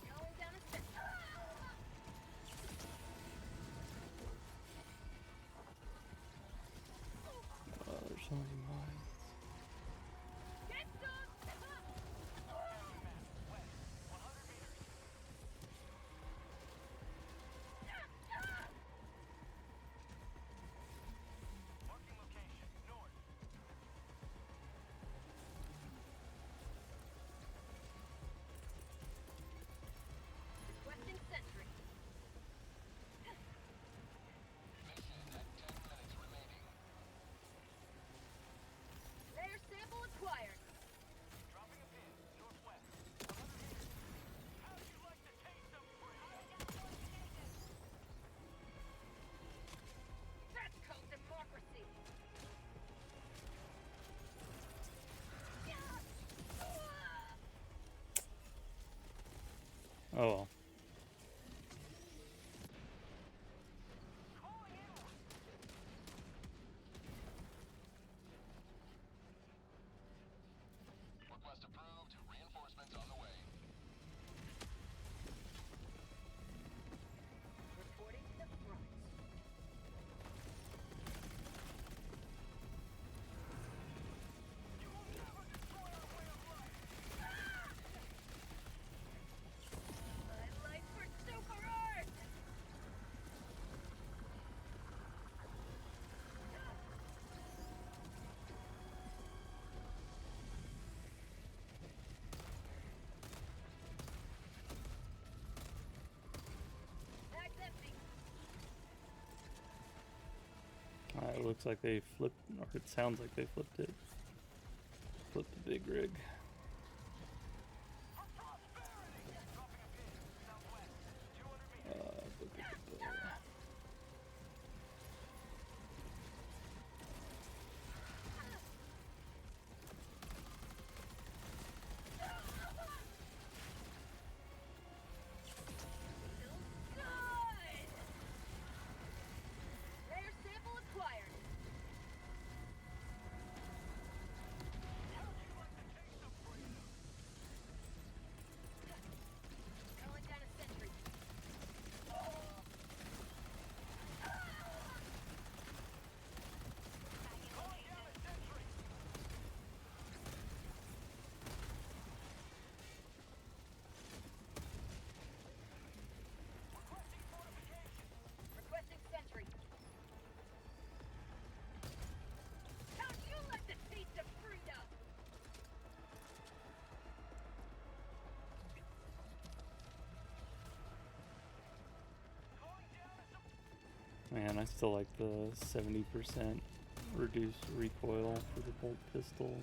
Calling down a sentry. There's so many mines. Get some! Marking location. North. Requesting sentry. Mission at 10 minutes remaining. Rare sample acquired. Dropping a pin. Northwest. 100 meters. How'd you like to taste of freedom? That's called democracy. Oh well. Request approved. Reinforcements on the way. Reporting to the front. My life for super art! Bag's empty. It looks like they flipped, or it sounds like they flipped it. Flipped the big rig. For prosperity! Man, I still like the 70% reduced recoil for the bolt pistol.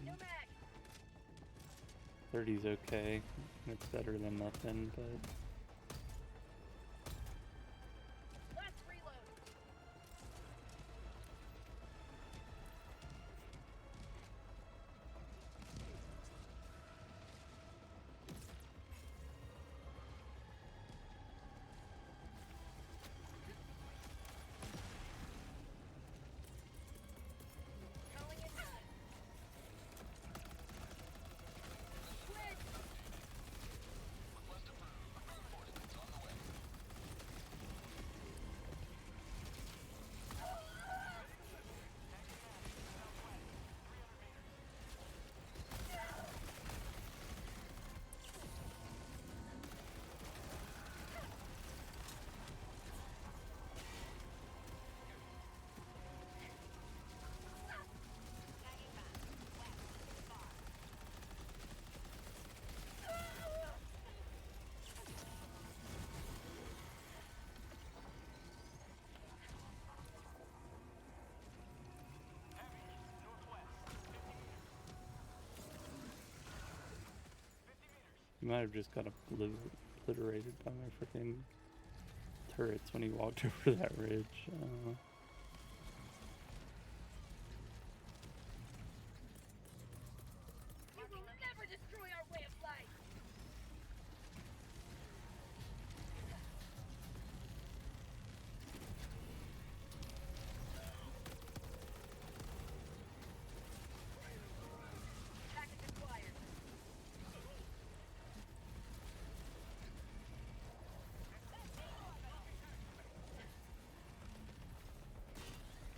30's okay. It's better than nothing, but Last reload. Calling it out. Switch. Request approved. Reinforcements on the way. you might have just got obliterated by my freaking turrets when he walked over that ridge. You will never destroy our way of life. Package acquired.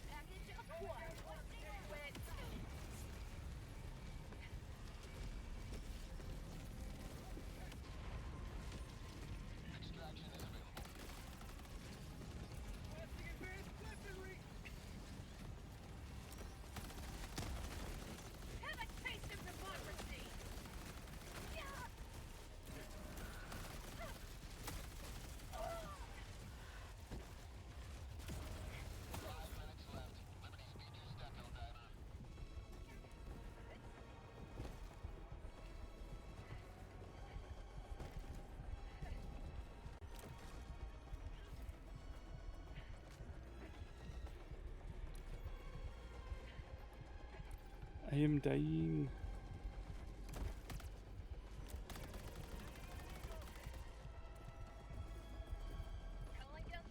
Package acquired. Wet. Extraction is available. Have a taste of democracy. Yeah. 5 minutes left. Liberty Speeders Deco Diver. I am dying. Calling down.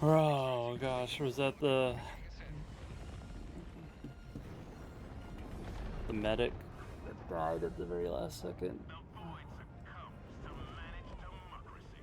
Oh gosh, was that the medic that died at the very last second? The void succumbs to managed democracy.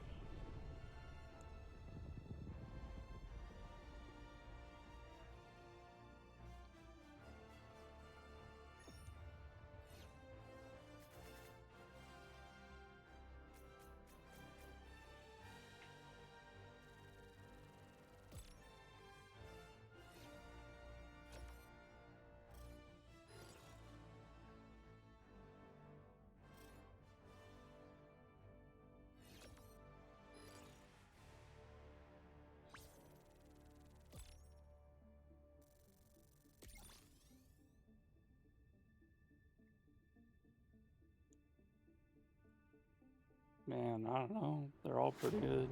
Man, I don't know. They're all pretty good.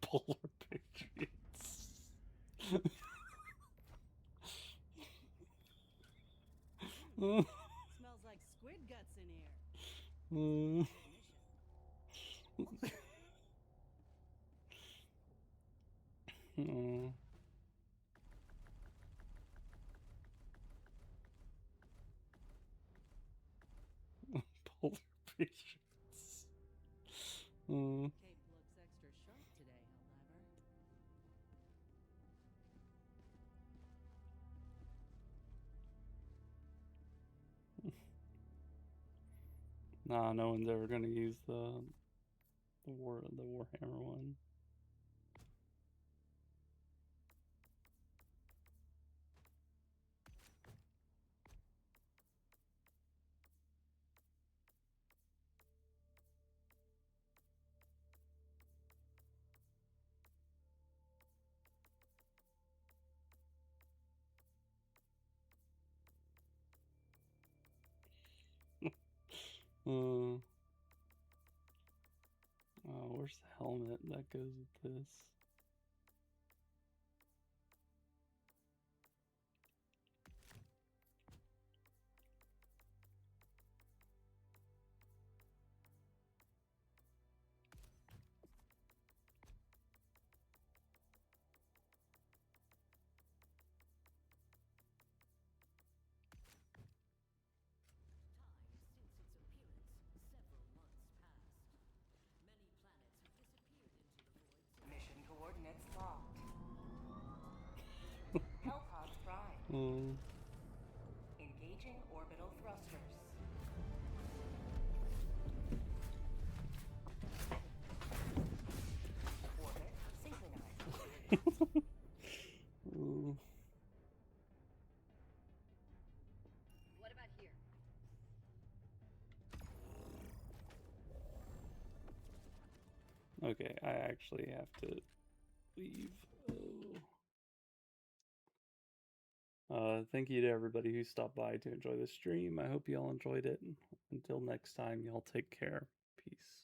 Polar Patriots. Smells like squid guts in here. Polar Patriots. Cape looks extra sharp today, however. Nah, no one's ever gonna use the Warhammer one. Where's the helmet that goes with this? Mission coordinates locked. Hellpods prime. Engaging orbital thrusters. Orbit synchronized. What about here? Okay, I actually have to leave. Thank you to everybody who stopped by to enjoy the stream. I hope you all enjoyed it. Until next time, y'all take care. Peace.